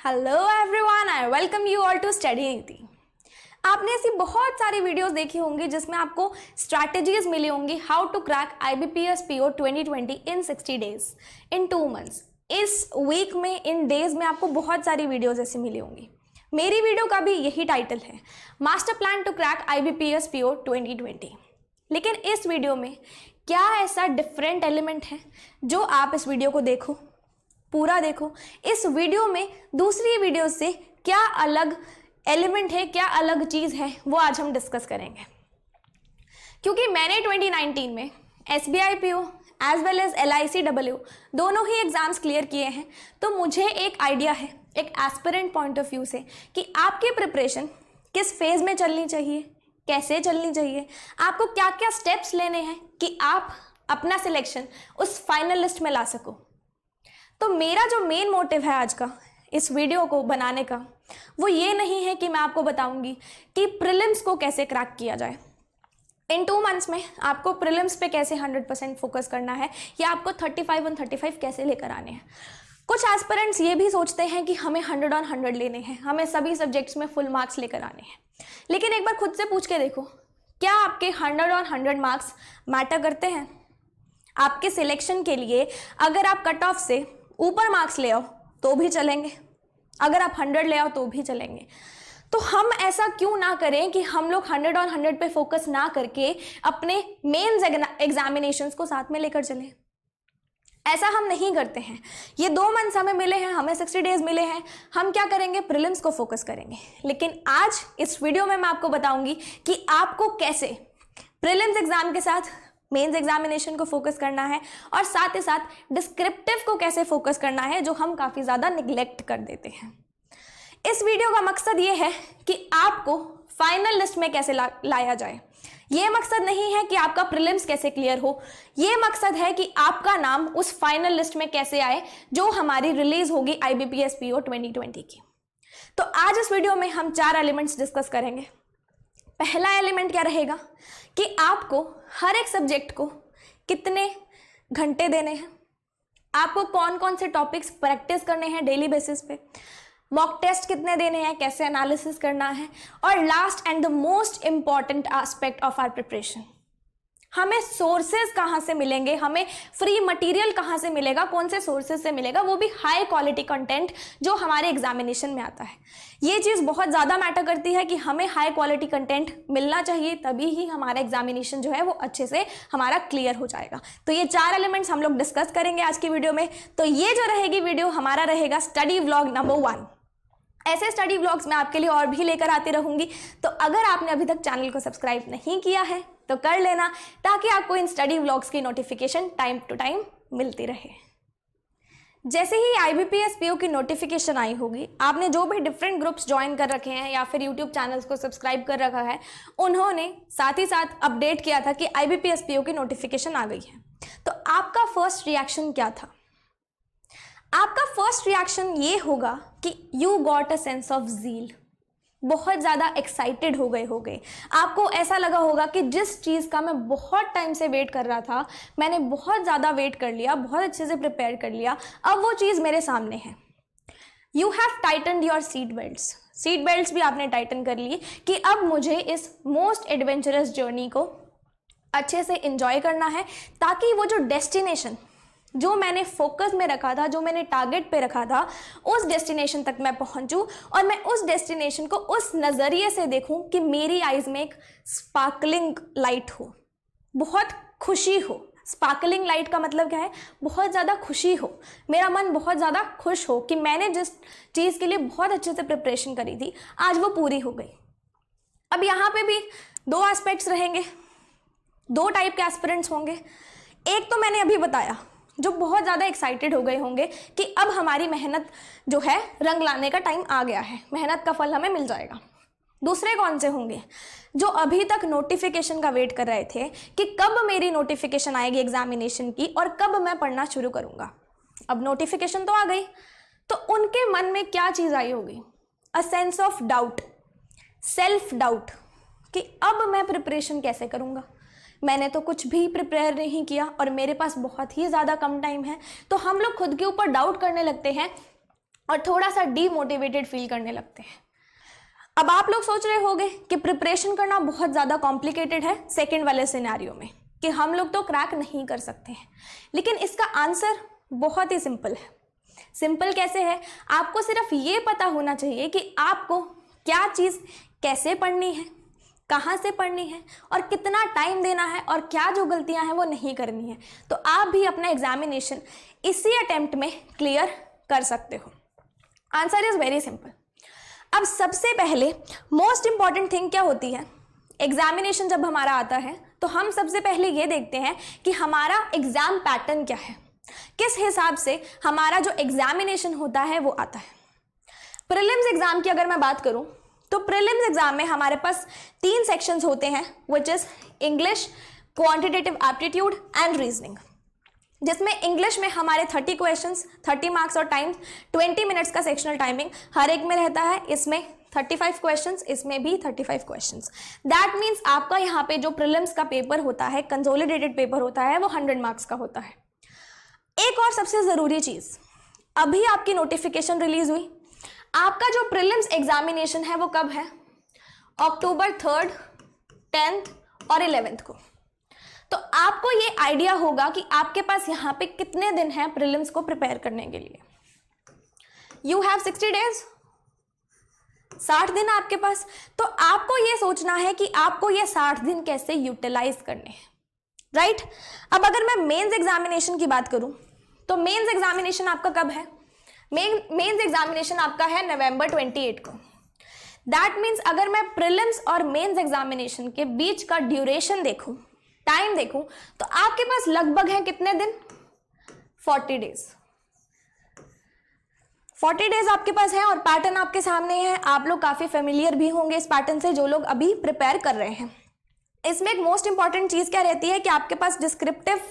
Hello everyone, I welcome you all to Study Niti. आपने ऐसी बहुत सारी वीडियोस देखी होंगी जिसमें आपको स्ट्रैटेजीज मिली होंगी how to crack IBPS PO 2020 in 60 days, in 2 months. इस वीक में, इन डेज में आपको बहुत सारी वीडियोस ऐसी मिली होंगी। मेरी वीडियो का भी यही टाइटल है, master plan to crack IBPS PO 2020। लेकिन इस वीडियो में क्या ऐसा डिफरेंट एलिमेंट है जो आप इस वीडियो को देखो, पूरा देखो। इस वीडियो में दूसरी वीडियो से क्या अलग एलिमेंट है, क्या अलग चीज है, वो आज हम डिस्कस करेंगे। क्योंकि मैंने 2019 में SBI PO as well as LICW दोनों ही एग्जाम्स क्लियर किए हैं, तो मुझे एक आइडिया है, एक एस्पिरेंट पॉइंट ऑफ व्यू से, कि आपकी प्रिपरेशन किस फेज में चलनी चाहिए, कैसे चलनी चाहिए, आपको क्या क्या स्टेप्स लेने हैं कि आप अपना सिलेक्शन उस फाइनल लिस्ट में ला सको। तो मेरा जो मेन मोटिव है आज का इस वीडियो को बनाने का, वो ये नहीं है कि मैं आपको बताऊंगी कि प्रीलिम्स को कैसे क्रैक किया जाए। इन 2 मंथ्स में आपको प्रीलिम्स पे कैसे 100% फोकस करना है, या आपको 35 on 35 कैसे लेकर आने हैं। कुछ एस्पिरेंट्स ये भी सोचते हैं कि हमें 100 on 100 लेने हैं, हमें सभी सब्जेक्ट्स में फुल मार्क्स लेकर आने हैं। लेकिन एक बार खुद से पूछ के देखो, क्या आपके 100 on 100 मार्क्स मैटर करते हैं? आपके सिलेक्शन के लिए अगर आप कट ऑफ से ऊपर मार्क्स ले आओ तो भी चलेंगे, अगर आप 100 ले आओ तो भी चलेंगे। तो हम ऐसा क्यों ना करें कि हम लोग 100 on 100 पे फोकस ना करके अपने मेंस एग्जामिनेशंस को साथ में लेकर चलें। ऐसा हम नहीं करते हैं। ये 2 मंथ्स हमें मिले हैं, हमें 60 डेज मिले हैं, हम क्या करेंगे, प्रीलिम्स को फोकस करेंगे। लेकिन आज इस वीडियो में मैं आपको बताऊंगी कि आपको कैसे प्रीलिम्स एग्जाम के साथ मेंस एग्जामिनेशन को फोकस करना है, और साथ ही साथ डिस्क्रिप्टिव को कैसे फोकस करना है, जो हम काफी ज्यादा निग्लेक्ट कर देते हैं। इस वीडियो का मकसद ये है कि आपको फाइनल लिस्ट में कैसे लाया जाए। ये मकसद नहीं है कि आपका प्रीलिम्स कैसे क्लियर हो, ये मकसद है कि आपका नाम उस फाइनल लिस्ट में कैसे आए जो हमारी रिलीज होगी IBPS PO 2020 की। तो आज इस वीडियो में हम 4 एलिमेंट्स डिस्कस करेंगे। पहला एलिमेंट क्या रहेगा कि आपको हर एक सब्जेक्ट को कितने घंटे देने हैं, आपको कौन कौन से टॉपिक्स प्रैक्टिस करने हैं डेली बेसिस पे, मॉक टेस्ट कितने देने हैं, कैसे एनालिसिस करना है, और last and the most important aspect of our preparation, हमें सोर्सेज कहाँ से मिलेंगे, हमें फ्री मटेरियल कहाँ से मिलेगा, कौन से सोर्सेज से मिलेगा, वो भी हाई क्वालिटी कंटेंट जो हमारे एग्जामिनेशन में आता है। ये चीज़ बहुत ज़्यादा मैटर करती है कि हमें हाई क्वालिटी कंटेंट मिलना चाहिए, तभी ही हमारा एग्जामिनेशन जो है वो अच्छे से हमारा क्लियर हो जाएगा। तो ये 4 एलिमेंट्स हम लोग डिस्कस करेंगे आज की वीडियो में। तो ये जो रहेगी वीडियो, हमारा रहेगा स्टडी व्लॉग नंबर 1। ऐसे स्टडी व्लॉग्स मैं आपके लिए और भी लेकर आती रहूंगी। तो अगर आपने अभी तक चैनल को सब्सक्राइब नहीं किया है तो कर लेना, ताकि आपको इन स्टडी व्लॉग्स की नोटिफिकेशन टाइम टू टाइम मिलती रहे। जैसे ही IBPS PO की नोटिफिकेशन आई होगी, आपने जो भी डिफरेंट ग्रुप्स ज्वाइन कर रखे हैं या फिर यूट्यूब चैनल्स को सब्सक्राइब कर रखा है, उन्होंने साथ ही साथ अपडेट किया था कि IBPS PO की नोटिफिकेशन आ गई है। तो आपका फर्स्ट रिएक्शन क्या था? आपका फर्स्ट रिएक्शन ये होगा कि you got a sense of zeal, बहुत ज़्यादा एक्साइटेड हो गए। आपको ऐसा लगा होगा कि जिस चीज़ का मैं बहुत टाइम से वेट कर रहा था, मैंने बहुत ज़्यादा वेट कर लिया, बहुत अच्छे से प्रिपेयर कर लिया, अब वो चीज़ मेरे सामने है। You have tightened your seat belts भी आपने टाइटन कर लिए कि अब मुझे इस मोस्ट एडवेंचरस जर्नी को अच्छे से इंजॉय करना है, ताकि वो जो डेस्टिनेशन जो मैंने फोकस में रखा था, जो मैंने टारगेट पे रखा था, उस डेस्टिनेशन तक मैं पहुंचूं, और मैं उस डेस्टिनेशन को उस नज़रिए से देखूं कि मेरी आइज में एक स्पार्कलिंग लाइट हो, बहुत खुशी हो। स्पार्कलिंग लाइट का मतलब क्या है? बहुत ज़्यादा खुशी हो, मेरा मन बहुत ज़्यादा खुश हो कि मैंने जिस चीज़ के लिए बहुत अच्छे से प्रिपरेशन करी थी, आज वो पूरी हो गई। अब यहाँ पे भी 2 एस्पेक्ट्स रहेंगे, 2 टाइप के एस्पिरेंट्स होंगे। एक तो मैंने अभी बताया, जो बहुत ज़्यादा एक्साइटेड हो गए होंगे कि अब हमारी मेहनत जो है रंग लाने का टाइम आ गया है, मेहनत का फल हमें मिल जाएगा। दूसरे कौन से होंगे? जो अभी तक नोटिफिकेशन का वेट कर रहे थे कि कब मेरी नोटिफिकेशन आएगी एग्जामिनेशन की और कब मैं पढ़ना शुरू करूँगा। अब नोटिफिकेशन तो आ गई, तो उनके मन में क्या चीज़ आई होगी? A sense of doubt, self doubt, कि अब मैं प्रिपरेशन कैसे करूँगा, मैंने तो कुछ भी प्रिपेयर नहीं किया और मेरे पास बहुत ही ज़्यादा कम टाइम है। तो हम लोग खुद के ऊपर डाउट करने लगते हैं और थोड़ा सा डीमोटिवेटेड फील करने लगते हैं। अब आप लोग सोच रहे होंगे कि प्रिपरेशन करना बहुत ज़्यादा कॉम्प्लिकेटेड है सेकंड वाले सिनेरियो में, कि हम लोग तो क्रैक नहीं कर सकते हैं, लेकिन इसका आंसर बहुत ही सिंपल है। सिंपल कैसे है? आपको सिर्फ ये पता होना चाहिए कि आपको क्या चीज़ कैसे पढ़नी है, कहाँ से पढ़नी है और कितना टाइम देना है, और क्या जो गलतियां हैं वो नहीं करनी है, तो आप भी अपना एग्जामिनेशन इसी अटेम्प्ट में क्लियर कर सकते हो। Answer is very simple. अब सबसे पहले मोस्ट इंपॉर्टेंट थिंग क्या होती है? एग्जामिनेशन जब हमारा आता है तो हम सबसे पहले ये देखते हैं कि हमारा एग्जाम पैटर्न क्या है, किस हिसाब से हमारा जो एग्जामिनेशन होता है वो आता है। प्रीलिम्स एग्जाम की अगर मैं बात करूं तो प्रीलिम्स एग्जाम में हमारे पास 3 सेक्शंस होते हैं, which is English, quantitative aptitude and reasoning, जिसमें इंग्लिश में हमारे 30 क्वेश्चंस, 30 मार्क्स और टाइम 20 मिनट्स का सेक्शनल टाइमिंग हर एक में रहता है। इसमें 35 क्वेश्चंस, इसमें भी 35 क्वेश्चंस। दैट मीन्स आपका यहाँ पे जो प्रीलिम्स का पेपर होता है, कंसोलिडेटेड पेपर होता है, वो 100 मार्क्स का होता है। एक और सबसे ज़रूरी चीज़, अभी आपकी नोटिफिकेशन रिलीज हुई, आपका जो प्रीलिम्स एग्जामिनेशन है वो कब है? अक्टूबर 3rd, 10th और 11th को। तो आपको ये आइडिया होगा कि आपके पास यहाँ पे कितने दिन हैं प्रीलिम्स को प्रिपेयर करने के लिए। यू हैव 60 डेज, 60 दिन आपके पास। तो आपको ये सोचना है कि आपको ये 60 दिन कैसे यूटिलाइज करने हैं, राइट? अब अगर मैं मेंस एग्जामिनेशन की बात करूं तो मेंस एग्जामिनेशन आपका कब है? मेंस एग्जामिनेशन आपका है नवंबर 28 को। दैट मीन्स अगर मैं प्रीलिम्स और मेंस एग्जामिनेशन के बीच का ड्यूरेशन देखूं, टाइम देखूं, तो आपके पास लगभग है कितने दिन? 40 डेज। 40 डेज आपके पास है और पैटर्न आपके सामने है। आप लोग काफ़ी फेमिलियर भी होंगे इस पैटर्न से, जो लोग अभी प्रिपेयर कर रहे हैं। इसमें एक मोस्ट इंपॉर्टेंट चीज़ क्या रहती है कि आपके पास डिस्क्रिप्टिव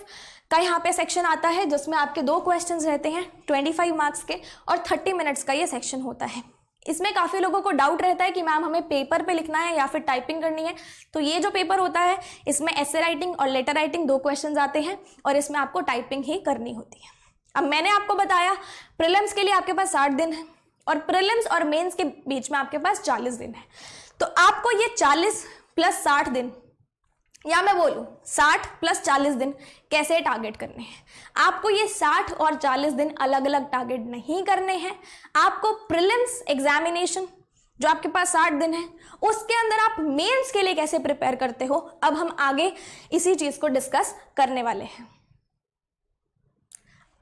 का यहाँ पे सेक्शन आता है, जिसमें आपके 2 क्वेश्चंस रहते हैं 25 मार्क्स के, और 30 मिनट्स का ये सेक्शन होता है। इसमें काफ़ी लोगों को डाउट रहता है कि मैम हमें पेपर पे लिखना है या फिर टाइपिंग करनी है। तो ये जो पेपर होता है इसमें एसे राइटिंग और लेटर राइटिंग 2 क्वेश्चंस आते हैं और इसमें आपको टाइपिंग ही करनी होती है। अब मैंने आपको बताया प्रीलिम्स के लिए आपके पास 60 दिन है और प्रीलिम्स और मेंस के बीच में आपके पास 40 दिन है। तो आपको ये 40 + 60 दिन, या मैं बोलूँ 60 + 40 दिन कैसे टारगेट करने हैं। आपको ये 60 और 40 दिन अलग अलग टारगेट नहीं करने हैं। आपको प्रीलिम्स एग्जामिनेशन जो आपके पास 60 दिन है, उसके अंदर आप मेंस के लिए कैसे प्रिपेयर करते हो, अब हम आगे इसी चीज़ को डिस्कस करने वाले हैं।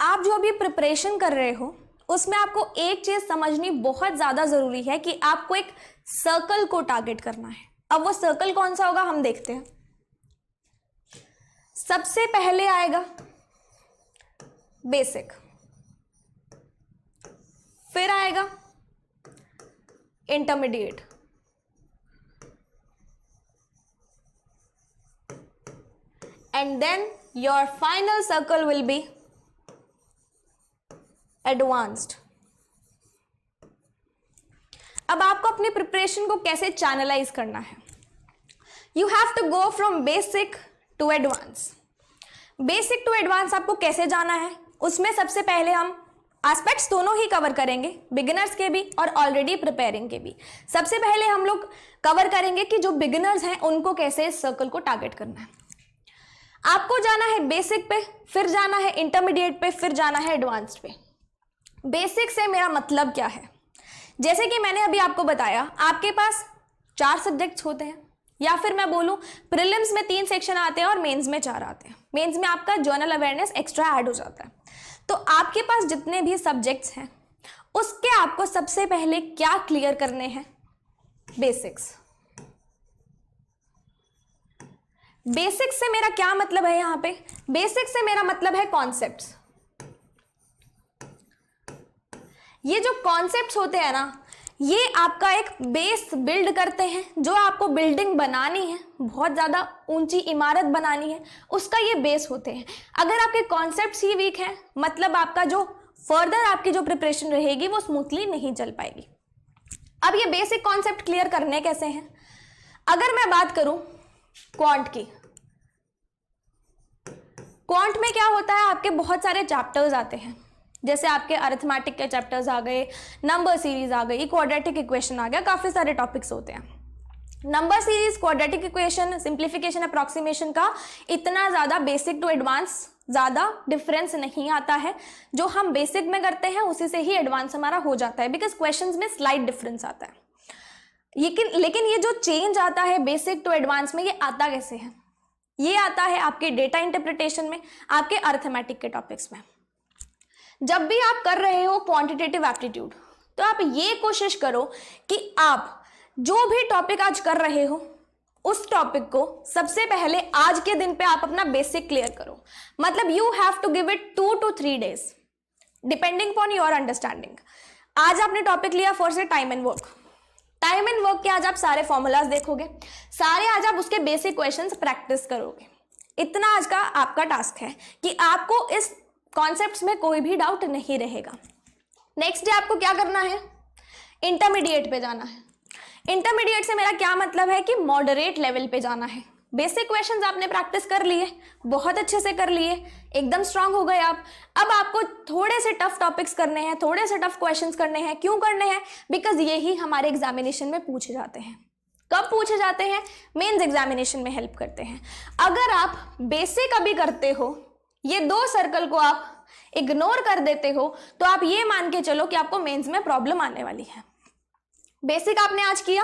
आप जो अभी प्रिपरेशन कर रहे हो उसमें आपको एक चीज़ समझनी बहुत ज़्यादा ज़रूरी है कि आपको एक सर्कल को टारगेट करना है। अब वो सर्कल कौन सा होगा हम देखते हैं। सबसे पहले आएगा बेसिक, फिर आएगा intermediate, and then your final circle will be advanced. अब आपको अपनी प्रिपरेशन को कैसे चैनलाइज करना है? You have to go from basic to advance. Basic to advance आपको कैसे जाना है? उसमें सबसे पहले हम एस्पेक्ट्स दोनों ही कवर करेंगे, बिगिनर्स के भी और ऑलरेडी प्रिपेयरिंग के भी। सबसे पहले हम लोग कवर करेंगे कि जो बिगिनर्स हैं उनको कैसे इस सर्कल को टारगेट करना है। आपको जाना है बेसिक पे, फिर जाना है इंटरमीडिएट पे, फिर जाना है एडवांस्ड पे। बेसिक से मेरा मतलब क्या है? जैसे कि मैंने अभी आपको बताया, आपके पास 4 सब्जेक्ट्स होते हैं, या फिर मैं बोलूं प्रीलिम्स में 3 सेक्शन आते हैं और मेंस में 4 आते हैं। मेंस में आपका जर्नल अवेयरनेस एक्स्ट्रा ऐड हो जाता है। तो आपके पास जितने भी सब्जेक्ट्स हैं उसके आपको सबसे पहले क्या क्लियर करने हैं? बेसिक्स। बेसिक्स से मेरा क्या मतलब है? यहाँ पे बेसिक्स से मेरा मतलब है कॉन्सेप्ट्स। ये जो कॉन्सेप्ट्स होते हैं ना, ये आपका एक बेस बिल्ड करते हैं। जो आपको बिल्डिंग बनानी है, बहुत ज़्यादा ऊंची इमारत बनानी है, उसका ये बेस होते हैं। अगर आपके कॉन्सेप्ट्स ही वीक हैं, मतलब आपका जो फर्दर आपकी जो प्रिपरेशन रहेगी वो स्मूथली नहीं चल पाएगी। अब ये बेसिक कॉन्सेप्ट क्लियर करने कैसे हैं? अगर मैं बात करूं क्वांट की, क्वांट में क्या होता है, आपके बहुत सारे चैप्टर्स आते हैं। जैसे आपके अरिथमेटिक के चैप्टर्स आ गए, नंबर सीरीज आ गई, क्वाड्रेटिक इक्वेशन आ गया, काफ़ी सारे टॉपिक्स होते हैं। Number series, quadratic equation, simplification, approximation का इतना ज़्यादा बेसिक टू एडवांस ज़्यादा डिफरेंस नहीं आता है। जो हम बेसिक में करते हैं उसी से ही एडवांस हमारा हो जाता है, बिकॉज क्वेश्चंस में स्लाइट डिफरेंस आता है। लेकिन ये जो चेंज आता है बेसिक टू एडवांस में, ये आता कैसे है? ये आता है आपके डेटा इंटरप्रिटेशन में, आपके अरिथमेटिक के टॉपिक्स में। जब भी आप कर रहे हो क्वांटिटेटिव एप्टीट्यूड, तो आप ये कोशिश करो कि आप जो भी टॉपिक आज कर रहे हो उस टॉपिक को सबसे पहले आज के दिन पे आप अपना बेसिक क्लियर करो। मतलब you have to give it 2 to 3 days depending upon your understanding. आज आपने टॉपिक लिया for say time and work. Time and work के आज आप सारे फॉर्मूलाज देखोगे, सारे आज आप उसके बेसिक क्वेश्चंस प्रैक्टिस करोगे। इतना आज का आपका टास्क है कि आपको इस कॉन्सेप्ट्स में कोई भी डाउट नहीं रहेगा। नेक्स्ट डे आपको क्या करना है? इंटरमीडिएट पे जाना है। इंटरमीडिएट से मेरा क्या मतलब है कि मॉडरेट लेवल पे जाना है। बेसिक क्वेश्चंस आपने प्रैक्टिस कर लिए, बहुत अच्छे से कर लिए, एकदम स्ट्रांग हो गए आप। अब आपको थोड़े से टफ टॉपिक्स करने हैं, थोड़े से टफ क्वेश्चंस करने हैं। क्यों करने हैं? बिकॉज यही हमारे एग्जामिनेशन में पूछे जाते हैं। कब पूछे जाते हैं? मेंस एग्जामिनेशन में हेल्प करते हैं। अगर आप बेसिक अभी करते हो, ये 2 सर्कल को आप इग्नोर कर देते हो, तो आप ये मान के चलो कि आपको मेंस में प्रॉब्लम आने वाली है। बेसिक आपने आज किया,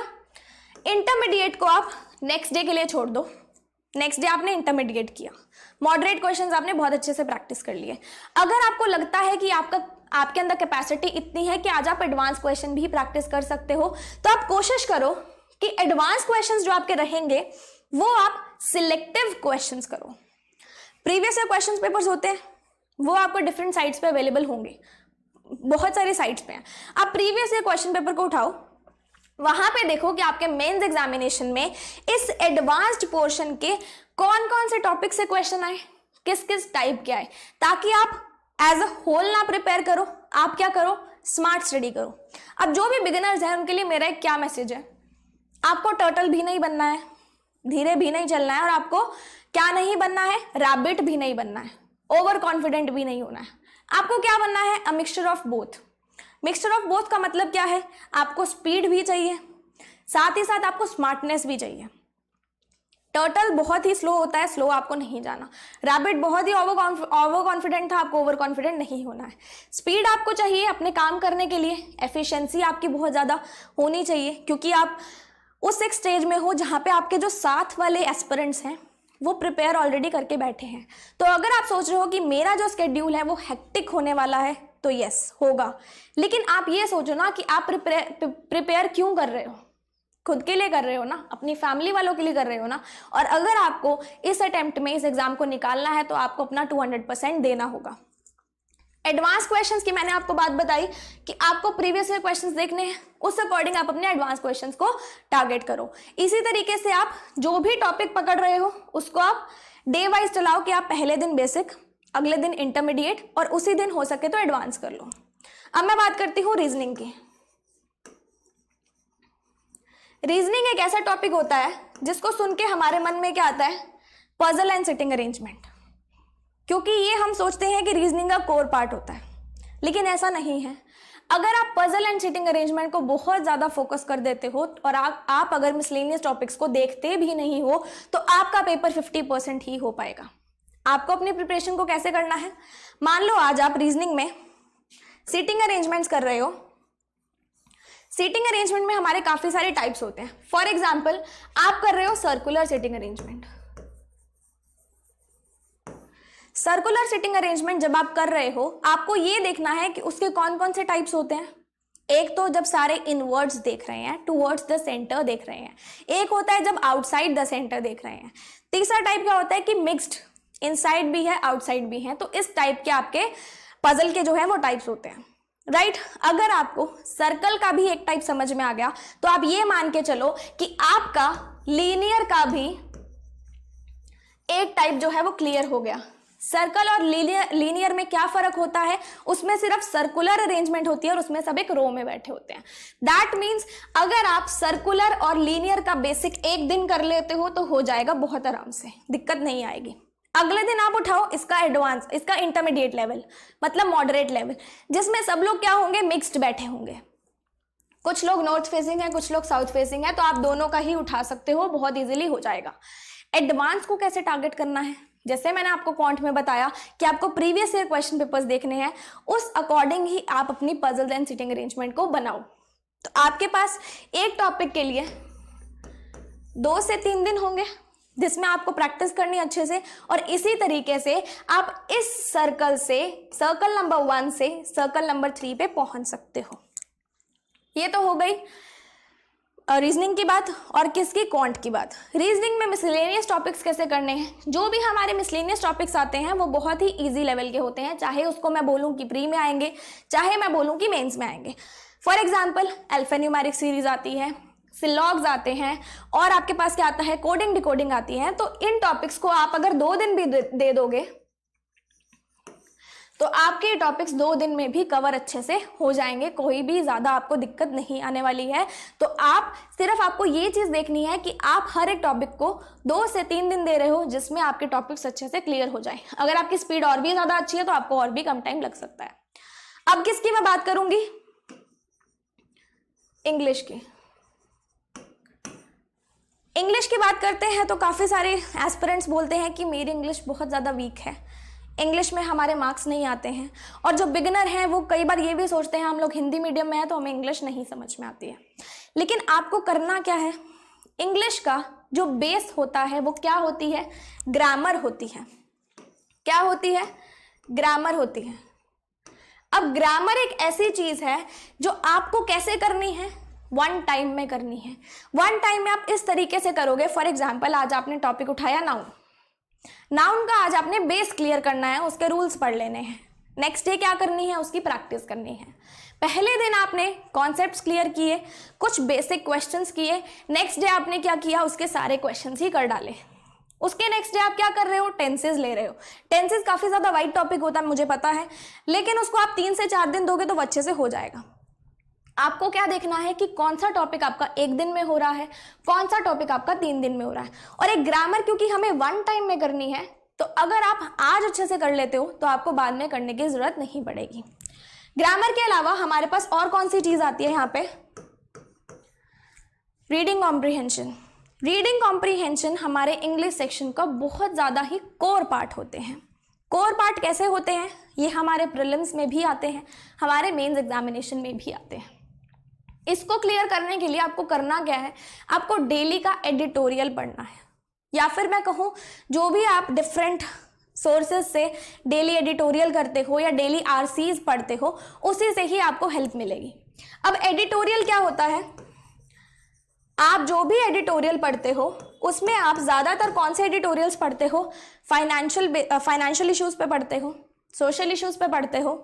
इंटरमीडिएट को आप नेक्स्ट डे के लिए छोड़ दो। नेक्स्ट डे आपने इंटरमीडिएट किया, मॉडरेट क्वेश्चंस आपने बहुत अच्छे से प्रैक्टिस कर लिए। अगर आपको लगता है कि आपके अंदर कैपेसिटी इतनी है कि आज आप एडवांस क्वेश्चन भी प्रैक्टिस कर सकते हो, तो आप कोशिश करो कि एडवांस क्वेश्चंस जो आपके रहेंगे वो आप सिलेक्टिव क्वेश्चंस करो। प्रीवियस ईयर क्वेश्चन पेपर्स होते हैं, वो आपको डिफरेंट साइट्स पे अवेलेबल होंगे, बहुत सारी साइट्स पे हैं। आप प्रीवियस ईयर क्वेश्चन पेपर को उठाओ, वहां पे देखो कि आपके मेंस एग्जामिनेशन में इस एडवांस्ड पोर्शन के कौन कौन से टॉपिक से क्वेश्चन आए, किस किस टाइप के आए, ताकि आप एज अ होल ना प्रिपेयर करो, आप क्या करो, स्मार्ट स्टडी करो। अब जो भी बिगिनर्स हैं उनके लिए मेरा एक क्या मैसेज है, आपको टर्टल भी नहीं बनना है, धीरे भी नहीं चलना है, और आपको क्या नहीं बनना है, रैबिट भी नहीं बनना है, ओवर कॉन्फिडेंट भी नहीं होना है। आपको क्या बनना है? A mixture of both. Mixture of both का मतलब क्या है? आपको स्पीड भी चाहिए, साथ ही साथ आपको स्मार्टनेस भी चाहिए। टर्टल बहुत ही स्लो होता है, स्लो आपको नहीं जाना। रैबिट बहुत ही ओवर कॉन्फिडेंट था, आपको ओवर कॉन्फिडेंट नहीं होना है। स्पीड आपको चाहिए अपने काम करने के लिए, एफिशिएंसी आपकी बहुत ज़्यादा होनी चाहिए, क्योंकि आप उस एक स्टेज में हो जहाँ पे आपके जो साथ वाले एस्पिरेंट्स हैं वो प्रिपेयर ऑलरेडी करके बैठे हैं। तो अगर आप सोच रहे हो कि मेरा जो स्केड्यूल है वो हेक्टिक होने वाला है, तो यस होगा, लेकिन आप ये सोचो ना कि आप प्रिपेयर क्यों कर रहे हो? खुद के लिए कर रहे हो ना, अपनी फैमिली वालों के लिए कर रहे हो ना। और अगर आपको इस अटेम्प्ट में इस एग्जाम को निकालना है तो आपको अपना 200% देना होगा। एडवांस क्वेश्चंस की मैंने आपको बात बताई कि आपको प्रीवियस ईयर क्वेश्चंस देखने हैं, उस अकॉर्डिंग आप अपने एडवांस क्वेश्चंस को टारगेट करो। इसी तरीके से आप जो भी टॉपिक पकड़ रहे हो उसको आप डे वाइज चलाओ कि आप पहले दिन बेसिक, अगले दिन इंटरमीडिएट, और उसी दिन हो सके तो एडवांस कर लो। अब मैं बात करती हूँ रीजनिंग की। रीजनिंग एक ऐसा टॉपिक होता है जिसको सुन के हमारे मन में क्या आता है? पजल एंड सिटिंग अरेंजमेंट, क्योंकि ये हम सोचते हैं कि रीजनिंग का कोर पार्ट होता है, लेकिन ऐसा नहीं है। अगर आप पजल एंड सिटिंग अरेंजमेंट को बहुत ज़्यादा फोकस कर देते हो और आप अगर मिसलेनियस टॉपिक्स को देखते भी नहीं हो, तो आपका पेपर 50% ही हो पाएगा। आपको अपनी प्रिपरेशन को कैसे करना है? मान लो आज आप रीजनिंग में सीटिंग अरेंजमेंट्स कर रहे हो। सीटिंग अरेंजमेंट में हमारे काफ़ी सारे टाइप्स होते हैं। फॉर एग्जाम्पल, आप कर रहे हो circular seating arrangement. Circular seating arrangement जब आप कर रहे हो, आपको ये देखना है कि उसके कौन कौन से टाइप्स होते हैं। एक तो जब सारे इनवर्ड्स देख रहे हैं, टुवर्ड्स द सेंटर देख रहे हैं। एक होता है जब आउटसाइड द सेंटर देख रहे हैं। तीसरा टाइप क्या होता है कि मिक्स्ड, इनसाइड भी है आउटसाइड भी है। तो इस टाइप के आपके पजल के जो है वो टाइप्स होते हैं, राइट। अगर आपको सर्कल का भी एक टाइप समझ में आ गया तो आप ये मान के चलो कि आपका लीनियर का भी एक टाइप जो है वो क्लियर हो गया। सर्कल और लीनियर में क्या फर्क होता है? उसमें सिर्फ सर्कुलर अरेंजमेंट होती है और उसमें सब एक रो में बैठे होते हैं। दैट मीन्स अगर आप सर्कुलर और लीनियर का बेसिक एक दिन कर लेते हो तो हो जाएगा बहुत आराम से, दिक्कत नहीं आएगी। अगले दिन आप उठाओ इसका एडवांस, इसका इंटरमीडिएट लेवल, मतलब मॉडरेट लेवल, जिसमें सब लोग क्या होंगे, मिक्स्ड बैठे होंगे। कुछ लोग नॉर्थ फेसिंग है, कुछ लोग साउथ फेसिंग है, तो आप दोनों का ही उठा सकते हो, बहुत इजीली हो जाएगा। एडवांस को कैसे टारगेट करना है, जैसे मैंने आपको क्वांट में बताया कि आपको प्रीवियस ईयर क्वेश्चन पेपर्स देखने हैं, उस अकॉर्डिंग ही आप अपनी पजल्स एंड सिटिंग अरेंजमेंट को बनाओ। तो आपके पास एक टॉपिक के लिए 2 से 3 दिन होंगे जिसमें आपको प्रैक्टिस करनी अच्छे से, और इसी तरीके से आप इस सर्कल से, सर्कल नंबर 1 से सर्कल नंबर 3 पे पहुंच सकते हो। ये तो हो गई रीजनिंग की बात, और किसकी, क्वांट की बात। रीजनिंग में मिसलेनियस टॉपिक्स कैसे करने हैं, जो भी हमारे मिसलेनियस टॉपिक्स आते हैं वो बहुत ही इजी लेवल के होते हैं, चाहे उसको मैं बोलूं कि प्री में आएंगे, चाहे मैं बोलूं कि मेंस में आएंगे। फॉर एग्जांपल अल्फान्यूमेरिक सीरीज आती है, सिलॉग्स आते हैं, और आपके पास क्या आता है, कोडिंग डिकोडिंग आती है। तो इन टॉपिक्स को आप अगर 2 दिन भी दे दोगे तो आपके टॉपिक्स 2 दिन में भी कवर अच्छे से हो जाएंगे, कोई भी ज़्यादा आपको दिक्कत नहीं आने वाली है। तो आप सिर्फ, आपको ये चीज़ देखनी है कि आप हर एक टॉपिक को 2 से 3 दिन दे रहे हो जिसमें आपके टॉपिक्स अच्छे से क्लियर हो जाए। अगर आपकी स्पीड और भी ज़्यादा अच्छी है तो आपको और भी कम टाइम लग सकता है। अब किसकी मैं बात करूंगी, इंग्लिश की। इंग्लिश की बात करते हैं तो काफ़ी सारे एस्पिरेंट्स बोलते हैं कि मेरी इंग्लिश बहुत ज़्यादा वीक है, इंग्लिश में हमारे मार्क्स नहीं आते हैं, और जो बिगिनर हैं वो कई बार ये भी सोचते हैं हम लोग हिंदी मीडियम में हैं तो हमें इंग्लिश नहीं समझ में आती है। लेकिन आपको करना क्या है, इंग्लिश का जो बेस होता है वो क्या होती है, ग्रामर होती है। क्या होती है, ग्रामर होती है। अब ग्रामर एक ऐसी चीज़ है जो आपको कैसे करनी है, 1 टाइम में करनी है। 1 टाइम में आप इस तरीके से करोगे, फॉर एग्जाम्पल आज आपने टॉपिक उठाया नाउन, नाउन का आज आपने बेस क्लियर करना है, उसके रूल्स पढ़ लेने हैं। नेक्स्ट डे क्या करनी है, उसकी प्रैक्टिस करनी है। पहले दिन आपने कॉन्सेप्ट्स क्लियर किए, कुछ बेसिक क्वेश्चंस किए, नेक्स्ट डे आपने क्या किया, उसके सारे क्वेश्चंस ही कर डाले। उसके नेक्स्ट डे आप क्या कर रहे हो, टेंसेज ले रहे हो। टेंसेज काफ़ी ज़्यादा वाइड टॉपिक होता है मुझे पता है, लेकिन उसको आप 3 से 4 दिन दोगे तो अच्छे से हो जाएगा। आपको क्या देखना है कि कौन सा टॉपिक आपका 1 दिन में हो रहा है, कौन सा टॉपिक आपका 3 दिन में हो रहा है। और एक ग्रामर क्योंकि हमें 1 टाइम में करनी है, तो अगर आप आज अच्छे से कर लेते हो तो आपको बाद में करने की जरूरत नहीं पड़ेगी। ग्रामर के अलावा हमारे पास और कौन सी चीज आती है यहाँ पे, रीडिंग कॉम्प्रीहेंशन। रीडिंग कॉम्प्रीहेंशन हमारे इंग्लिश सेक्शन का बहुत ज़्यादा ही कोर पार्ट होते हैं। कोर पार्ट कैसे होते हैं, ये हमारे प्रीलिम्स में भी आते हैं, हमारे मेंस एग्जामिनेशन में भी आते हैं। इसको क्लियर करने के लिए आपको करना क्या है, आपको डेली का एडिटोरियल पढ़ना है, या फिर मैं कहूँ जो भी आप डिफरेंट सोर्सेज से डेली एडिटोरियल करते हो या डेली आरसीज पढ़ते हो, उसी से ही आपको हेल्प मिलेगी। अब एडिटोरियल क्या होता है, आप जो भी एडिटोरियल पढ़ते हो उसमें आप ज़्यादातर कौन से एडिटोरियल्स पढ़ते हो, फाइनेंशियल इश्यूज पे पढ़ते हो, सोशल इश्यूज पे पढ़ते हो,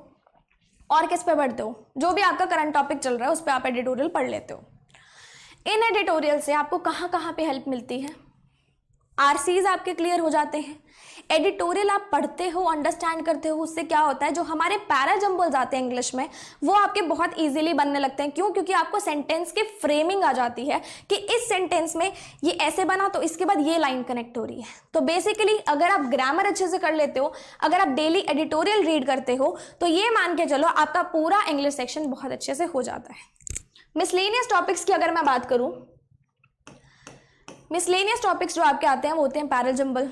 और किस पे पढ़ते हो, जो भी आपका करंट टॉपिक चल रहा है उस पर आप एडिटोरियल पढ़ लेते हो। इन एडिटोरियल से आपको कहाँ कहाँ पे हेल्प मिलती है, आरसीज आपके क्लियर हो जाते हैं। एडिटोरियल आप पढ़ते हो, अंडरस्टैंड करते हो, उससे क्या होता है, जो हमारे पैराजम्बल्स आते हैं इंग्लिश में वो आपके बहुत इजीली बनने लगते हैं। क्यों, क्योंकि आपको सेंटेंस की फ्रेमिंग आ जाती है कि इस सेंटेंस में ये ऐसे बना तो इसके बाद ये लाइन कनेक्ट हो रही है। तो बेसिकली अगर आप ग्रामर अच्छे से कर लेते हो, अगर आप डेली एडिटोरियल रीड करते हो, तो ये मान के चलो आपका पूरा इंग्लिश सेक्शन बहुत अच्छे से हो जाता है। मिसलेनियस टॉपिक्स की अगर मैं बात करूँ, मिसलेनियस टॉपिक्स जो आपके आते हैं वो होते हैं पैराजम्बल,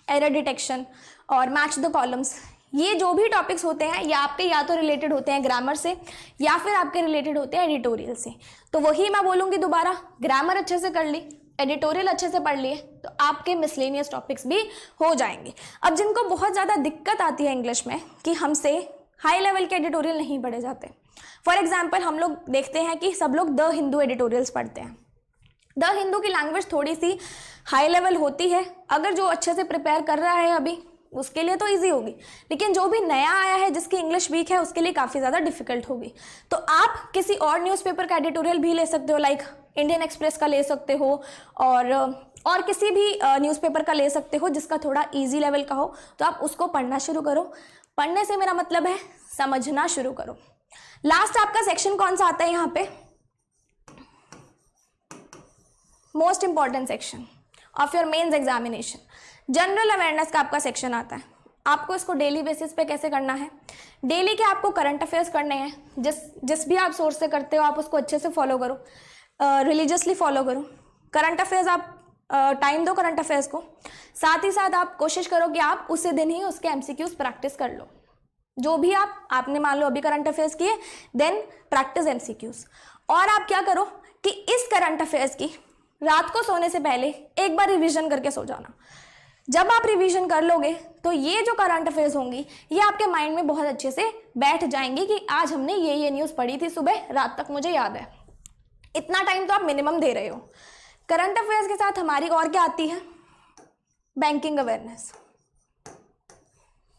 एरर डिटेक्शन और मैच द कॉलम्स। ये जो भी टॉपिक्स होते हैं ये आपके या तो रिलेटेड होते हैं ग्रामर से या फिर आपके रिलेटेड होते हैं एडिटोरियल से। तो वही मैं बोलूँगी दोबारा, ग्रामर अच्छे से कर ली, एडिटोरियल अच्छे से पढ़ लिए, तो आपके मिसलेनियस टॉपिक्स भी हो जाएंगे। अब जिनको बहुत ज़्यादा दिक्कत आती है इंग्लिश में कि हमसे हाई लेवल के एडिटोरियल नहीं पढ़े जाते, फॉर एग्जाम्पल हम लोग देखते हैं कि सब लोग द हिंदू एडिटोरियल्स पढ़ते हैं। द हिंदू की लैंग्वेज थोड़ी सी हाई लेवल होती है, अगर जो अच्छे से प्रिपेयर कर रहा है अभी उसके लिए तो इजी होगी, लेकिन जो भी नया आया है जिसकी इंग्लिश वीक है उसके लिए काफ़ी ज़्यादा डिफिकल्ट होगी। तो आप किसी और न्यूज़पेपर का एडिटोरियल भी ले सकते हो, लाइक इंडियन एक्सप्रेस का ले सकते हो, और किसी भी न्यूज़पेपर का ले सकते हो जिसका थोड़ा ईजी लेवल का हो, तो आप उसको पढ़ना शुरू करो। पढ़ने से मेरा मतलब है समझना शुरू करो। लास्ट आपका सेक्शन कौन सा आता है यहाँ पे, most important section of your mains examination, general awareness का आपका सेक्शन आता है। आपको इसको डेली बेसिस पे कैसे करना है, डेली के आपको करंट अफेयर्स करने हैं, जिस भी आप सोर्स से करते हो आप उसको अच्छे से फॉलो करो, रिलीजियसली फॉलो करो। करंट अफेयर्स आप टाइम दो करंट अफेयर्स को, साथ ही साथ आप कोशिश करो कि आप उसी दिन ही उसके एमसीक्यूज प्रैक्टिस कर लो। जो भी आपने मान लो अभी करंट अफेयर्स किए, देन प्रैक्टिस एमसीक्यूज। और आप क्या करो कि इस करंट अफेयर्स की रात को सोने से पहले एक बार रिवीजन करके सो जाना। जब आप रिवीजन कर लोगे तो ये जो करंट अफेयर्स होंगी ये आपके माइंड में बहुत अच्छे से बैठ जाएंगी कि आज हमने ये न्यूज़ पढ़ी थी सुबह, रात तक मुझे याद है। इतना टाइम तो आप मिनिमम दे रहे हो। करंट अफेयर्स के साथ हमारी और क्या आती है, बैंकिंग अवेयरनेस।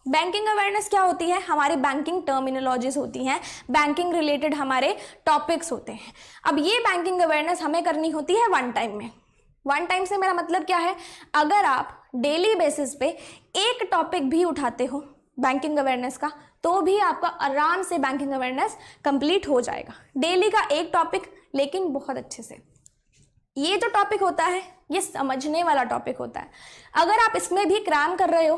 बैंकिंग अवेयरनेस क्या होती है, हमारी बैंकिंग टर्मिनोलॉजीज होती हैं, बैंकिंग रिलेटेड हमारे टॉपिक्स होते हैं। अब ये बैंकिंग अवेयरनेस हमें करनी होती है वन टाइम में। वन टाइम से मेरा मतलब क्या है, अगर आप डेली बेसिस पे एक टॉपिक भी उठाते हो बैंकिंग अवेयरनेस का तो भी आपका आराम से बैंकिंग अवेयरनेस कंप्लीट हो जाएगा। डेली का एक टॉपिक, लेकिन बहुत अच्छे से। ये जो टॉपिक होता है ये समझने वाला टॉपिक होता है। अगर आप इसमें भी क्रैम कर रहे हो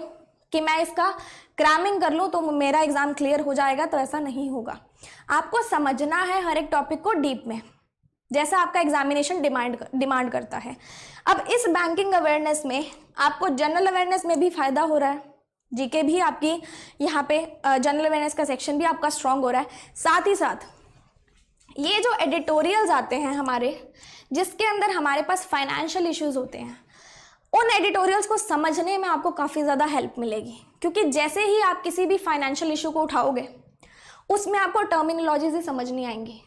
कि मैं इसका क्रैमिंग कर लूँ तो मेरा एग्जाम क्लियर हो जाएगा, तो ऐसा नहीं होगा। आपको समझना है हर एक टॉपिक को डीप में, जैसा आपका एग्जामिनेशन डिमांड करता है। अब इस बैंकिंग अवेयरनेस में आपको जनरल अवेयरनेस में भी फायदा हो रहा है, जीके भी आपकी यहाँ पे जनरल अवेयरनेस का सेक्शन भी आपका स्ट्रांग हो रहा है। साथ ही साथ ये जो एडिटोरियल्स आते हैं हमारे, जिसके अंदर हमारे पास फाइनेंशियल इश्यूज होते हैं, उन एडिटोरियल्स को समझने में आपको काफ़ी ज़्यादा हेल्प मिलेगी। क्योंकि जैसे ही आप किसी भी फाइनेंशियल इशू को उठाओगे उसमें आपको टर्मिनोलॉजी से समझनी आएंगी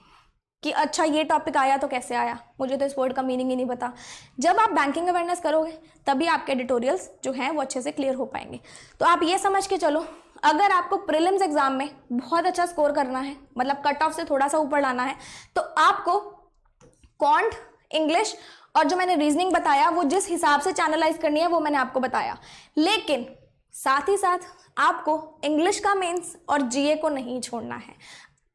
कि अच्छा ये टॉपिक आया तो कैसे आया, मुझे तो इस वर्ड का मीनिंग ही नहीं पता। जब आप बैंकिंग अवेयरनेस करोगे तभी आपके एडिटोरियल्स जो हैं वो अच्छे से क्लियर हो पाएंगे। तो आप ये समझ के चलो, अगर आपको प्रीलिम्स एग्जाम में बहुत अच्छा स्कोर करना है, मतलब कट ऑफ से थोड़ा सा ऊपर लाना है, तो आपको क्वांट, इंग्लिश और जो मैंने रीजनिंग बताया वो जिस हिसाब से चैनलाइज करनी है वो मैंने आपको बताया। लेकिन साथ ही साथ आपको इंग्लिश का मेंस और जीए को नहीं छोड़ना है।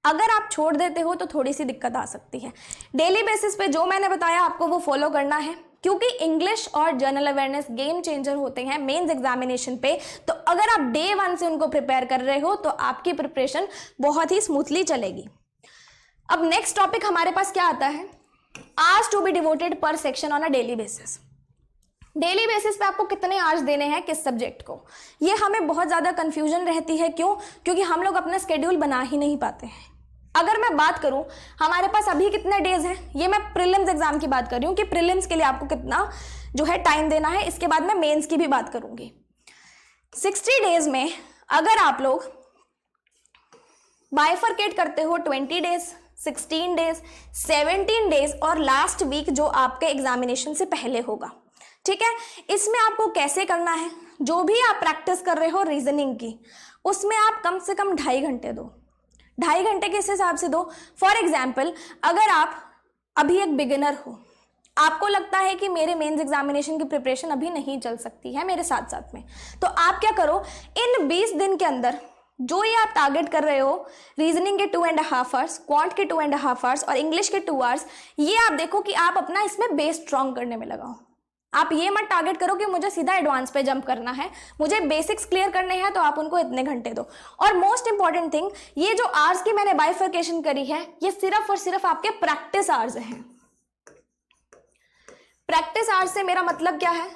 अगर आप छोड़ देते हो तो थोड़ी सी दिक्कत आ सकती है। डेली बेसिस पे जो मैंने बताया आपको वो फॉलो करना है, क्योंकि इंग्लिश और जनरल अवेयरनेस गेम चेंजर होते हैं मेंस एग्जामिनेशन पे। तो अगर आप डे 1 से उनको प्रिपेयर कर रहे हो तो आपकी प्रिपरेशन बहुत ही स्मूथली चलेगी। अब नेक्स्ट टॉपिक हमारे पास क्या आता है, आवर्स टू बी डिवोटेड पर section on a daily basis. Daily basis पे आपको कितने आवर्स देने हैं किस सब्जेक्ट को, ये हमें बहुत ज़्यादा कंफ्यूजन रहती है। क्यों? क्योंकि हम लोग अपना स्केड्यूल बना ही नहीं पाते हैं। अगर मैं बात करूं हमारे पास अभी कितने डेज हैं, ये मैं प्रीलिम्स एग्जाम की बात कर रही हूँ कि प्रीलिम्स के लिए आपको कितना जो है टाइम देना है। इसके बाद मैं मेंस की भी बात करूंगी। 60 डेज में अगर आप लोग बाइफरकेट करते हो 20 डेज, 16 डेज, 17 डेज और लास्ट वीक जो आपके एग्जामिनेशन से पहले होगा, ठीक है। इसमें आपको कैसे करना है, जो भी आप प्रैक्टिस कर रहे हो रीजनिंग की, उसमें आप कम से कम 2.5 घंटे दो। 2.5 घंटे किस हिसाब से दो? फॉर एग्जाम्पल, अगर आप अभी एक बिगिनर हो, आपको लगता है कि मेरे मेंस एग्जामिनेशन की प्रिपरेशन अभी नहीं चल सकती है मेरे साथ साथ में, तो आप क्या करो, इन 20 दिन के अंदर जो ये आप टारगेट कर रहे हो, रीजनिंग के 2.5 आवर्स, क्वांट के 2.5 आवर्स और इंग्लिश के 2 आवर्स, ये आप देखो कि आप अपना इसमें बेस स्ट्रॉन्ग करने में लगाओ। आप ये मत टारगेट करो कि मुझे सीधा एडवांस पे जंप करना है, मुझे बेसिक्स क्लियर करने हैं, तो आप उनको इतने घंटे दो। और मोस्ट इंपॉर्टेंट थिंग, ये जो आवर्स की मैंने बाइफर्केशन करी है, ये सिर्फ और सिर्फ आपके प्रैक्टिस आवर्स हैं। प्रैक्टिस आवर्स से मेरा मतलब क्या है?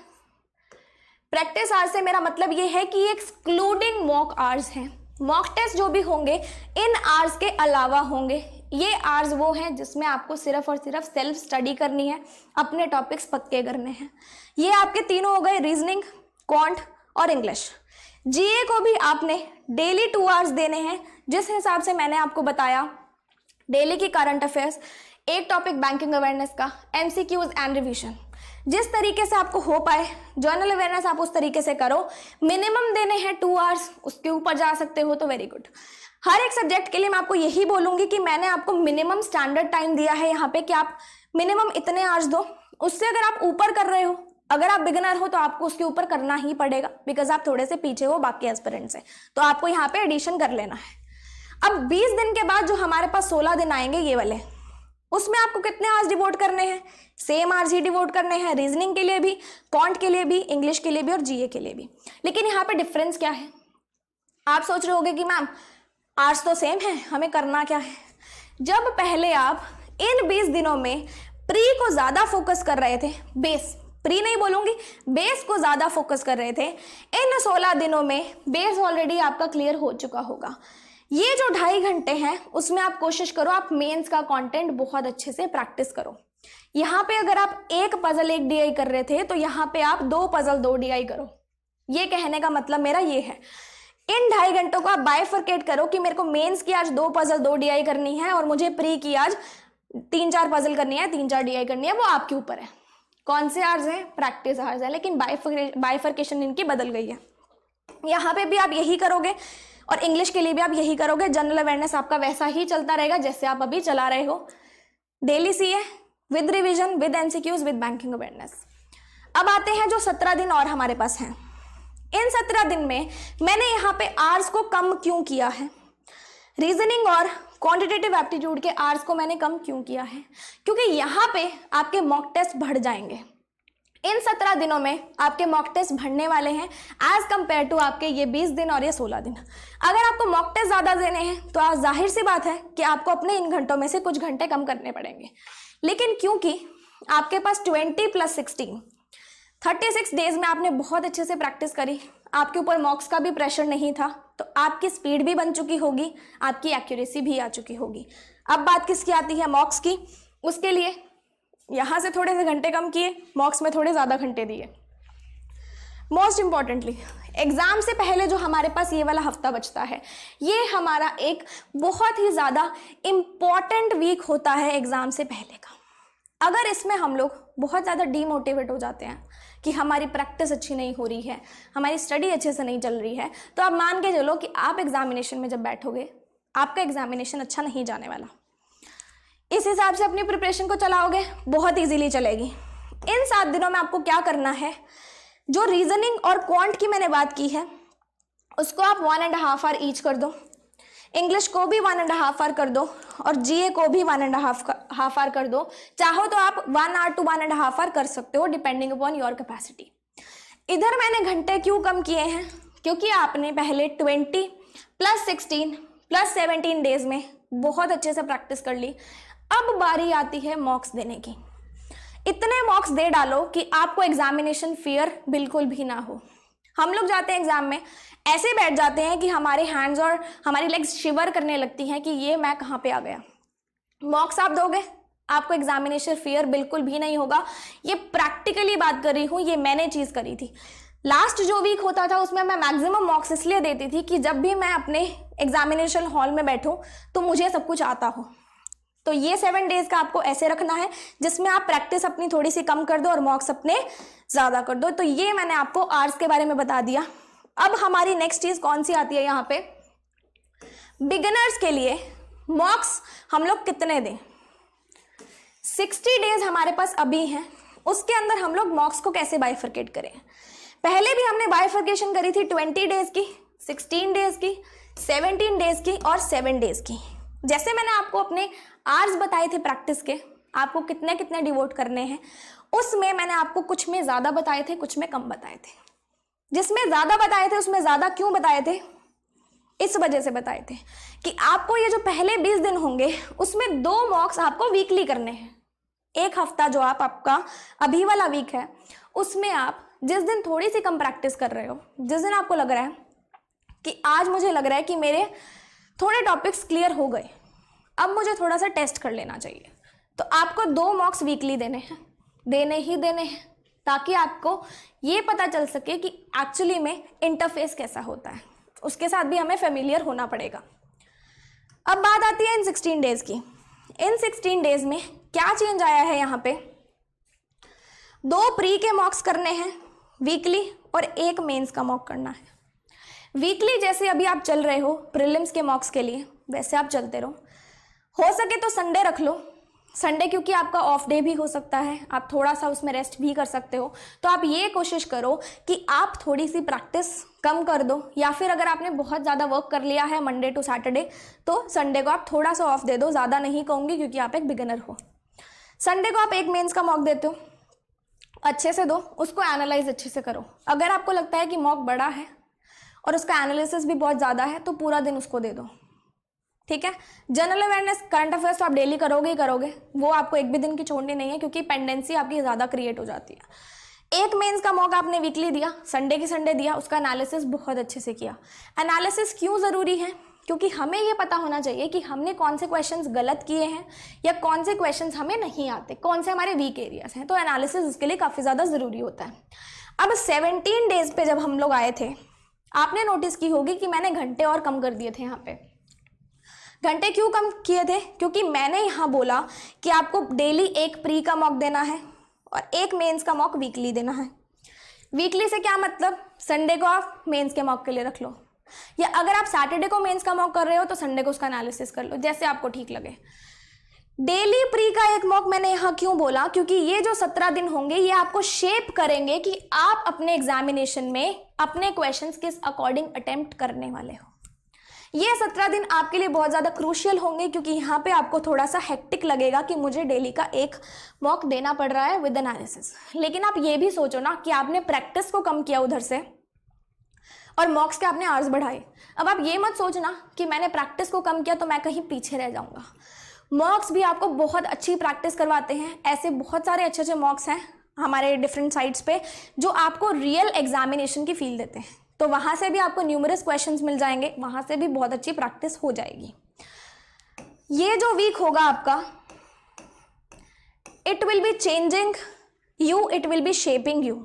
प्रैक्टिस आवर्स से मेरा मतलब ये है कि एक्सक्लूडिंग मॉक आवर्स हैं। मॉक टेस्ट जो भी होंगे इन आवर्स के अलावा होंगे। ये आवर्स वो हैं जिसमें आपको सिर्फ और सिर्फ सेल्फ स्टडी करनी है, अपने टॉपिक्स पक्के करने हैं। ये आपके तीनों हो गए, रीजनिंग, क्वांट और इंग्लिश। जीए को भी आपने डेली 2 आवर्स देने हैं, जिस हिसाब से मैंने आपको बताया। डेली की करंट अफेयर्स, एक टॉपिक बैंकिंग अवेयरनेस का, एमसीक्यूज एंड रिवीजन। जिस तरीके से आपको हो पाए जनरल अवेयरनेस आप उस तरीके से करो। मिनिमम देने हैं 2 आवर्स, उसके ऊपर जा सकते हो तो वेरी गुड। हर एक सब्जेक्ट के लिए मैं आपको यही बोलूंगी कि मैंने आपको मिनिमम स्टैंडर्ड टाइम दिया है यहाँ पे कि आप मिनिमम इतने आवर्स दो। उससे अगर आप ऊपर कर रहे हो, अगर आप बिगिनर हो, तो आपको उसके ऊपर करना ही पड़ेगा, बिकॉज आप थोड़े से पीछे हो बाकी एस्पिरेंट से, तो आपको यहाँ पे एडिशन कर लेना है। अब 20 दिन के बाद जो हमारे पास 16 दिन आएंगे, ये वाले उसमें आपको कितने आवर्स डिवोट करने हैं, सेम आवर्स ही डिवोट करने हैं, रीजनिंग के लिए भी, क्वांट के लिए भी, इंग्लिश के लिए भी और जीए के लिए भी। लेकिन यहाँ पे डिफरेंस क्या है? आप सोच रहे होगे कि मैम आवर्स तो सेम है, हमें करना क्या है? जब पहले आप इन 20 दिनों में प्री को ज्यादा फोकस कर रहे थे, बेस, प्री नहीं बोलूंगी, बेस को ज्यादा फोकस कर रहे थे, इन 16 दिनों में बेस ऑलरेडी आपका क्लियर हो चुका होगा। ये जो 2.5 घंटे हैं उसमें आप कोशिश करो आप मेंस का कंटेंट बहुत अच्छे से प्रैक्टिस करो। यहाँ पे अगर आप एक पजल 1 DI कर रहे थे तो यहाँ पे आप 2 पजल 2 DI करो। ये कहने का मतलब मेरा ये है, इन 2.5 घंटों को आप बाइफरकेट करो कि मेरे को मेंस की आज 2 पजल 2 DI करनी है और मुझे प्री की आज 3-4 पजल करनी है, 3-4 DI करनी है, वो आपके ऊपर है। कौन से आवर्स हैं? प्रैक्टिस आवर्स है, लेकिन बाइफरकेशन इनकी बदल गई है। यहाँ पे भी आप यही करोगे और इंग्लिश के लिए भी आप यही करोगे। जनरल अवेयरनेस आपका वैसा ही चलता रहेगा जैसे आप अभी चला रहे हो। Daily CA with revision, with MCQs, with banking awareness. अब आते हैं जो 17 दिन और हमारे पास हैं। इन 17 दिन में मैंने यहाँ पे आवर्स को कम क्यों किया है? रीजनिंग और क्वांटिटेटिव एप्टीट्यूड के आवर्स को मैंने कम क्यों किया है? क्योंकि यहाँ पे आपके मॉक टेस्ट बढ़ जाएंगे। इन 17 दिनों में आपके मॉक टेस्ट बढ़ने वाले हैं एज कंपेयर टू आपके ये 20 दिन और ये 16 दिन। अगर आपको मॉक टेस्ट ज्यादा देने हैं तो आज जाहिर सी बात है कि आपको अपने इन घंटों में से कुछ घंटे कम करने पड़ेंगे। लेकिन क्योंकि आपके पास 20 + 16 36 डेज में आपने बहुत अच्छे से प्रैक्टिस करी, आपके ऊपर मॉक्स का भी प्रेशर नहीं था, तो आपकी स्पीड भी बन चुकी होगी, आपकी एक्यूरेसी भी आ चुकी होगी। अब बात किसकी आती है? मॉक्स की। उसके लिए यहाँ से थोड़े से घंटे कम किए, मॉक्स में थोड़े ज़्यादा घंटे दिए। मोस्ट इंपॉर्टेंटली एग्जाम से पहले जो हमारे पास ये वाला हफ्ता बचता है, ये हमारा एक बहुत ही ज़्यादा इम्पॉर्टेंट वीक होता है एग्जाम से पहले का। अगर इसमें हम लोग बहुत ज़्यादा डीमोटिवेट हो जाते हैं कि हमारी प्रैक्टिस अच्छी नहीं हो रही है, हमारी स्टडी अच्छे से नहीं चल रही है, तो आप मान के चलो कि आप एग्जामिनेशन में जब बैठोगे आपका एग्जामिनेशन अच्छा नहीं जाने वाला। इस हिसाब से अपनी प्रिपरेशन को चलाओगे, बहुत इजीली चलेगी। इन 7 दिनों में आपको क्या करना है? जो रीजनिंग और क्वांट की मैंने बात की है उसको आप 1.5 आवर ईच कर दो, इंग्लिश को भी 1.5 आवर कर दो और जीए को भी 1.5 आवर कर दो। चाहो तो आप 1 आवर to 1.5 आवर कर सकते हो डिपेंडिंग अपॉन योर कैपेसिटी। इधर मैंने घंटे क्यों कम किए हैं? क्योंकि आपने पहले 20 + 16 + 17 डेज में बहुत अच्छे से प्रैक्टिस कर ली। अब बारी आती है मॉक्स देने की। इतने मॉक्स दे डालो कि आपको एग्जामिनेशन फियर बिल्कुल भी ना हो। हम लोग जाते हैं एग्जाम में, ऐसे बैठ जाते हैं कि हमारे हैंड्स और हमारी लेग्स शिवर करने लगती हैं कि ये मैं कहाँ पे आ गया। मॉक्स आप दोगे, आपको एग्जामिनेशन फियर बिल्कुल भी नहीं होगा। ये प्रैक्टिकली बात कर रही हूँ, ये मैंने चीज़ करी थी। लास्ट जो वीक होता था उसमें मैं मैक्सिमम मॉक्स इसलिए देती थी कि जब भी मैं अपने एग्जामिनेशन हॉल में बैठूँ तो मुझे सब कुछ आता हो। तो ये 7 डेज का आपको ऐसे रखना है जिसमें आप प्रैक्टिस अपनी थोड़ी सी कम कर दो और मॉक्स अपने ज़्यादा कर दो। तो ये मैंने आपको आवर्स के बारे में बता दिया। अब हमारी नेक्स्ट चीज़ कौन सी आती है यहाँ पे? बिगिनर्स के लिए मॉक्स हम लोग कितने दें? 60 डेज हमारे पास अभी हैं, उसके अंदर हम लोग मॉक्स को कैसे बाइफरकेट करें? पहले भी हमने बाइफरकेशन करी थी 20 डेज की, 16 डेज की, 17 डेज की और 7 डेज की। जैसे मैंने आपको अपने आवर्स बताए थे प्रैक्टिस के, आपको कितने कितने डिवोट करने हैं, उसमें मैंने आपको कुछ में ज़्यादा बताए थे, कुछ में कम बताए थे। जिसमें ज़्यादा बताए थे उसमें ज़्यादा क्यों बताए थे? इस वजह से बताए थे कि आपको ये जो पहले 20 दिन होंगे उसमें 2 मॉक्स आपको वीकली करने हैं। एक हफ्ता जो आपका अभी वाला वीक है उसमें आप जिस दिन थोड़ी सी कम प्रैक्टिस कर रहे हो, जिस दिन आपको लग रहा है कि आज मुझे लग रहा है कि मेरे थोड़े टॉपिक्स क्लियर हो गए, अब मुझे थोड़ा सा टेस्ट कर लेना चाहिए, तो आपको 2 मॉक्स वीकली देने हैं, देने ही देने हैं, ताकि आपको ये पता चल सके कि एक्चुअली में इंटरफेस कैसा होता है। उसके साथ भी हमें फेमिलियर होना पड़ेगा। अब बात आती है इन 16 डेज की। इन 16 डेज में क्या चेंज आया है? यहाँ पे 2 प्री के मॉक्स करने हैं वीकली और 1 मेंस का मॉक करना है वीकली। जैसे अभी आप चल रहे हो प्रीलिम्स के मॉक्स के लिए, वैसे आप चलते रहो। हो सके तो संडे रख लो, संडे क्योंकि आपका ऑफ डे भी हो सकता है, आप थोड़ा सा उसमें रेस्ट भी कर सकते हो, तो आप ये कोशिश करो कि आप थोड़ी सी प्रैक्टिस कम कर दो, या फिर अगर आपने बहुत ज़्यादा वर्क कर लिया है मंडे टू सैटरडे तो संडे को आप थोड़ा सा ऑफ दे दो, ज़्यादा नहीं कहूँगी क्योंकि आप एक बिगिनर हो। संडे को आप एक मेंस का मॉक देते हो, अच्छे से दो, उसको एनालाइज अच्छे से करो। अगर आपको लगता है कि मॉक बड़ा है और उसका एनालिसिस भी बहुत ज़्यादा है तो पूरा दिन उसको दे दो, ठीक है। जनरल अवेयरनेस, करंट अफेयर्स तो आप डेली करोगे ही करोगे, वो आपको एक भी दिन की छोड़नी नहीं है क्योंकि पेंडेंसी आपकी ज़्यादा क्रिएट हो जाती है। एक मेंस का मॉक आपने वीकली दिया, संडे की संडे दिया, उसका एनालिसिस बहुत अच्छे से किया। एनालिसिस क्यों ज़रूरी है? क्योंकि हमें ये पता होना चाहिए कि हमने कौन से क्वेश्चंस गलत किए हैं या कौन से क्वेश्चंस हमें नहीं आते, कौन से हमारे वीक एरियाज हैं, तो एनालिसिस उसके लिए काफ़ी ज़्यादा ज़रूरी होता है। अब 17 डेज पे जब हम लोग आए थे, आपने नोटिस की होगी कि मैंने घंटे और कम कर दिए थे। यहाँ पे घंटे क्यों कम किए थे? क्योंकि मैंने यहाँ बोला कि आपको डेली एक प्री का मॉक देना है और एक मेंस का मॉक वीकली देना है। वीकली से क्या मतलब? संडे को आप मेंस के मॉक के लिए रख लो, या अगर आप सैटरडे को मेंस का मॉक कर रहे हो तो संडे को उसका एनालिसिस कर लो, जैसे आपको ठीक लगे। डेली प्री का एक मॉक मैंने यहाँ क्यों बोला? क्योंकि ये जो 17 दिन होंगे ये आपको शेप करेंगे कि आप अपने एग्जामिनेशन में अपने क्वेश्चंस किस अकॉर्डिंग अटेम्प्ट करने वाले हो। ये 17 दिन आपके लिए बहुत ज़्यादा क्रूशियल होंगे क्योंकि यहाँ पे आपको थोड़ा सा हेक्टिक लगेगा कि मुझे डेली का एक मॉक देना पड़ रहा है विद एनालिसिस। लेकिन आप ये भी सोचो ना कि आपने प्रैक्टिस को कम किया उधर से और मॉक्स के आपने आवर्स बढ़ाए। अब आप ये मत सोचना कि मैंने प्रैक्टिस को कम किया तो मैं कहीं पीछे रह जाऊँगा। मॉक्स भी आपको बहुत अच्छी प्रैक्टिस करवाते हैं। ऐसे बहुत सारे अच्छे अच्छे मॉक्स हैं हमारे डिफरेंट साइट्स पे जो आपको रियल एग्जामिनेशन की फील देते हैं, तो वहाँ से भी आपको न्यूमरस क्वेश्चंस मिल जाएंगे, वहाँ से भी बहुत अच्छी प्रैक्टिस हो जाएगी। ये जो वीक होगा आपका, it will be changing you, it will be shaping you.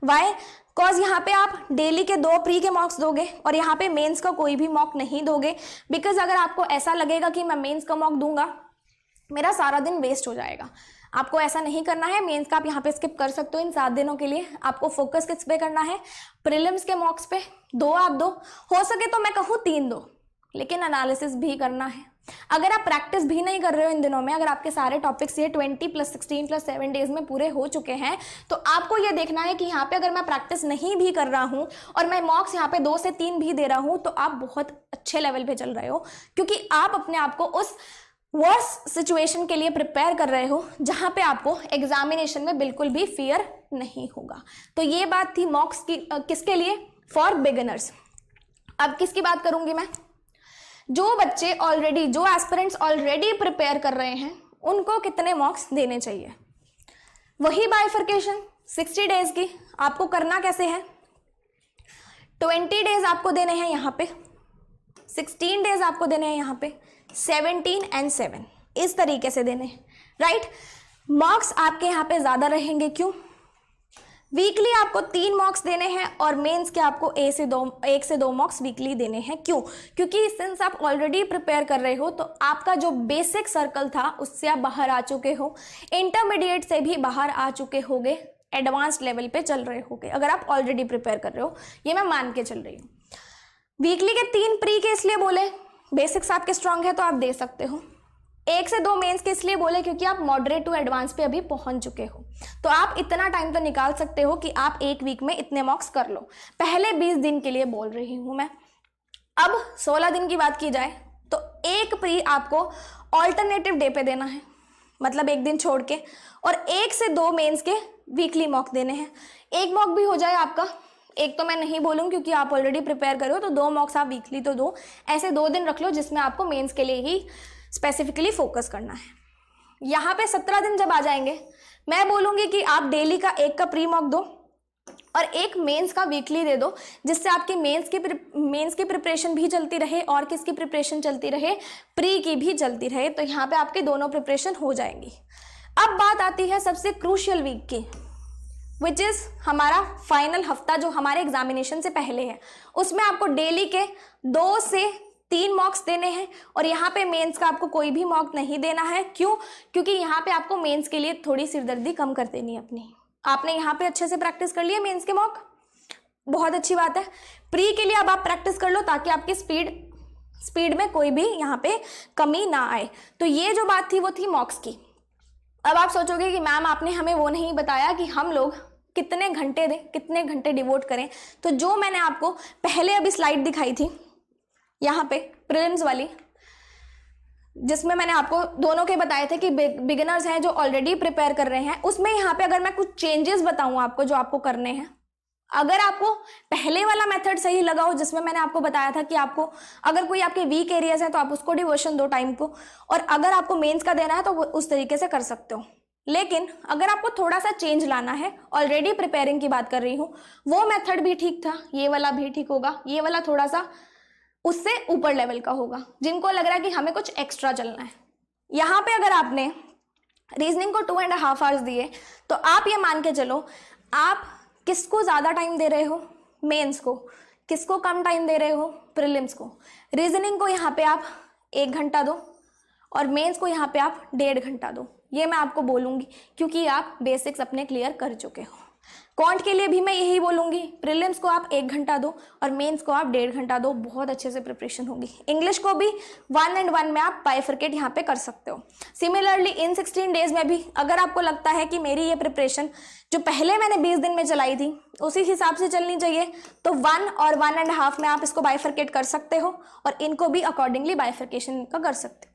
Why? Because यहाँ पे आप डेली के 2 प्री के मॉक्स दोगे और यहाँ पे मेंस का कोई भी मॉक नहीं दोगे। बिकॉज अगर आपको ऐसा लगेगा कि मैं मेंस का मॉक दूंगा मेरा सारा दिन वेस्ट हो जाएगा, आपको ऐसा नहीं करना है। मेंस का आप यहाँ पे स्किप कर सकते हो इन 7 दिनों के लिए। आपको फोकस किस पे करना है? प्रीलिम्स के मॉक्स पे। 2 आप दो, हो सके तो मैं कहूँ 3 दो, लेकिन एनालिसिस भी करना है। अगर आप प्रैक्टिस भी नहीं कर रहे हो इन दिनों में, अगर आपके सारे टॉपिक्स ये 20 + 16 + 7 डेज में पूरे हो चुके हैं, तो आपको ये देखना है कि यहाँ पे अगर मैं प्रैक्टिस नहीं भी कर रहा हूँ और मैं मॉक्स यहाँ पे 2 से 3 भी दे रहा हूँ, तो आप बहुत अच्छे लेवल पे चल रहे हो, क्योंकि आप अपने आप को उस वर्स सिचुएशन के लिए प्रिपेयर कर रहे हो जहाँ पे आपको एग्जामिनेशन में बिल्कुल भी फियर नहीं होगा। तो ये बात थी मॉक्स की, किसके लिए? For beginners. अब किसकी बात करूंगी मैं? जो बच्चे ऑलरेडी, जो एस्पिरेंट्स ऑलरेडी प्रिपेयर कर रहे हैं, उनको कितने मॉक्स देने चाहिए? वही बाइफर्केशन 60 डेज की। आपको करना कैसे है? 20 डेज आपको देने हैं यहाँ पे, 16 डेज आपको देने हैं यहाँ पे, 17 and 7 इस तरीके से देने हैं, राइट। मॉक्स आपके यहाँ पे ज़्यादा रहेंगे, क्यों? वीकली आपको 3 मॉक्स देने हैं और मेंस के आपको 1 से 2 मॉक्स वीकली देने हैं। क्यों? क्योंकि सिंस आप ऑलरेडी प्रिपेयर कर रहे हो तो आपका जो बेसिक सर्कल था उससे आप बाहर आ चुके हो, इंटरमीडिएट से भी बाहर आ चुके होगे, एडवांस लेवल पे चल रहे होगे अगर आप ऑलरेडी प्रिपेयर कर रहे हो, ये मैं मान के चल रही हूँ। वीकली के 3 प्री के इसलिए बोले, बेसिक्स आपके स्ट्रांग है तो आप दे सकते हो। 1 से 2 मेंस के इसलिए बोले क्योंकि आप मॉडरेट टू एडवांस पे अभी पहुंच चुके हो, तो आप इतना टाइम तो निकाल सकते हो कि आप एक वीक में इतने मॉक्स कर लो। पहले 20 दिन के लिए बोल रही हूं मैं। अब 16 दिन की बात की जाए तो एक प्री आपको ऑल्टरनेटिव डे पे देना है, मतलब एक दिन छोड़ के, और 1 से 2 मेंस के वीकली मॉक देने हैं। एक मॉक भी हो जाए आपका, एक तो मैं नहीं बोलूँ क्योंकि आप ऑलरेडी प्रिपेयर करो, तो 2 मॉक्स आप वीकली तो दो, ऐसे 2 दिन रख लो जिसमें आपको मेंस के लिए ही स्पेसिफिकली फोकस करना है। यहाँ पे 17 दिन जब आ जाएंगे, मैं बोलूँगी कि आप डेली का 1 का प्री मॉक दो और 1 मेंस का वीकली दे दो, जिससे आपकी मेंस की प्रिपरेशन भी चलती रहे और किसकी प्रिपरेशन चलती रहे? प्री की भी चलती रहे। तो यहाँ पे आपकी दोनों प्रिपरेशन हो जाएंगी। अब बात आती है सबसे क्रूशियल वीक की, विच इज़ हमारा फाइनल हफ्ता जो हमारे एग्जामिनेशन से पहले है। उसमें आपको डेली के 2 से 3 मॉक्स देने हैं और यहाँ पे मेंस का आपको कोई भी मॉक नहीं देना है। क्यों? क्योंकि यहाँ पे आपको मेंस के लिए थोड़ी सिरदर्दी कम कर देनी है अपनी। आपने यहाँ पे अच्छे से प्रैक्टिस कर लिया मेंस के मॉक, बहुत अच्छी बात है। प्री के लिए अब आप प्रैक्टिस कर लो ताकि आपकी स्पीड में कोई भी यहाँ पे कमी ना आए। तो ये जो बात थी वो थी मॉक्स की। अब आप सोचोगे कि मैम आपने हमें वो नहीं बताया कि हम लोग कितने घंटे दें, कितने घंटे डिवोट करें। तो जो मैंने आपको पहले अभी स्लाइड दिखाई थी यहाँ पे प्रीलिम्स वाली, जिसमें मैंने आपको दोनों के बताए थे कि बिगिनर्स हैं जो ऑलरेडी प्रिपेयर कर रहे हैं, उसमें यहाँ पे अगर मैं कुछ चेंजेस बताऊं आपको जो आपको करने हैं, अगर आपको पहले वाला मेथड सही लगा हो जिसमें मैंने आपको बताया था कि आपको अगर कोई आपके वीक एरियाज हैं तो आप उसको डिवोशन दो टाइम को, और अगर आपको मेंस का देना है तो उस तरीके से कर सकते हो। लेकिन अगर आपको थोड़ा सा चेंज लाना है, ऑलरेडी प्रिपेयरिंग की बात कर रही हूँ, वो मेथड भी ठीक था, ये वाला भी ठीक होगा, ये वाला थोड़ा सा उससे ऊपर लेवल का होगा जिनको लग रहा है कि हमें कुछ एक्स्ट्रा चलना है। यहाँ पे अगर आपने रीजनिंग को 2.5 आवर्स दिए तो आप ये मान के चलो आप किसको ज़्यादा टाइम दे रहे हो, मेंस को, किसको कम टाइम दे रहे हो, प्रीलिम्स को। रीजनिंग को यहाँ पे आप 1 घंटा दो और मेंस को यहाँ पे आप 1.5 घंटा दो, ये मैं आपको बोलूँगी क्योंकि आप बेसिक्स अपने क्लियर कर चुके हो। क्वांट के लिए भी मैं यही बोलूँगी, प्रीलिम्स को आप 1 घंटा दो और मेंस को आप 1.5 घंटा दो, बहुत अच्छे से प्रिपरेशन होगी। इंग्लिश को भी 1 and 1 में आप बाइफरकेट यहाँ पे कर सकते हो। सिमिलरली इन 16 डेज में भी अगर आपको लगता है कि मेरी ये प्रिपरेशन जो पहले मैंने 20 दिन में चलाई थी उसी हिसाब से चलनी चाहिए, तो 1 और 1.5 में आप इसको बाइफरकेट कर सकते हो और इनको भी अकॉर्डिंगली बाइफरकेशन का कर सकते हो।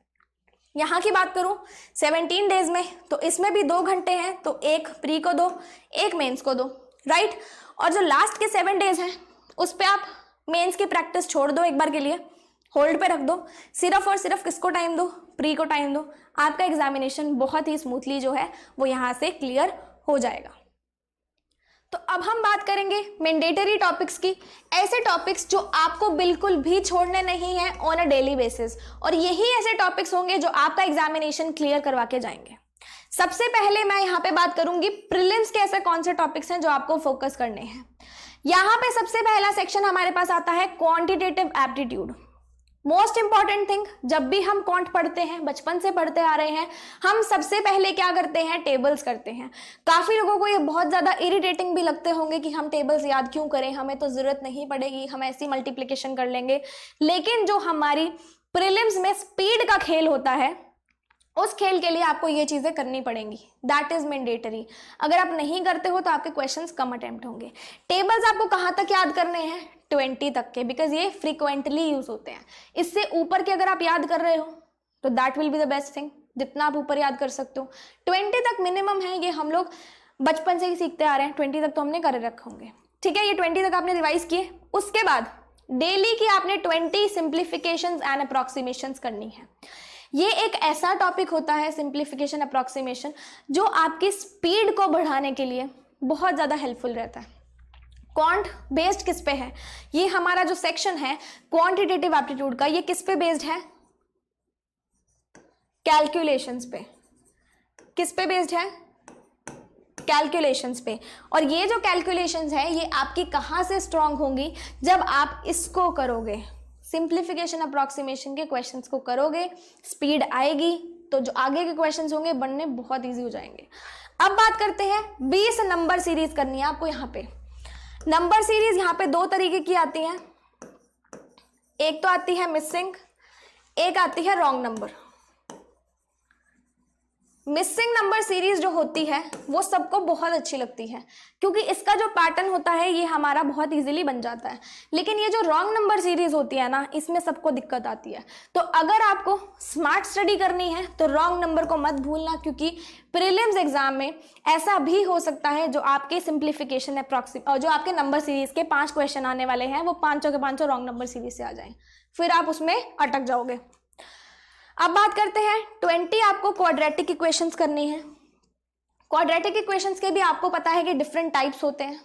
यहाँ की बात करूँ 17 डेज में, तो इसमें भी 2 घंटे हैं, तो एक प्री को दो, एक मेंस को दो, राइट। और जो लास्ट के 7 डेज हैं उस पर आप मेंस की प्रैक्टिस छोड़ दो, एक बार के लिए होल्ड पे रख दो, सिर्फ और सिर्फ किसको टाइम दो, प्री को टाइम दो। आपका एग्जामिनेशन बहुत ही स्मूथली जो है वो यहाँ से क्लियर हो जाएगा। तो अब हम बात करेंगे मैंडेटरी टॉपिक्स की, ऐसे टॉपिक्स जो आपको बिल्कुल भी छोड़ने नहीं है ऑन अ डेली बेसिस, और यही ऐसे टॉपिक्स होंगे जो आपका एग्जामिनेशन क्लियर करवा के जाएंगे। सबसे पहले मैं यहाँ पे बात करूंगी प्रीलिम्स के ऐसे कौन से टॉपिक्स हैं जो आपको फोकस करने हैं। यहाँ पे सबसे पहला सेक्शन हमारे पास आता है quantitative aptitude. Most important thing, जब भी हम क्वांट पढ़ते हैं, बचपन से पढ़ते आ रहे हैं, हम सबसे पहले क्या करते हैं, टेबल्स करते हैं। काफी लोगों को ये बहुत ज्यादा इरिटेटिंग भी लगते होंगे कि हम टेबल्स याद क्यों करें, हमें तो जरूरत नहीं पड़ेगी, हम ऐसी मल्टीप्लिकेशन कर लेंगे। लेकिन जो हमारी प्रीलिम्स में स्पीड का खेल होता है, उस खेल के लिए आपको ये चीजें करनी पड़ेंगी, दैट इज मैंडेटरी। अगर आप नहीं करते हो तो आपके क्वेश्चंस कम अटेम्प्ट होंगे। टेबल्स आपको कहाँ तक याद करने हैं, 20 तक के, बिकॉज ये फ्रीक्वेंटली यूज होते हैं। इससे ऊपर के अगर आप याद कर रहे हो तो that will be the best thing, जितना आप ऊपर याद कर सकते हो। 20 तक मिनिमम है, ये हम लोग बचपन से ही सीखते आ रहे हैं, 20 तक तो हमने कर रखे होंगे, ठीक है। ये 20 तक आपने रिवाइज किए। उसके बाद डेली की आपने 20 सिंप्लीफिकेशंस एंड अप्रॉक्सीमेशंस करनी है। ये एक ऐसा टॉपिक होता है सिंप्लीफिकेशन अप्रॉक्सीमेशन जो आपकी स्पीड को बढ़ाने के लिए बहुत ज़्यादा हेल्पफुल रहता है। क्वांट बेस्ड किस पे है, ये हमारा जो सेक्शन है क्वांटिटेटिव एप्टीट्यूड का, ये किस पे बेस्ड है, कैलकुलेशंस पे। किस पे बेस्ड है, कैलकुलेशंस पे। और ये जो कैलकुलेशंस है ये आपकी कहाँ से स्ट्रांग होंगी, जब आप इसको करोगे, सिंप्लीफिकेशन अप्रॉक्सीमेशन के क्वेश्चंस को करोगे, स्पीड आएगी तो जो आगे के क्वेश्चंस होंगे बनने बहुत इजी हो जाएंगे। अब बात करते हैं 20 नंबर सीरीज करनी है आपको। यहाँ पे नंबर सीरीज यहाँ पे 2 तरीके की आती हैं, एक तो आती है मिसिंग, एक आती है wrong number. Missing number series जो होती है वो सबको बहुत अच्छी लगती है क्योंकि इसका जो पैटर्न होता है ये हमारा बहुत इजीली बन जाता है। लेकिन ये जो रॉन्ग नंबर सीरीज होती है ना, इसमें सबको दिक्कत आती है। तो अगर आपको स्मार्ट स्टडी करनी है तो रॉन्ग नंबर को मत भूलना, क्योंकि प्रीलिम्स एग्जाम में ऐसा भी हो सकता है जो आपके सिंप्लीफिकेशन और जो आपके नंबर सीरीज के 5 क्वेश्चन आने वाले हैं वो 5 के 5 रॉन्ग नंबर सीरीज से आ जाएं, फिर आप उसमें अटक जाओगे। अब बात करते हैं 20 आपको क्वाड्रेटिक इक्वेशंस करनी है। क्वाड्रेटिक इक्वेशंस के भी आपको पता है कि डिफरेंट टाइप्स होते हैं,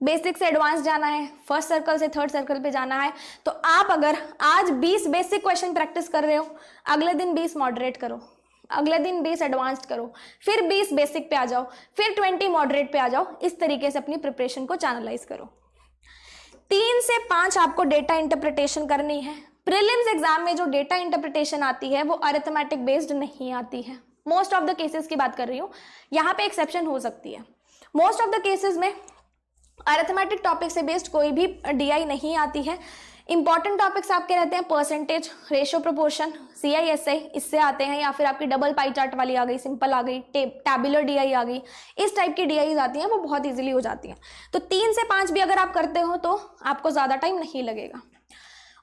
बेसिक से एडवांस जाना है, फर्स्ट सर्कल से थर्ड सर्कल पे जाना है। तो आप अगर आज 20 बेसिक क्वेश्चन प्रैक्टिस कर रहे हो, अगले दिन 20 मॉडरेट करो, अगले दिन 20 एडवांस्ड करो, फिर 20 बेसिक पे आ जाओ, फिर 20 मॉडरेट पे आ जाओ। इस तरीके से अपनी प्रिपरेशन को चैनलाइज करो। 3 से 5 आपको डेटा इंटरप्रिटेशन करनी है। प्रीलिम्स एग्जाम में जो डेटा इंटरप्रिटेशन आती है वो अरिथमेटिक बेस्ड नहीं आती है। मोस्ट ऑफ द केसेस की बात कर रही हूँ, यहाँ पे एक्सेप्शन हो सकती है। मोस्ट ऑफ द केसेस में अरिथमेटिक टॉपिक से बेस्ड कोई भी डीआई नहीं आती है। इंपॉर्टेंट टॉपिक्स आपके रहते हैं परसेंटेज, रेशियो, प्रोपोर्शन, CISI इससे आते हैं, या फिर आपकी डबल पाई चार्ट वाली आ गई, सिंपल आ गई, टैबुलर DI आ गई, इस टाइप की DIs आती हैं, वो बहुत ईजिली हो जाती हैं। तो 3 से 5 भी अगर आप करते हो तो आपको ज़्यादा टाइम नहीं लगेगा।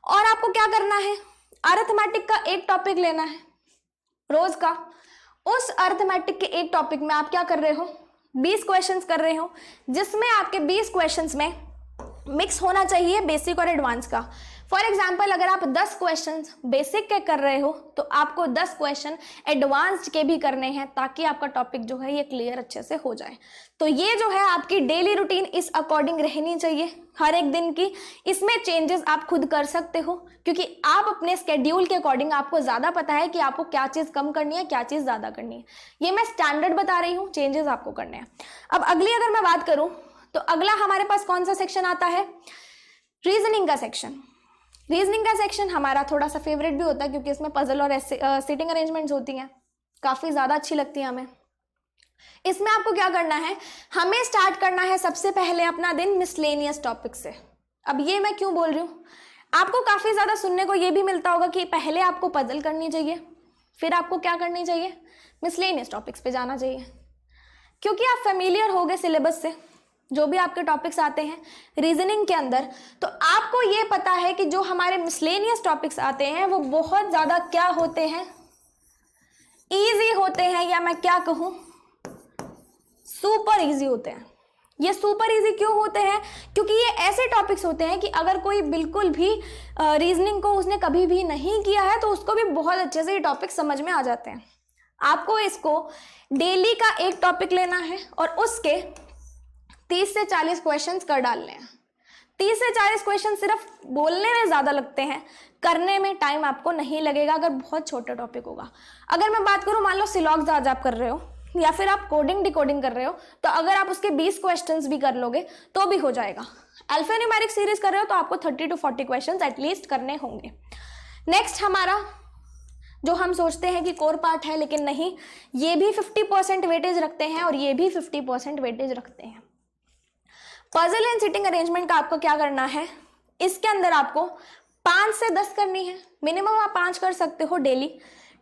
और आपको क्या करना है, अरिथमेटिक का एक टॉपिक लेना है रोज का। उस अरिथमेटिक के एक टॉपिक में आप क्या कर रहे हो, 20 क्वेश्चंस कर रहे हो, जिसमें आपके 20 क्वेश्चंस में मिक्स होना चाहिए बेसिक और एडवांस का। फॉर एग्जाम्पल अगर आप 10 क्वेश्चन बेसिक के कर रहे हो तो आपको 10 क्वेश्चन एडवांस्ड के भी करने हैं, ताकि आपका टॉपिक जो है ये क्लियर अच्छे से हो जाए। तो ये जो है आपकी डेली रूटीन इस अकॉर्डिंग रहनी चाहिए हर एक दिन की। इसमें चेंजेस आप खुद कर सकते हो, क्योंकि आप अपने स्केड्यूल के अकॉर्डिंग आपको ज़्यादा पता है कि आपको क्या चीज़ कम करनी है, क्या चीज़ ज़्यादा करनी है। ये मैं स्टैंडर्ड बता रही हूँ, चेंजेस आपको करने हैं। अब अगली अगर मैं बात करूँ तो अगला हमारे पास कौन सा सेक्शन आता है, रीजनिंग का सेक्शन। रीजनिंग का सेक्शन हमारा थोड़ा सा फेवरेट भी होता है, क्योंकि इसमें पजल और सिटिंग अरेंजमेंट्स होती हैं, काफ़ी ज़्यादा अच्छी लगती है हमें। इसमें आपको क्या करना है, हमें स्टार्ट करना है सबसे पहले अपना दिन मिसलेनियस टॉपिक से। अब ये मैं क्यों बोल रही हूँ, आपको काफ़ी ज़्यादा सुनने को ये भी मिलता होगा कि पहले आपको पजल करनी चाहिए, फिर आपको क्या करनी चाहिए, मिसलेनियस टॉपिक्स पे जाना चाहिए। क्योंकि आप फेमिलियर हो गए सिलेबस से, जो भी आपके टॉपिक्स आते हैं रीजनिंग के अंदर, तो आपको ये पता है कि जो हमारे मिसलेनियस टॉपिक्स आते हैं वो बहुत ज़्यादा क्या होते हैं, ईजी होते हैं, या मैं क्या कहूँ सुपर ईजी होते हैं। ये सुपर इजी क्यों होते हैं, क्योंकि ये ऐसे टॉपिक्स होते हैं कि अगर कोई बिल्कुल भी रीजनिंग को उसने कभी भी नहीं किया है तो उसको भी बहुत अच्छे से ये टॉपिक समझ में आ जाते हैं। आपको इसको डेली का एक टॉपिक लेना है और उसके 30 से 40 क्वेश्चंस कर डालने हैं। 30 से 40 क्वेश्चन सिर्फ बोलने में ज़्यादा लगते हैं, करने में टाइम आपको नहीं लगेगा अगर बहुत छोटा टॉपिक होगा। अगर मैं बात करूँ, मान लो सिलॉग्स आज आप कर रहे हो या फिर आप कोडिंग डिकोडिंग कर रहे हो, तो अगर आप उसके 20 क्वेश्चंस भी कर लोगे तो भी हो जाएगा। अल्फान्यूमेरिक सीरीज कर रहे हो तो आपको 30 to 40 क्वेश्चंस एटलीस्ट करने होंगे। नेक्स्ट हमारा जो हम सोचते हैं कि कोर पार्ट है, लेकिन नहीं, ये भी 50% वेटेज रखते हैं और ये भी 50% वेटेज रखते हैं। पजल एंड सिटिंग अरेंजमेंट का आपको क्या करना है, इसके अंदर आपको 5 से 10 करनी है, मिनिमम आप 5 कर सकते हो डेली,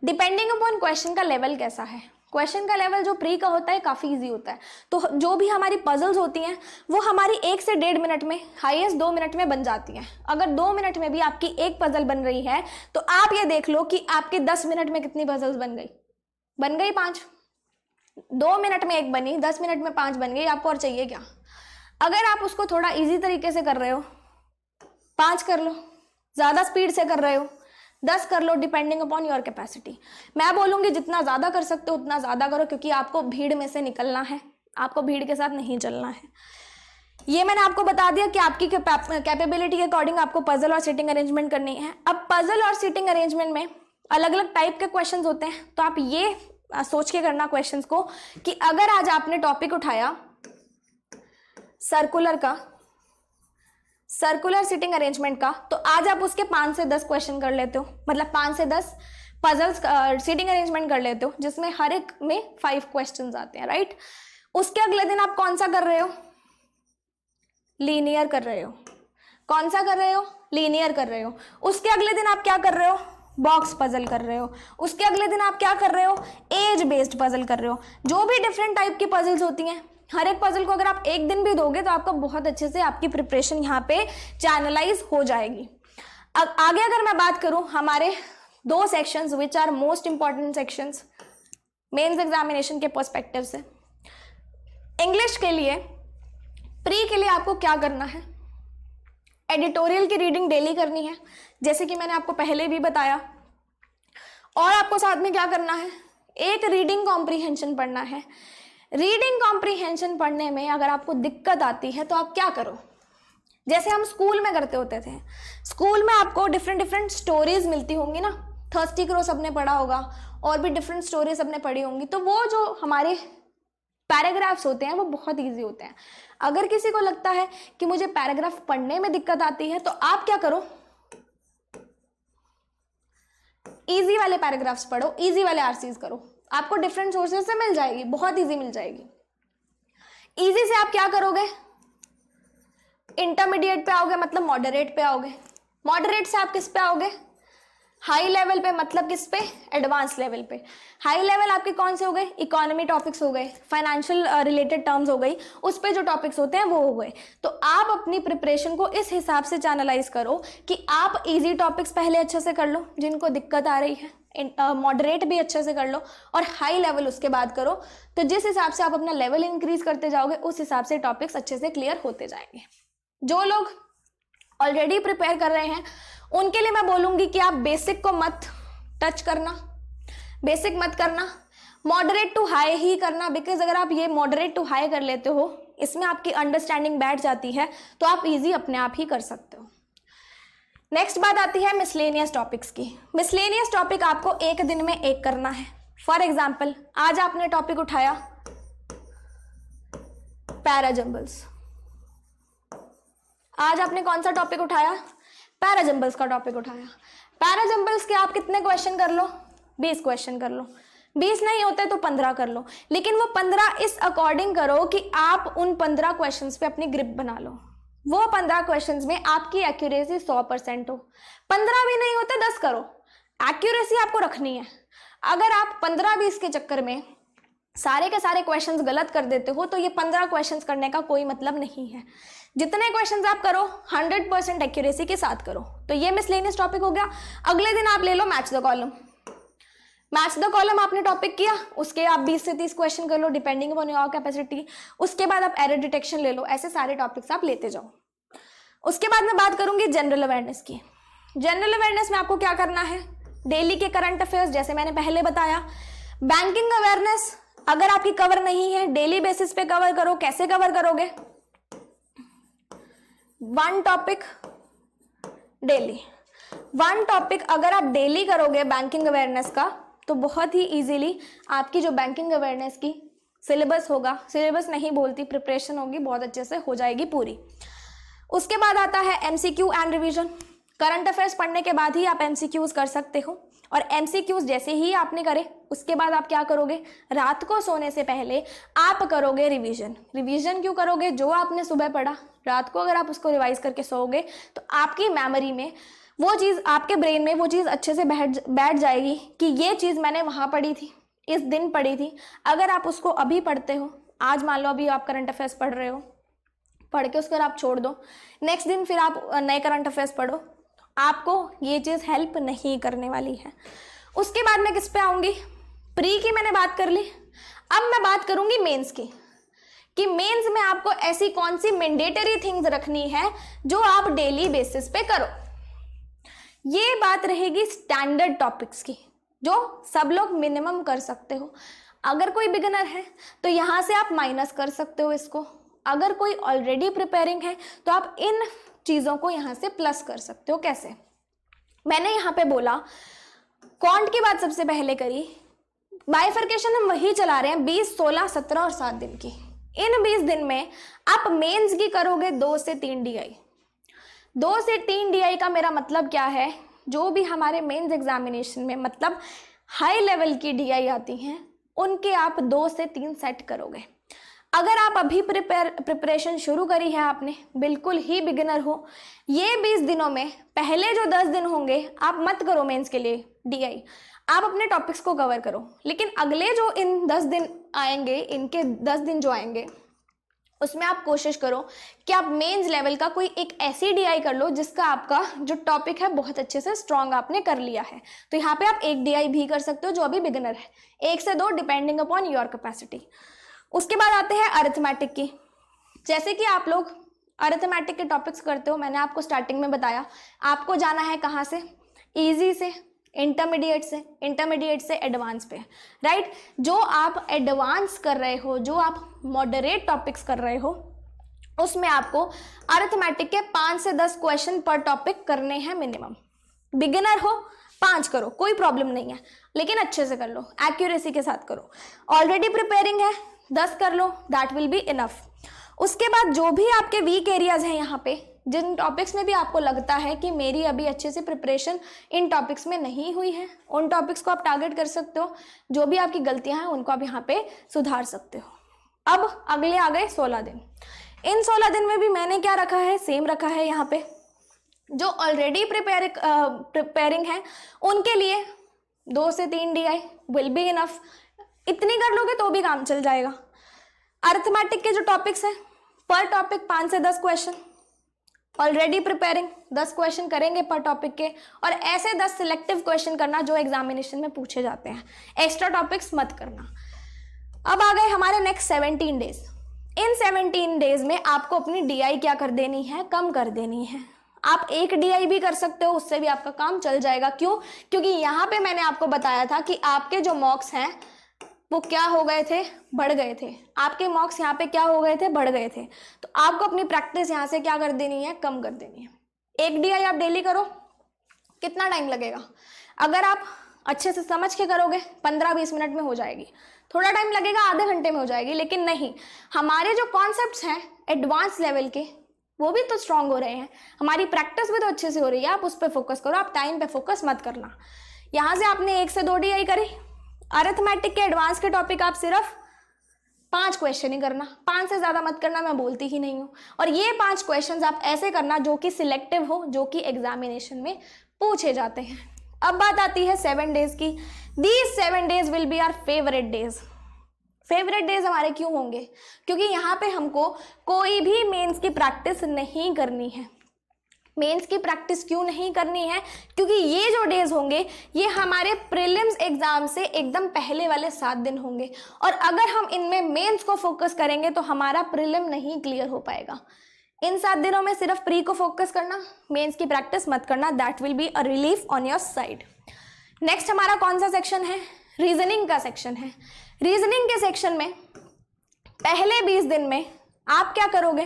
डिपेंडिंग अपॉन क्वेश्चन का लेवल कैसा है। क्वेश्चन का लेवल जो प्री का होता है काफ़ी इजी होता है, तो जो भी हमारी पजल्स होती हैं वो हमारी 1 से 1.5 मिनट में, हाईएस्ट 2 मिनट में बन जाती हैं। अगर 2 मिनट में भी आपकी एक पजल बन रही है तो आप ये देख लो कि आपके 10 मिनट में कितनी पजल्स बन गई 5। 2 मिनट में एक बनी, 10 मिनट में 5 बन गई, आपको और चाहिए क्या। अगर आप उसको थोड़ा ईजी तरीके से कर रहे हो 5 कर लो, ज़्यादा स्पीड से कर रहे हो 10 कर लो, डिपेंडिंग अपॉन योर कैपेसिटी। मैं बोलूँगी जितना ज़्यादा कर सकते हो उतना ज़्यादा करो, क्योंकि आपको भीड़ में से निकलना है, आपको भीड़ के साथ नहीं चलना है। ये मैंने आपको बता दिया कि आपकी कैपेबिलिटी के अकॉर्डिंग आपको पजल और सिटिंग अरेंजमेंट करनी है। अब पजल और सिटिंग अरेंजमेंट में अलग अलग टाइप के क्वेश्चंस होते हैं, तो आप ये सोच के करना क्वेश्चंस को कि अगर आज आपने टॉपिक उठाया सर्कुलर सिटिंग अरेंजमेंट का, तो आज आप उसके 5 से 10 क्वेश्चन कर लेते हो, मतलब 5 से 10 पजल्स सिटिंग अरेंजमेंट कर लेते हो, जिसमें हर एक में 5 क्वेश्चंस आते हैं, राइट। उसके अगले दिन आप कौन सा कर रहे हो, लीनियर कर रहे हो। कौन सा कर रहे हो, लीनियर कर रहे हो। उसके अगले दिन आप क्या कर रहे हो, बॉक्स पजल कर रहे हो। उसके अगले दिन आप क्या कर रहे हो, एज बेस्ड पजल कर रहे हो। जो भी डिफरेंट टाइप की पजल्स होती हैं, हर एक पजल को अगर आप एक दिन भी दोगे तो आपका बहुत अच्छे से आपकी प्रिपरेशन यहाँ पे चैनलाइज हो जाएगी। अब आगे अगर मैं बात करूँ, हमारे 2 sections which are most important sections mains examination के पर्सपेक्टिव से। इंग्लिश के लिए प्री के लिए आपको क्या करना है, एडिटोरियल की रीडिंग डेली करनी है, जैसे कि मैंने आपको पहले भी बताया। और आपको साथ में क्या करना है, एक रीडिंग कॉम्प्रीहेंशन पढ़ना है। रीडिंग कॉम्प्रीहेंशन पढ़ने में अगर आपको दिक्कत आती है तो आप क्या करो, जैसे हम स्कूल में करते होते थे। स्कूल में आपको डिफरेंट स्टोरीज मिलती होंगी ना, थर्स्टी क्रॉ सबने पढ़ा होगा, और भी डिफरेंट स्टोरी सबने पढ़ी होंगी। तो वो जो हमारे पैराग्राफ्स होते हैं वो बहुत ईजी होते हैं। अगर किसी को लगता है कि मुझे पैराग्राफ पढ़ने में दिक्कत आती है तो आप क्या करो, इजी वाले पैराग्राफ्स पढ़ो, इजी वाले आरसीज करो, आपको डिफरेंट सोर्सेज से मिल जाएगी, बहुत इजी मिल जाएगी। इजी से आप क्या करोगे, इंटरमीडिएट पे आओगे, मतलब मॉडरेट पे आओगे। मॉडरेट से आप किस पे आओगे, हाई लेवल पे, मतलब किस पे, एडवांस लेवल पे। हाई लेवल आपके कौन से हो गए, इकोनॉमी टॉपिक्स हो गए, फाइनेंशियल रिलेटेड टर्म्स हो गई, उस पे जो टॉपिक्स होते हैं वो हो गए। तो आप अपनी प्रिपरेशन को इस हिसाब से चैनलाइज करो कि आप इजी टॉपिक्स पहले अच्छे से कर लो जिनको दिक्कत आ रही है, मॉडरेट भी अच्छे से कर लो, और हाई लेवल उसके बाद करो। तो जिस हिसाब से आप अपना लेवल इंक्रीज करते जाओगे उस हिसाब से टॉपिक्स अच्छे से क्लियर होते जाएंगे। जो लोग ऑलरेडी प्रिपेयर कर रहे हैं उनके लिए मैं बोलूंगी कि आप बेसिक को मत टच करना, बेसिक मत करना, मॉडरेट टू हाई ही करना। बिकॉज अगर आप ये मॉडरेट टू हाई कर लेते हो, इसमें आपकी अंडरस्टैंडिंग बैठ जाती है, तो आप इजी अपने आप ही कर सकते हो। नेक्स्ट बात आती है मिसलेनियस टॉपिक्स की। मिसलेनियस टॉपिक आपको एक दिन में एक करना है। फॉर एग्जाम्पल, आज आपने टॉपिक उठाया पैराजम्बल्स। आज आपने कौन सा टॉपिक उठाया, पैराजम्बल्स का टॉपिक उठाया। पैराजम्बल्स के आप कितने क्वेश्चन कर लो, 20 क्वेश्चन कर लो। 20 नहीं होते तो 15 कर लो, लेकिन वो 15 इस अकॉर्डिंग करो कि आप उन 15 क्वेश्चंस पे अपनी ग्रिप बना लो। वो 15 क्वेश्चंस में आपकी एक्यूरेसी 100% हो। 15 भी नहीं होते 10 करो, एक्यूरेसी आपको रखनी है। अगर आप 15-20 के चक्कर में सारे के सारे क्वेश्चंस गलत कर देते हो तो ये 15 क्वेश्चंस करने का कोई मतलब नहीं है। जितने क्वेश्चंस आप करो 100% एक्यूरेसी के साथ करो। तो ये मिसलेनियस टॉपिक हो गया। अगले दिन आप ले लो match the column. Match the column आपने टॉपिक किया, उसके आप 20 से 30 क्वेश्चन कर लो डिपेंडिंग अपॉन योर कैपेसिटी। उसके बाद आप एरर डिटेक्शन ले लो। ऐसे सारे टॉपिक्स आप लेते जाओ। उसके बाद मैं बात करूंगी जनरल अवेयरनेस की। जनरल अवेयरनेस में आपको क्या करना है, डेली के करंट अफेयर्स जैसे मैंने पहले बताया। बैंकिंग अवेयरनेस अगर आपकी कवर नहीं है, डेली बेसिस पे कवर करो। कैसे कवर करोगे, 1 टॉपिक डेली। 1 टॉपिक अगर आप डेली करोगे बैंकिंग अवेयरनेस का, तो बहुत ही इजीली आपकी जो बैंकिंग अवेयरनेस की सिलेबस होगा, सिलेबस नहीं बोलती, प्रिपरेशन होगी, बहुत अच्छे से हो जाएगी पूरी। उसके बाद आता है MCQ and revision. Current affairs पढ़ने के बाद ही आप एमसीक्यूज कर सकते हो, और एमसीक्यूज जैसे ही आपने करे उसके बाद आप क्या करोगे, रात को सोने से पहले आप करोगे रिवीजन। रिवीजन क्यों करोगे, जो आपने सुबह पढ़ा रात को अगर आप उसको रिवाइज करके सोओगे तो आपकी मेमोरी में वो चीज़, आपके ब्रेन में वो चीज़ अच्छे से बैठ जाएगी कि ये चीज़ मैंने वहाँ पढ़ी थी, इस दिन पढ़ी थी। अगर आप उसको अभी पढ़ते हो, आज मान लो अभी आप करंट अफेयर्स पढ़ रहे हो, पढ़ के उसको आप छोड़ दो, नेक्स्ट दिन फिर आप नए करंट अफेयर्स पढ़ो, आपको ये चीज़ हेल्प नहीं करने वाली है। उसके बाद मैं किस पे आऊँगी, प्री की मैंने बात कर ली। अब मैं बात करूँगी मेंस की, कि मेंस में आपको ऐसी कौन सी मैंडेटरी थिंग्स रखनी है जो आप डेली बेसिस पे करो। ये बात रहेगी स्टैंडर्ड टॉपिक्स की, जो सब लोग मिनिमम कर सकते हो। अगर कोई बिगिनर है तो यहाँ से आप माइनस कर सकते हो इसको। अगर कोई ऑलरेडी प्रिपेयरिंग है तो आप इन चीज़ों को यहाँ से प्लस कर सकते हो। कैसे, मैंने यहाँ पे बोला क्वांट की बात सबसे पहले करी। बाइफर्केशन हम वही चला रहे हैं 20, 16, 17 और 7 दिन की। इन 20 दिन में आप मेंस की करोगे 2 से 3 डीआई। 2 से 3 डीआई का मेरा मतलब क्या है, जो भी हमारे मेंस एग्जामिनेशन में मतलब हाई लेवल की डीआई आती हैं उनके आप 2 से 3 सेट करोगे। अगर आप अभी प्रिपरेशन शुरू करी है आपने, बिल्कुल ही बिगिनर हो, ये 20 दिनों में पहले जो 10 दिन होंगे आप मत करो मेंस के लिए डीआई, आप अपने टॉपिक्स को कवर करो। लेकिन अगले जो इन 10 दिन आएंगे, इनके 10 दिन जो आएंगे उसमें आप कोशिश करो कि आप मेंस लेवल का कोई एक ऐसी डीआई कर लो जिसका आपका जो टॉपिक है बहुत अच्छे से स्ट्रॉन्ग आपने कर लिया है। तो यहाँ पे आप एक डीआई भी कर सकते हो जो अभी बिगिनर है, 1 से 2 डिपेंडिंग अपॉन योर कैपेसिटी। उसके बाद आते हैं अरिथमेटिक की। जैसे कि आप लोग अरिथमेटिक के टॉपिक्स करते हो, मैंने आपको स्टार्टिंग में बताया, आपको जाना है कहाँ से, इजी से इंटरमीडिएट से एडवांस पे, राइट। जो आप एडवांस कर रहे हो, जो आप मॉडरेट टॉपिक्स कर रहे हो, उसमें आपको अरिथमेटिक के 5 से 10 क्वेश्चन पर टॉपिक करने हैं मिनिमम। बिगिनर हो 5 करो, कोई प्रॉब्लम नहीं है, लेकिन अच्छे से कर लो, एक्यूरेसी के साथ करो। ऑलरेडी प्रिपेयरिंग है 10 कर लो, दैट विल बी इनफ। उसके बाद जो भी आपके वीक एरियाज हैं यहाँ पे, जिन टॉपिक्स में भी आपको लगता है कि मेरी अभी अच्छे से प्रिपरेशन इन टॉपिक्स में नहीं हुई है, उन टॉपिक्स को आप टारगेट कर सकते हो। जो भी आपकी गलतियां हैं उनको आप यहाँ पे सुधार सकते हो। अब अगले आ गए 16 दिन। इन 16 दिन में भी मैंने क्या रखा है, सेम रखा है यहाँ पे। जो ऑलरेडी प्रिपेयरिंग है उनके लिए 2 से 3 DI विल बी इनफ, इतनी कर लोगे तो भी काम चल जाएगा। अरिथमेटिक के जो टॉपिक्स हैं पर टॉपिक 5 से 10 क्वेश्चन, ऑलरेडी प्रिपेयरिंग 10 क्वेश्चन करेंगे पर टॉपिक के, और ऐसे 10 सिलेक्टिव क्वेश्चन करना जो एग्जामिनेशन में पूछे जाते हैं, एक्स्ट्रा टॉपिक्स मत करना। अब आ गए हमारे नेक्स्ट 17 डेज। इन 17 डेज में आपको अपनी DI क्या कर देनी है, कम कर देनी है। आप 1 DI भी कर सकते हो, उससे भी आपका काम चल जाएगा। क्यों? क्योंकि यहाँ पे मैंने आपको बताया था कि आपके जो मार्क्स हैं वो क्या हो गए थे, बढ़ गए थे। आपके मार्क्स यहाँ पे क्या हो गए थे, बढ़ गए थे। तो आपको अपनी प्रैक्टिस यहाँ से क्या कर देनी है, कम कर देनी है। 1 DI आप डेली करो, कितना टाइम लगेगा? अगर आप अच्छे से समझ के करोगे 15-20 मिनट में हो जाएगी। थोड़ा टाइम लगेगा, आधे घंटे में हो जाएगी। लेकिन नहीं, हमारे जो कॉन्सेप्ट्स हैं एडवांस लेवल के वो भी तो स्ट्रांग हो रहे हैं, हमारी प्रैक्टिस भी तो अच्छे से हो रही है। आप उस पर फोकस करो, आप टाइम पे फोकस मत करना। यहाँ से आपने 1 से 2 DI करी। अरिथमेटिक के एडवांस के टॉपिक आप सिर्फ 5 क्वेश्चन ही करना, 5 से ज़्यादा मत करना, मैं बोलती ही नहीं हूँ। और ये 5 क्वेश्चन आप ऐसे करना जो कि सिलेक्टिव हो, जो कि एग्जामिनेशन में पूछे जाते हैं। अब बात आती है 7 डेज की। These 7 days will be our favourite days. Favourite days हमारे क्यों होंगे? क्योंकि यहाँ पे हमको कोई भी मेंस की प्रैक्टिस नहीं करनी है। मेंस की प्रैक्टिस क्यों नहीं करनी है? क्योंकि ये जो डेज होंगे ये हमारे प्रीलिम्स एग्जाम से एकदम पहले वाले 7 दिन होंगे, और अगर हम इनमें मेंस को फोकस करेंगे तो हमारा प्रीलिम नहीं क्लियर हो पाएगा। इन 7 दिनों में सिर्फ प्री को फोकस करना, मेंस की प्रैक्टिस मत करना। That will be a relief on your side. Next हमारा कौन सा सेक्शन है? रीजनिंग का सेक्शन है। रीजनिंग के सेक्शन में पहले 20 दिन में आप क्या करोगे?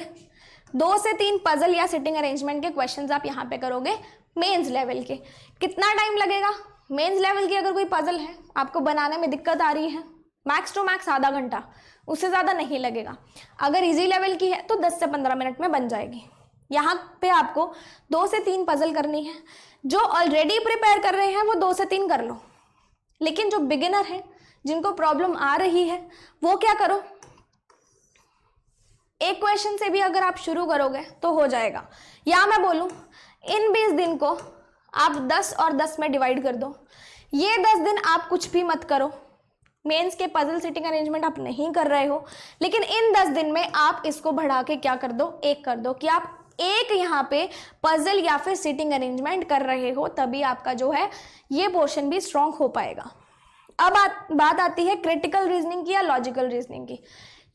2 से 3 पजल या सिटिंग अरेंजमेंट के क्वेश्चंस आप यहाँ पे करोगे मेंस लेवल के। कितना टाइम लगेगा? मेंस लेवल की अगर कोई पजल है आपको बनाने में दिक्कत आ रही है, मैक्स टू मैक्स आधा घंटा, उससे ज़्यादा नहीं लगेगा। अगर इजी लेवल की है तो 10 से 15 मिनट में बन जाएगी। यहाँ पे आपको 2 से 3 पजल करनी है। जो ऑलरेडी प्रिपेयर कर रहे हैं वो 2 से 3 कर लो, लेकिन जो बिगिनर है, जिनको प्रॉब्लम आ रही है, वो क्या करो, 1 क्वेश्चन से भी अगर आप शुरू करोगे तो हो जाएगा। या मैं बोलूं इन 20 दिन को आप 10 और 10 में डिवाइड कर दो। ये 10 दिन आप कुछ भी मत करो, मेंस के पजल सिटिंग अरेंजमेंट आप नहीं कर रहे हो, लेकिन इन 10 दिन में आप इसको बढ़ा के क्या कर दो, 1 कर दो, कि आप 1 यहाँ पे पजल या फिर सिटिंग अरेंजमेंट कर रहे हो, तभी आपका जो है ये पोर्शन भी स्ट्रांग हो पाएगा। अब बात आती है क्रिटिकल रीजनिंग की या लॉजिकल रीजनिंग की।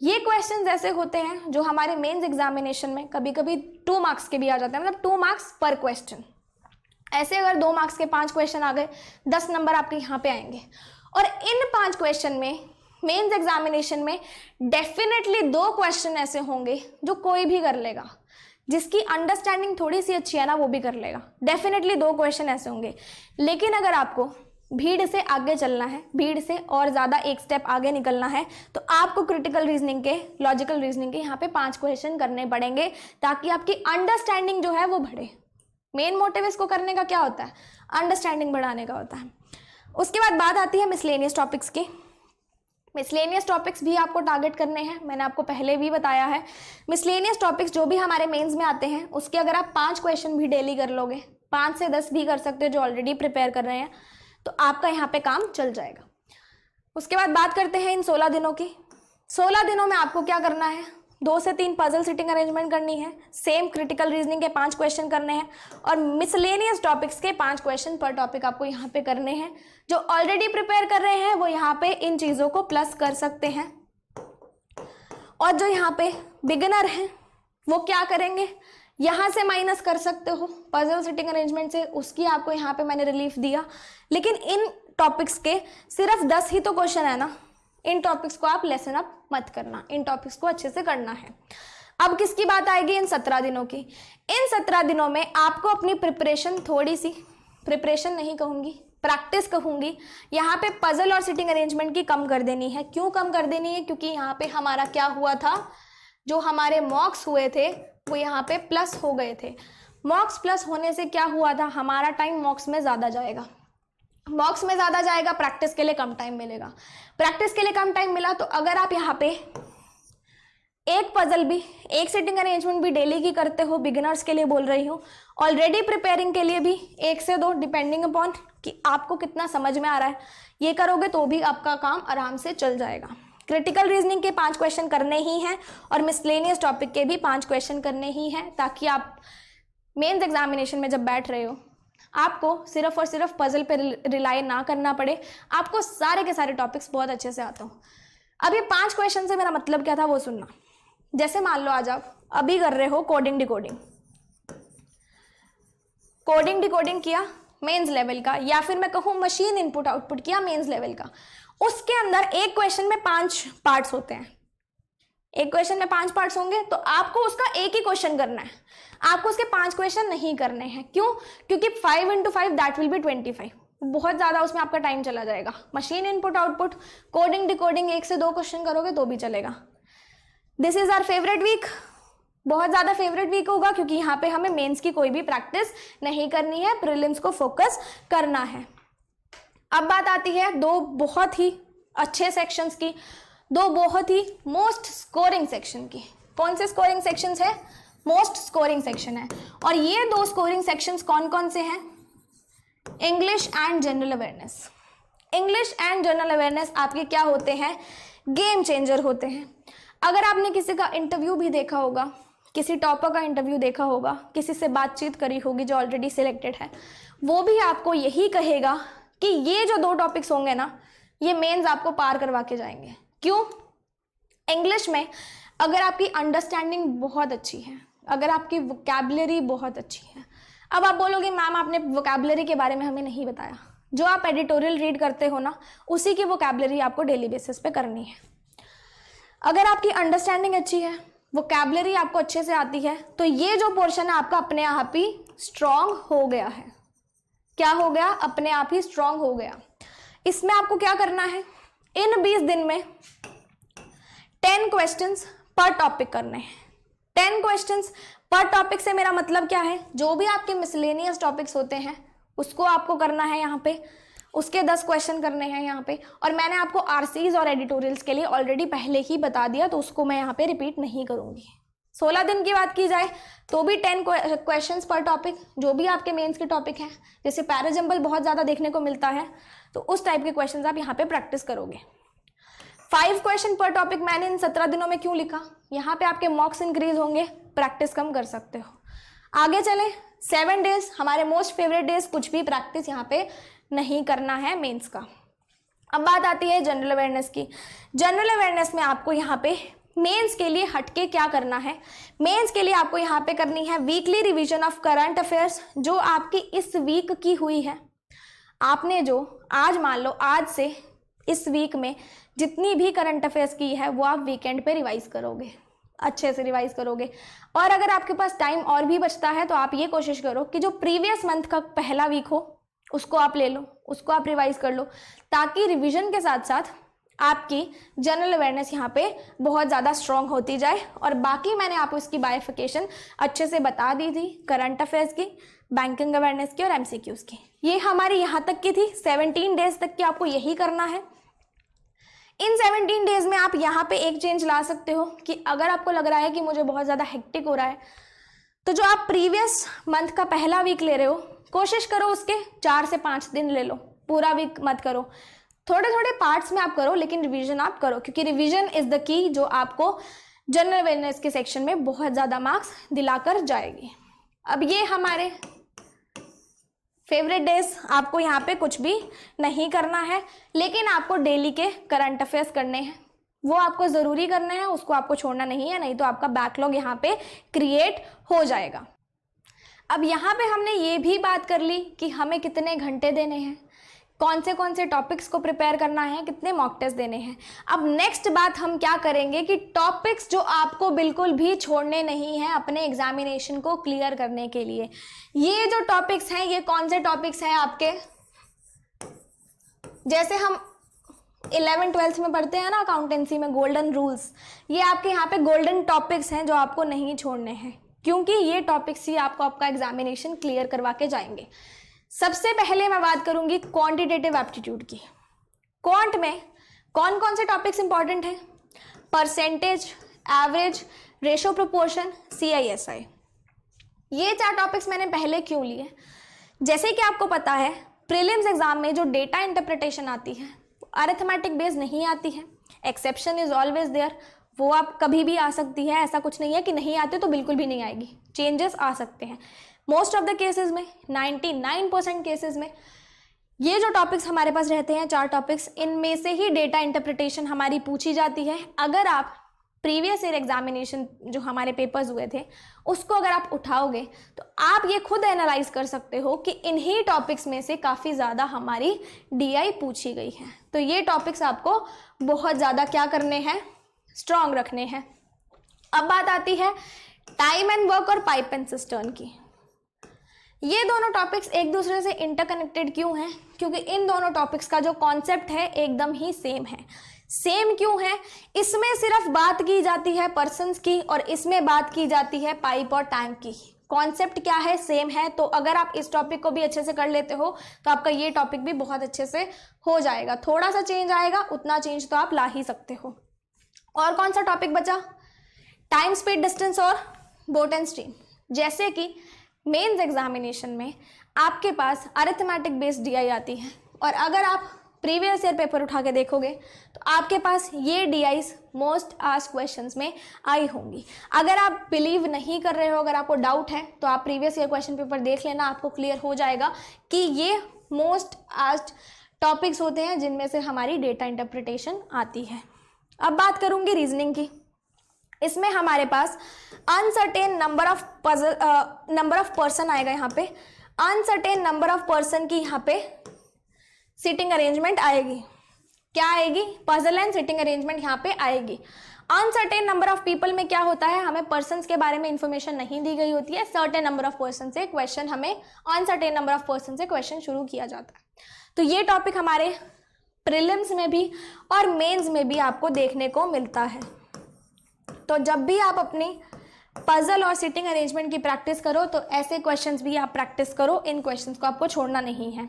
ये क्वेश्चंस ऐसे होते हैं जो हमारे मेंस एग्जामिनेशन में कभी कभी 2 मार्क्स के भी आ जाते हैं, मतलब 2 मार्क्स पर क्वेश्चन। ऐसे अगर 2 मार्क्स के 5 क्वेश्चन आ गए, 10 नंबर आपके यहाँ पे आएंगे। और इन 5 क्वेश्चन में मेंस एग्जामिनेशन में डेफिनेटली 2 क्वेश्चन ऐसे होंगे जो कोई भी कर लेगा, जिसकी अंडरस्टैंडिंग थोड़ी सी अच्छी है ना, वो भी कर लेगा। डेफिनेटली 2 क्वेश्चन ऐसे होंगे। लेकिन अगर आपको भीड़ से आगे चलना है, भीड़ से और ज़्यादा 1 स्टेप आगे निकलना है, तो आपको क्रिटिकल रीजनिंग के, लॉजिकल रीजनिंग के यहाँ पे 5 क्वेश्चन करने पड़ेंगे, ताकि आपकी अंडरस्टैंडिंग जो है वो बढ़े। मेन मोटिव इसको करने का क्या होता है? अंडरस्टैंडिंग बढ़ाने का होता है। उसके बाद बात आती है मिसलेनियस टॉपिक्स की। मिसलेनियस टॉपिक्स भी आपको टारगेट करने हैं, मैंने आपको पहले भी बताया है। मिसलेनियस टॉपिक्स जो भी हमारे मेंस में आते हैं, उसके अगर आप 5 क्वेश्चन भी डेली कर लोगे, 5 से 10 भी कर सकते हो जो ऑलरेडी प्रिपेयर कर रहे हैं, तो आपका यहाँ पे काम चल जाएगा। उसके बाद बात करते हैं इन 16 दिनों की। 16 दिनों में आपको क्या करना है? 2 से 3 पजल सिटिंग अरेंजमेंट करनी है, सेम क्रिटिकल रीजनिंग के 5 क्वेश्चन करने हैं, और मिसलेनियस टॉपिक्स के 5 क्वेश्चन पर टॉपिक आपको यहाँ पे करने हैं। जो ऑलरेडी प्रिपेयर कर रहे हैं वो यहाँ पे इन चीज़ों को प्लस कर सकते हैं, और जो यहाँ पे बिगिनर हैं वो क्या करेंगे, यहाँ से माइनस कर सकते हो पजल सिटिंग अरेंजमेंट से, उसकी आपको यहाँ पे मैंने रिलीफ दिया। लेकिन इन टॉपिक्स के सिर्फ 10 ही तो क्वेश्चन है ना, इन टॉपिक्स को आप लेसन अप मत करना, इन टॉपिक्स को अच्छे से करना है। अब किसकी बात आएगी? इन 17 दिनों की। इन 17 दिनों में आपको अपनी प्रिपरेशन, थोड़ी सी प्रिपरेशन नहीं कहूँगी, प्रैक्टिस कहूँगी, यहाँ पे पजल और सिटिंग अरेंजमेंट की कम कर देनी है। क्यों कम कर देनी है? क्योंकि यहाँ पे हमारा क्या हुआ था, जो हमारे मार्क्स हुए थे वो यहाँ पे प्लस हो गए थे। मार्क्स प्लस होने से क्या हुआ था, हमारा टाइम मार्क्स में ज़्यादा जाएगा, मार्क्स में ज़्यादा जाएगा, प्रैक्टिस के लिए कम टाइम मिलेगा। प्रैक्टिस के लिए कम टाइम मिला तो अगर आप यहाँ पे एक पजल भी, एक सिटिंग अरेंजमेंट भी डेली की करते हो, बिगिनर्स के लिए बोल रही हूँ, ऑलरेडी प्रिपेयरिंग के लिए भी 1 से 2 डिपेंडिंग अपॉन कि आपको कितना समझ में आ रहा है, ये करोगे तो भी आपका काम आराम से चल जाएगा। क्रिटिकल रीजनिंग के 5 क्वेश्चन करने ही हैं और मिसलेनियस टॉपिक के भी 5 क्वेश्चन करने ही हैं, ताकि आप मेंस एग्जामिनेशन में जब बैठ रहे हो आपको सिर्फ और सिर्फ पजल पे रिलाई ना करना पड़े, आपको सारे के सारे टॉपिक्स बहुत अच्छे से आते हो। अब ये 5 क्वेश्चन से मेरा मतलब क्या था वो सुनना। जैसे मान लो आज आप अभी कर रहे हो कोडिंग डिकोडिंग किया मेंस लेवल का, या फिर मैं कहूँ मशीन इनपुट आउटपुट किया मेंस लेवल का। उसके अंदर एक क्वेश्चन में 5 पार्ट्स होते हैं, एक क्वेश्चन में 5 पार्ट्स होंगे, तो आपको उसका एक ही क्वेश्चन करना है, आपको उसके 5 क्वेश्चन नहीं करने हैं। क्यों? क्योंकि 5 × 5 दैट विल बी 25, बहुत ज्यादा उसमें आपका टाइम चला जाएगा। Machine input output, coding decoding 1 से 2 क्वेश्चन करोगे तो भी चलेगा। This is our favourite week, बहुत ज्यादा फेवरेट वीक होगा, क्योंकि यहाँ पे हमें मेंस की कोई भी प्रैक्टिस नहीं करनी है, प्रीलिम्स को फोकस करना है। अब बात आती है 2 बहुत ही अच्छे सेक्शंस की, 2 बहुत ही मोस्ट स्कोरिंग सेक्शन की। कौन से स्कोरिंग सेक्शंस है? मोस्ट स्कोरिंग सेक्शन है। और ये 2 स्कोरिंग सेक्शंस कौन कौन से हैं? English and general awareness. English and general awareness आपके क्या होते हैं? गेम चेंजर होते हैं। अगर आपने किसी का इंटरव्यू भी देखा होगा, किसी टॉपर का इंटरव्यू देखा होगा, किसी से बातचीत करी होगी जो ऑलरेडी सिलेक्टेड है, वो भी आपको यही कहेगा कि ये जो 2 टॉपिक्स होंगे ना, ये मेंस आपको पार करवा के जाएंगे। क्यों? इंग्लिश में अगर आपकी अंडरस्टैंडिंग बहुत अच्छी है, अगर आपकी वोकैबुलरी बहुत अच्छी है, अब आप बोलोगे मैम आपने वोकैबुलरी के बारे में हमें नहीं बताया। जो आप एडिटोरियल रीड करते हो ना, उसी की वोकैबुलरी आपको डेली बेसिस पे करनी है। अगर आपकी अंडरस्टैंडिंग अच्छी है, वोकैबुलरी आपको अच्छे से आती है, तो ये जो पोर्शन है आपका अपने आप ही स्ट्रांग हो गया है। क्या हो गया? अपने आप ही स्ट्रांग हो गया। इसमें आपको क्या करना है? इन 20 दिन में 10 क्वेश्चंस पर टॉपिक करने हैं। 10 क्वेश्चंस पर टॉपिक से मेरा मतलब क्या है? जो भी आपके मिसलेनियस टॉपिक्स होते हैं उसको आपको करना है यहाँ पे, उसके 10 क्वेश्चन करने हैं यहाँ पे। और मैंने आपको आरसीज और एडिटोरियल्स के लिए ऑलरेडी पहले ही बता दिया, तो उसको मैं यहाँ पे रिपीट नहीं करूंगी। 16 दिन की बात की जाए तो भी 10 क्वेश्चंस पर टॉपिक, जो भी आपके मेंस के टॉपिक हैं, जैसे पैराजंबल बहुत ज़्यादा देखने को मिलता है, तो उस टाइप के क्वेश्चंस आप यहाँ पे प्रैक्टिस करोगे। 5 क्वेश्चन पर टॉपिक मैंने इन 17 दिनों में क्यों लिखा? यहाँ पे आपके मार्क्स इंक्रीज होंगे, प्रैक्टिस कम कर सकते हो। आगे चले 7 डेज, हमारे मोस्ट फेवरेट डेज, कुछ भी प्रैक्टिस यहाँ पे नहीं करना है मेंस का। अब बात आती है जनरल अवेयरनेस की। जनरल अवेयरनेस में आपको यहाँ पे मेंस के लिए हटके क्या करना है? मेंस के लिए आपको यहाँ पे करनी है weekly revision of current affairs, जो आपकी इस वीक की हुई है। आपने जो आज मान लो आज से इस वीक में जितनी भी करंट अफेयर्स की है वो आप वीकेंड पे रिवाइज करोगे, अच्छे से रिवाइज करोगे। और अगर आपके पास टाइम और भी बचता है तो आप ये कोशिश करो कि जो प्रीवियस मंथ का पहला वीक हो उसको आप ले लो, उसको आप रिवाइज कर लो, ताकि रिवीजन के साथ साथ आपकी जनरल अवेयरनेस यहाँ पे बहुत ज़्यादा स्ट्रॉन्ग होती जाए। और बाकी मैंने आपको इसकी बाइफिकेशन अच्छे से बता दी थी, करंट अफेयर्स की, बैंकिंग अवेयरनेस की और एमसीक्यूज की। ये हमारी यहाँ तक की थी। 17 डेज तक की आपको यही करना है। इन 17 डेज में आप यहाँ पे एक चेंज ला सकते हो कि अगर आपको लग रहा है कि मुझे बहुत ज़्यादा हेक्टिक हो रहा है, तो जो आप प्रीवियस मंथ का पहला वीक ले रहे हो, कोशिश करो उसके 4 से 5 दिन ले लो, पूरा वीक मत करो, थोड़े थोड़े पार्ट्स में आप करो, लेकिन रिवीजन आप करो, क्योंकि रिवीजन इज द की जो आपको जनरल अवेयरनेस के सेक्शन में बहुत ज़्यादा मार्क्स दिलाकर जाएगी। अब ये हमारे फेवरेट डेज, आपको यहाँ पे कुछ भी नहीं करना है, लेकिन आपको डेली के करंट अफेयर्स करने हैं, वो आपको ज़रूरी करने हैं, उसको आपको छोड़ना नहीं है, नहीं तो आपका बैकलॉग यहाँ पे क्रिएट हो जाएगा। अब यहाँ पे हमने ये भी बात कर ली कि हमें कितने घंटे देने हैं, कौन से टॉपिक्स को प्रिपेयर करना है, कितने मॉक टेस्ट देने हैं। अब नेक्स्ट बात हम क्या करेंगे कि टॉपिक्स जो आपको बिल्कुल भी छोड़ने नहीं हैं अपने एग्जामिनेशन को क्लियर करने के लिए। ये जो टॉपिक्स हैं, ये कौन से टॉपिक्स हैं आपके? जैसे हम 11th-12th में पढ़ते हैं ना अकाउंटेंसी में गोल्डन रूल्स, ये आपके यहाँ पे गोल्डन टॉपिक्स हैं जो आपको नहीं छोड़ने हैं, क्योंकि ये टॉपिक्स ही आपको आपका एग्जामिनेशन क्लियर करवा के जाएंगे। सबसे पहले मैं बात करूंगी क्वांटिटेटिव एप्टीट्यूड की। क्वांट में कौन कौन से टॉपिक्स इंपॉर्टेंट हैं? Percentage, average, ratio proportion, CISI। ये 4 टॉपिक्स मैंने पहले क्यों लिए? जैसे कि आपको पता है प्रीलिम्स एग्जाम में जो डेटा इंटरप्रिटेशन आती है अरिथमेटिक बेस नहीं आती है, एक्सेप्शन इज ऑलवेज देयर, वो आप कभी भी आ सकती है, ऐसा कुछ नहीं है कि नहीं आते तो बिल्कुल भी नहीं आएगी, चेंजेस आ सकते हैं। मोस्ट ऑफ द केसेस में 99% केसेस में ये जो टॉपिक्स हमारे पास रहते हैं 4 टॉपिक्स, इनमें से ही डेटा इंटरप्रिटेशन हमारी पूछी जाती है। अगर आप प्रीवियस ईयर एग्जामिनेशन जो हमारे पेपर्स हुए थे उसको अगर आप उठाओगे तो आप ये खुद एनालाइज कर सकते हो कि इन्हीं टॉपिक्स में से काफ़ी ज़्यादा हमारी DI पूछी गई है। तो ये टॉपिक्स आपको बहुत ज़्यादा क्या करने हैं, स्ट्रॉन्ग रखने हैं। अब बात आती है टाइम एंड वर्क और पाइप एंड सिस्टर्न की। ये दोनों टॉपिक्स एक दूसरे से इंटरकनेक्टेड क्यों हैं? क्योंकि इन दोनों टॉपिक्स का जो कॉन्सेप्ट है एकदम ही सेम है। सेम क्यों है? इसमें सिर्फ बात की जाती है पर्सन्स की और इसमें बात की जाती है पाइप और टैंक की। कॉन्सेप्ट क्या है? सेम है। तो अगर आप इस टॉपिक को भी अच्छे से कर लेते हो तो आपका ये टॉपिक भी बहुत अच्छे से हो जाएगा। थोड़ा सा चेंज आएगा, उतना चेंज तो आप ला ही सकते हो। और कौन सा टॉपिक बचा? टाइम, स्पीड, डिस्टेंस और बोट एंड स्ट्रीम। जैसे कि मेंस एग्जामिनेशन में आपके पास अरिथमेटिक बेस्ड DI आती है और अगर आप प्रीवियस ईयर पेपर उठा के देखोगे तो आपके पास ये DIs मोस्ट आस्क्ड क्वेश्चंस में आई होंगी। अगर आप बिलीव नहीं कर रहे हो, अगर आपको डाउट है तो आप प्रीवियस ईयर क्वेश्चन पेपर देख लेना, आपको क्लियर हो जाएगा कि ये मोस्ट आस्क्ड टॉपिक्स होते हैं जिनमें से हमारी डेटा इंटरप्रिटेशन आती है। अब बात करूंगी रीजनिंग की। इसमें हमारे पास अनसर्टेन नंबर ऑफ पर्सन आएगा। यहाँ पे अनसर्टेन नंबर ऑफ पर्सन की यहाँ पे सिटिंग अरेंजमेंट आएगी। क्या आएगी? पजल एंड सिटिंग अरेंजमेंट यहाँ पे आएगी। अनसर्टेन नंबर ऑफ पीपल में क्या होता है, हमें पर्सन्स के बारे में इंफॉर्मेशन नहीं दी गई होती है, सर्टेन नंबर ऑफ पर्सन से क्वेश्चन, हमें अनसर्टेन नंबर ऑफ पर्सन से क्वेश्चन शुरू किया जाता है। तो ये टॉपिक हमारे प्रीलिम्स में भी और मेंस में भी आपको देखने को मिलता है। तो जब भी आप अपनी पजल और सिटिंग अरेंजमेंट की प्रैक्टिस करो तो ऐसे क्वेश्चंस भी आप प्रैक्टिस करो, इन क्वेश्चंस को आपको छोड़ना नहीं है।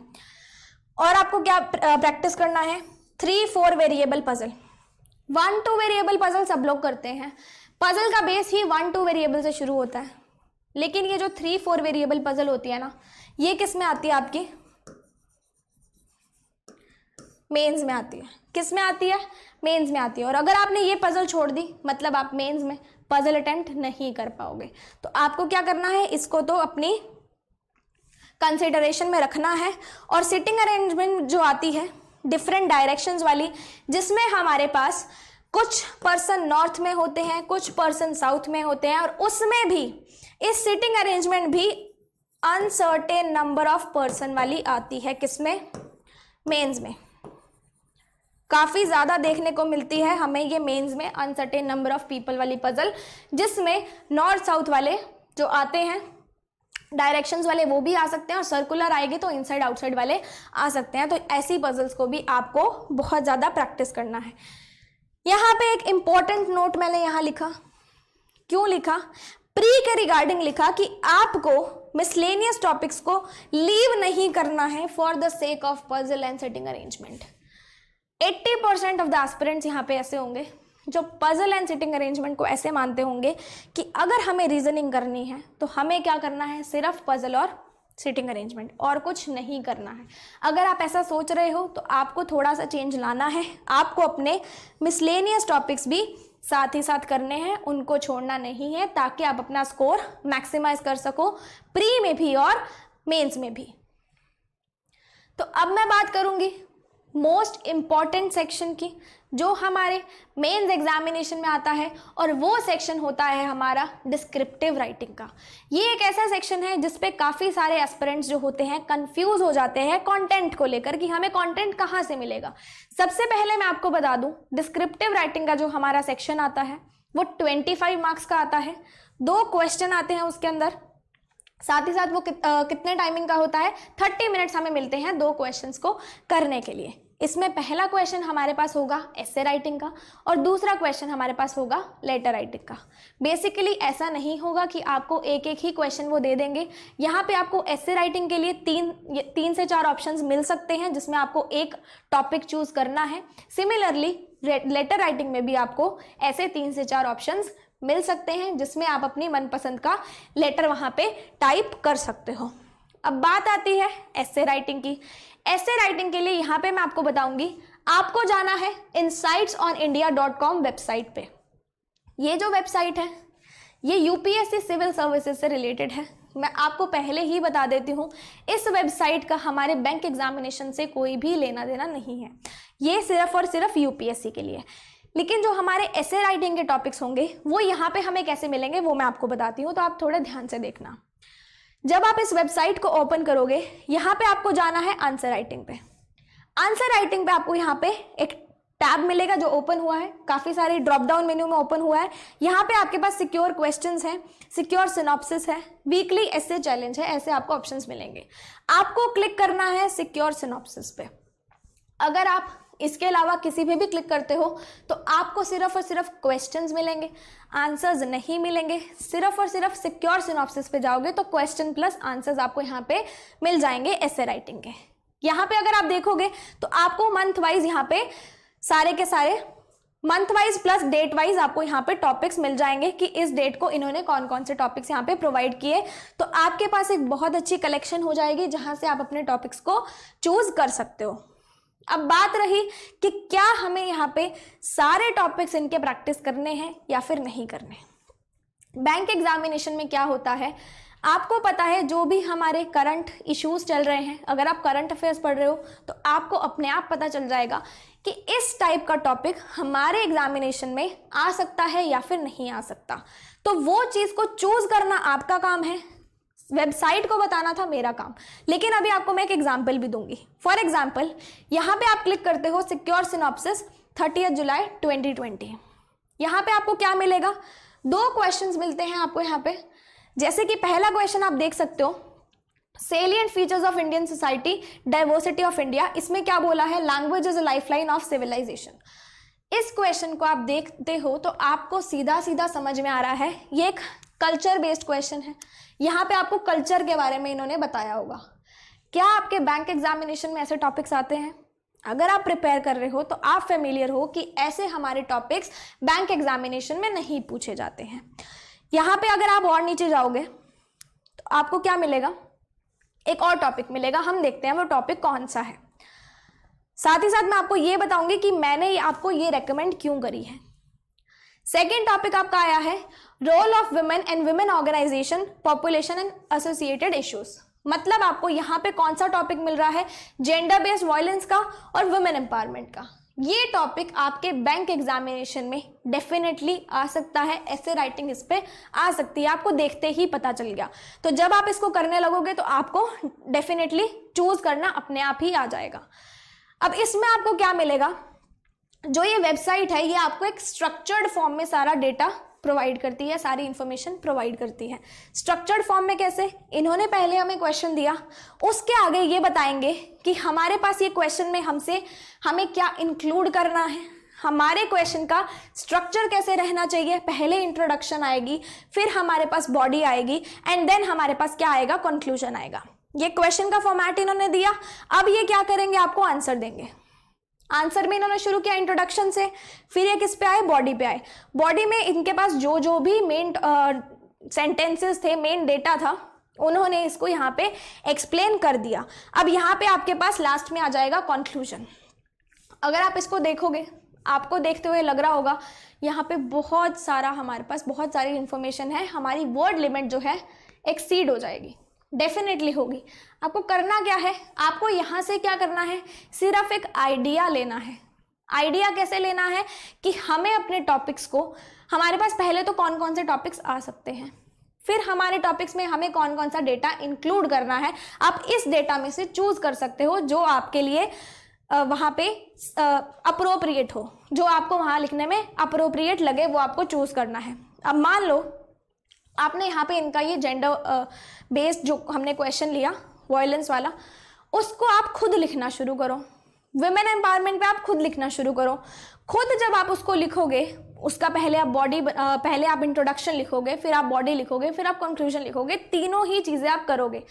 और आपको क्या प्रैक्टिस करना है? 3-4 वेरिएबल पजल। 1-2 वेरिएबल पजल सब लोग करते हैं, पजल का बेस ही 1-2 वेरिएबल से शुरू होता है। लेकिन ये जो 3-4 वेरिएबल पजल होती है ना, ये किस में आती है? आपकी मेंस में आती है। किस में आती है? मेंस में आती है। और अगर आपने ये पजल छोड़ दी मतलब आप मेंस में पजल अटेम्प्ट नहीं कर पाओगे। तो आपको क्या करना है, इसको तो अपनी कंसिडरेशन में रखना है। और सिटिंग अरेंजमेंट जो आती है डिफरेंट डायरेक्शंस वाली, जिसमें हमारे पास कुछ पर्सन नॉर्थ में होते हैं, कुछ पर्सन साउथ में होते हैं, और उसमें भी इस सिटिंग अरेंजमेंट भी अनसर्टेन नंबर ऑफ पर्सन वाली आती है। किसमें? मेंस में। काफ़ी ज़्यादा देखने को मिलती है हमें ये मेंस में अनसर्टेन नंबर ऑफ पीपल वाली पजल, जिसमें नॉर्थ साउथ वाले जो आते हैं डायरेक्शंस वाले वो भी आ सकते हैं, और सर्कुलर आएगी तो इनसाइड आउटसाइड वाले आ सकते हैं। तो ऐसी पजल्स को भी आपको बहुत ज़्यादा प्रैक्टिस करना है। यहाँ पे एक इम्पॉर्टेंट नोट मैंने यहाँ लिखा। क्यों लिखा? प्री के रिगार्डिंग लिखा कि आपको मिसलेनियस टॉपिक्स को लीव नहीं करना है for the sake of puzzle and sitting arrangement. 80% of the aspirants यहाँ पे ऐसे होंगे जो पजल एंड सिटिंग अरेंजमेंट को ऐसे मानते होंगे कि अगर हमें रीजनिंग करनी है तो हमें क्या करना है? सिर्फ पजल और सिटिंग अरेंजमेंट, और कुछ नहीं करना है। अगर आप ऐसा सोच रहे हो तो आपको थोड़ा सा चेंज लाना है। आपको अपने मिसलेनियस टॉपिक्स भी साथ ही साथ करने हैं, उनको छोड़ना नहीं है, ताकि आप अपना स्कोर मैक्सिमाइज कर सको प्री में भी और मेंस में भी। तो अब मैं बात करूंगी मोस्ट इम्पॉर्टेंट सेक्शन की, जो हमारे मेंस एग्जामिनेशन में आता है, और वो सेक्शन होता है हमारा डिस्क्रिप्टिव राइटिंग का। ये एक ऐसा सेक्शन है जिसपे काफ़ी सारे एस्पिरेंट्स जो होते हैं कंफ्यूज हो जाते हैं कंटेंट को लेकर कि हमें कंटेंट कहाँ से मिलेगा। सबसे पहले मैं आपको बता दूं, डिस्क्रिप्टिव राइटिंग का जो हमारा सेक्शन आता है वो 25 मार्क्स का आता है। 2 क्वेश्चन आते हैं उसके अंदर, साथ ही साथ वो कितने टाइमिंग का होता है? 30 मिनट्स हमें मिलते हैं 2 क्वेश्चंस को करने के लिए। इसमें पहला क्वेश्चन हमारे पास होगा एसे राइटिंग का और दूसरा क्वेश्चन हमारे पास होगा लेटर राइटिंग का। बेसिकली ऐसा नहीं होगा कि आपको एक एक ही क्वेश्चन वो दे देंगे। यहाँ पे आपको एसे राइटिंग के लिए तीन से चार ऑप्शंस मिल सकते हैं जिसमें आपको एक टॉपिक चूज करना है। सिमिलरली लेटर राइटिंग में भी आपको ऐसे 3 से 4 ऑप्शंस मिल सकते हैं जिसमें आप अपनी मनपसंद का लेटर वहाँ पे टाइप कर सकते हो। अब बात आती है एसे राइटिंग की। एसे राइटिंग के लिए यहाँ पे मैं आपको बताऊंगी, आपको जाना है insightsonindia.com वेबसाइट पे। ये जो वेबसाइट है ये यूपीएससी सिविल सर्विसेज से रिलेटेड है। मैं आपको पहले ही बता देती हूँ, इस वेबसाइट का हमारे बैंक एग्जामिनेशन से कोई भी लेना देना नहीं है, ये सिर्फ और सिर्फ यूपीएससी के लिए। लेकिन जो हमारे एसे राइटिंग के टॉपिक्स होंगे वो यहाँ पे हमें कैसे मिलेंगे वो मैं आपको बताती हूँ, तो आप थोड़े ध्यान से देखना। जब आप इस वेबसाइट को ओपन करोगे, यहाँ पे आपको जाना है आंसर राइटिंग पे। आंसर राइटिंग पे आपको यहाँ पे एक टैब मिलेगा जो ओपन हुआ है, काफी सारे ड्रॉप डाउन मेन्यू में ओपन हुआ है। यहाँ पे आपके पास सिक्योर क्वेश्चंस हैं, सिक्योर सिनॉप्सिस है, वीकली एसे चैलेंज है, ऐसे आपको ऑप्शंस मिलेंगे। आपको क्लिक करना है सिक्योर सिनॉप्सिस पे। अगर आप इसके अलावा किसी पे भी क्लिक करते हो तो आपको सिर्फ और सिर्फ क्वेश्चंस मिलेंगे, आंसर्स नहीं मिलेंगे। सिर्फ और सिर्फ सिक्योर सिनॉप्सिस पे जाओगे तो क्वेश्चन प्लस आंसर्स आपको यहाँ पे मिल जाएंगे एसे राइटिंग के। यहाँ पे अगर आप देखोगे तो आपको मंथ वाइज यहाँ पे सारे के सारे month wise plus date wise आपको यहाँ पे टॉपिक्स मिल जाएंगे कि इस डेट को इन्होंने कौन कौन से टॉपिक्स यहाँ पे प्रोवाइड किए। तो आपके पास एक बहुत अच्छी कलेक्शन हो जाएगी जहां से आप अपने टॉपिक्स को चूज कर सकते हो। अब बात रही कि क्या हमें यहाँ पे सारे टॉपिक्स इनके प्रैक्टिस करने हैं या फिर नहीं करने। बैंक एग्जामिनेशन में क्या होता है, आपको पता है जो भी हमारे करंट इश्यूज चल रहे हैं, अगर आप करंट अफेयर्स पढ़ रहे हो तो आपको अपने आप पता चल जाएगा कि इस टाइप का टॉपिक हमारे एग्जामिनेशन में आ सकता है या फिर नहीं आ सकता। तो वो चीज को चूज करना आपका काम है, वेबसाइट को बताना था मेरा काम। लेकिन अभी आपको मैं एक एग्जाम्पल भी दूंगी। फॉर एग्जाम्पल यहाँ पे आप क्लिक करते हो सिक्योर सिनॉप्सिस 30 जुलाई 2020। यहाँ पे आपको क्या मिलेगा, 2 क्वेश्चंस मिलते हैं आपको यहाँ पे। जैसे कि पहला क्वेश्चन आप देख सकते हो, salient features of Indian society, diversity of India. इसमें क्या बोला है, language is a lifeline of civilisation. इस क्वेश्चन को आप देखते हो तो आपको सीधा सीधा समझ में आ रहा है ये एक कल्चर बेस्ड क्वेश्चन है। यहाँ पे आपको कल्चर के बारे में इन्होंने बताया होगा। क्या आपके बैंक एग्जामिनेशन में ऐसे टॉपिक्स आते हैं? अगर आप प्रिपेयर कर रहे हो तो आप फेमिलियर हो कि ऐसे हमारे टॉपिक्स बैंक एग्जामिनेशन में नहीं पूछे जाते हैं। यहाँ पे अगर आप और नीचे जाओगे तो आपको क्या मिलेगा, एक और टॉपिक मिलेगा। हम देखते हैं वो टॉपिक कौन सा है। साथ ही साथ मैं आपको ये बताऊंगी कि मैंने आपको ये रेकमेंड क्यों करी है। सेकेंड टॉपिक आपका आया है role of women and women organisation, population and associated issues. मतलब आपको यहाँ पे कौन सा टॉपिक मिल रहा है, जेंडर बेस्ड वायलेंस का और वुमेन एम्पावरमेंट का। ये टॉपिक आपके बैंक एग्जामिनेशन में डेफिनेटली आ सकता है, ऐसे राइटिंग इस पे आ सकती है, आपको देखते ही पता चल गया। तो जब आप इसको करने लगोगे तो आपको डेफिनेटली चूज करना अपने आप ही आ जाएगा। अब इसमें आपको क्या मिलेगा, जो ये वेबसाइट है ये आपको एक स्ट्रक्चर्ड फॉर्म में सारा डेटा प्रोवाइड करती है, सारी इंफॉर्मेशन प्रोवाइड करती है। स्ट्रक्चर्ड फॉर्म में कैसे, इन्होंने पहले हमें क्वेश्चन दिया, उसके आगे ये बताएंगे कि हमारे पास ये क्वेश्चन में हमें क्या इंक्लूड करना है, हमारे क्वेश्चन का स्ट्रक्चर कैसे रहना चाहिए। पहले इंट्रोडक्शन आएगी, फिर हमारे पास बॉडी आएगी एंड देन हमारे पास क्या आएगा, कंक्लूजन आएगा। ये क्वेश्चन का फॉर्मेट इन्होंने दिया। अब ये क्या करेंगे, आपको आंसर देंगे। आंसर में इन्होंने शुरू किया इंट्रोडक्शन से, फिर ये किस पे आए, बॉडी पे आए। बॉडी में इनके पास जो भी मेन सेंटेंसेस थे, मेन डेटा था, उन्होंने इसको यहाँ पे एक्सप्लेन कर दिया। अब यहाँ पे आपके पास लास्ट में आ जाएगा कंक्लूजन। अगर आप इसको देखोगे, आपको देखते हुए लग रहा होगा यहाँ पे बहुत सारा हमारे पास बहुत सारी इंफॉर्मेशन है, हमारी वर्ड लिमिट जो है एक्सीड हो जाएगी। डेफिनेटली होगी। आपको करना क्या है, आपको यहाँ से क्या करना है, सिर्फ एक आइडिया लेना है। आइडिया कैसे लेना है कि हमें अपने टॉपिक्स को, हमारे पास पहले तो कौन कौन से टॉपिक्स आ सकते हैं, फिर हमारे टॉपिक्स में हमें कौन कौन सा डेटा इंक्लूड करना है। आप इस डेटा में से चूज कर सकते हो जो आपके लिए वहाँ पे अप्रोप्रिएट हो, जो आपको वहाँ लिखने में अप्रोप्रिएट लगे, वो आपको चूज करना है। अब मान लो आपने यहाँ पे इनका ये जेंडर बेस्ड जो हमने क्वेश्चन लिया वायलेंस वाला, उसको आप खुद लिखना शुरू करो। विमेन एम्पावरमेंट पे आप खुद लिखना शुरू करो। खुद जब आप उसको लिखोगे, उसका पहले आप इंट्रोडक्शन लिखोगे, फिर आप बॉडी लिखोगे, फिर आप कंक्लूजन लिखोगे, तीनों ही चीजें आप करोगे।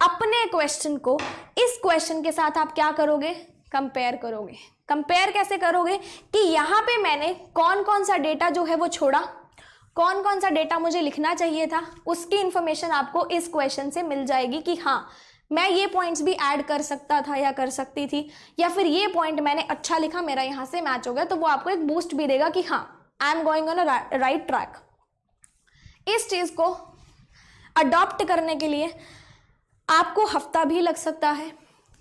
अपने क्वेश्चन को इस क्वेश्चन के साथ आप क्या करोगे, कंपेयर करोगे। कंपेयर कैसे करोगे कि यहाँ पे मैंने कौन कौन सा डेटा जो है वो छोड़ा, कौन कौन सा डेटा मुझे लिखना चाहिए था, उसकी इंफॉर्मेशन आपको इस क्वेश्चन से मिल जाएगी कि हाँ मैं ये पॉइंट्स भी ऐड कर सकता था या कर सकती थी, या फिर ये पॉइंट मैंने अच्छा लिखा, मेरा यहाँ से मैच हो गया, तो वो आपको एक बूस्ट भी देगा कि हाँ I am going on a right track. इस चीज को अडॉप्ट करने के लिए आपको हफ्ता भी लग सकता है।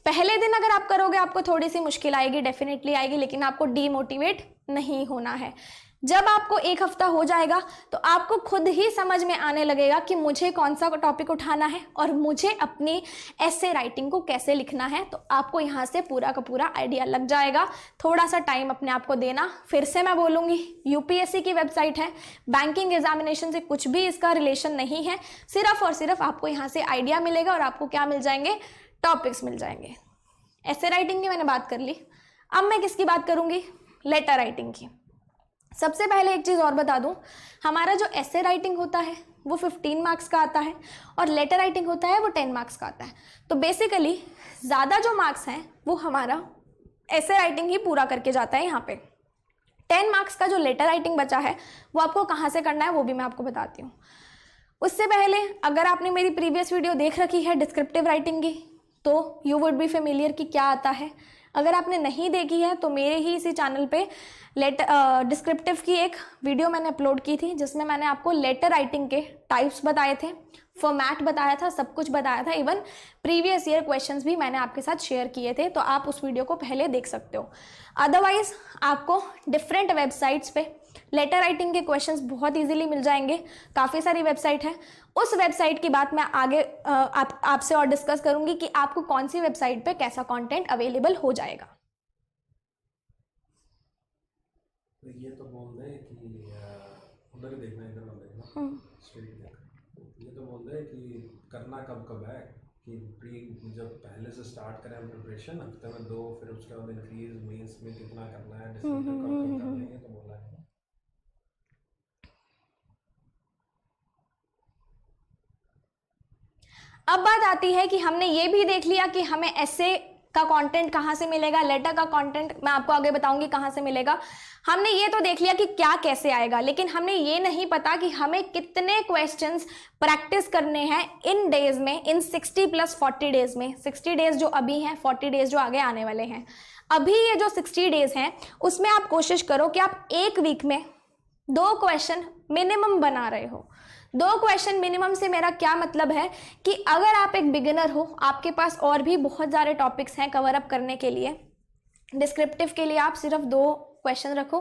पहले दिन अगर आप करोगे आपको थोड़ी सी मुश्किल आएगी, डेफिनेटली आएगी, लेकिन आपको डीमोटिवेट नहीं होना है। जब आपको एक हफ्ता हो जाएगा तो आपको खुद ही समझ में आने लगेगा कि मुझे कौन सा टॉपिक उठाना है और मुझे अपनी एसे राइटिंग को कैसे लिखना है। तो आपको यहाँ से पूरा का पूरा आइडिया लग जाएगा। थोड़ा सा टाइम अपने आप को देना। फिर से मैं बोलूँगी, यूपीएससी की वेबसाइट है, बैंकिंग एग्जामिनेशन से कुछ भी इसका रिलेशन नहीं है। सिर्फ और सिर्फ आपको यहाँ से आइडिया मिलेगा और आपको क्या मिल जाएंगे, टॉपिक्स मिल जाएंगे। एसे राइटिंग की मैंने बात कर ली, अब मैं किसकी बात करूँगी, लेटर राइटिंग की। सबसे पहले एक चीज़ और बता दूं, हमारा जो एसे राइटिंग होता है वो 15 मार्क्स का आता है और लेटर राइटिंग होता है वो 10 मार्क्स का आता है। तो बेसिकली ज़्यादा जो मार्क्स हैं वो हमारा एसे राइटिंग ही पूरा करके जाता है। यहाँ पे 10 मार्क्स का जो लेटर राइटिंग बचा है वो आपको कहाँ से करना है वो भी मैं आपको बताती हूँ। उससे पहले अगर आपने मेरी प्रीवियस वीडियो देख रखी है डिस्क्रिप्टिव राइटिंग की तो यू वुड बी फेमिलियर कि क्या आता है। अगर आपने नहीं देखी है तो मेरे ही इसी चैनल पे डिस्क्रिप्टिव की एक वीडियो मैंने अपलोड की थी जिसमें मैंने आपको लेटर राइटिंग के टाइप्स बताए थे, फॉर्मेट बताया था, सब कुछ बताया था। इवन प्रीवियस ईयर क्वेश्चंस भी मैंने आपके साथ शेयर किए थे, तो आप उस वीडियो को पहले देख सकते हो। अदरवाइज आपको डिफरेंट वेबसाइट्स पे लेटर राइटिंग के क्वेश्चंस बहुत इजीली मिल जाएंगे। काफ़ी सारी वेबसाइट है, उस वेबसाइट की बात मैं आगे आपसे और डिस्कस करूंगी कि आपको कौन सी वेबसाइट पे कैसा कंटेंट अवेलेबल हो जाएगा। ये तो बोल दे कि उधर ही देखना, इधर मत देखना, स्ट्रेट देखना। ये तो बोल दे कि करना कब कब है, कि प्री जब पहले से स्टार्ट करें प्रिपरेशन हफ्ते में 2, फिर उसके बाद इंक्रीज मेंस में कितना करना है, डिस्क्रिप्टिव कब कर लेंगे, तो बोला है। अब बात आती है कि हमने ये भी देख लिया कि हमें एसे का कंटेंट कहाँ से मिलेगा, लेटर का कंटेंट मैं आपको आगे बताऊंगी कहाँ से मिलेगा। हमने ये तो देख लिया कि क्या कैसे आएगा, लेकिन हमने ये नहीं पता कि हमें कितने क्वेश्चंस प्रैक्टिस करने हैं इन डेज में, इन 60 + 40 डेज में। 60 डेज जो अभी हैं, 40 डेज जो आगे आने वाले हैं। अभी ये जो 60 डेज हैं उसमें आप कोशिश करो कि आप एक वीक में 2 क्वेश्चन मिनिमम बना रहे हो। 2 क्वेश्चन मिनिमम से मेरा क्या मतलब है कि अगर आप एक बिगिनर हो, आपके पास और भी बहुत सारे टॉपिक्स हैं कवर अप करने के लिए, डिस्क्रिप्टिव के लिए आप सिर्फ 2 क्वेश्चन रखो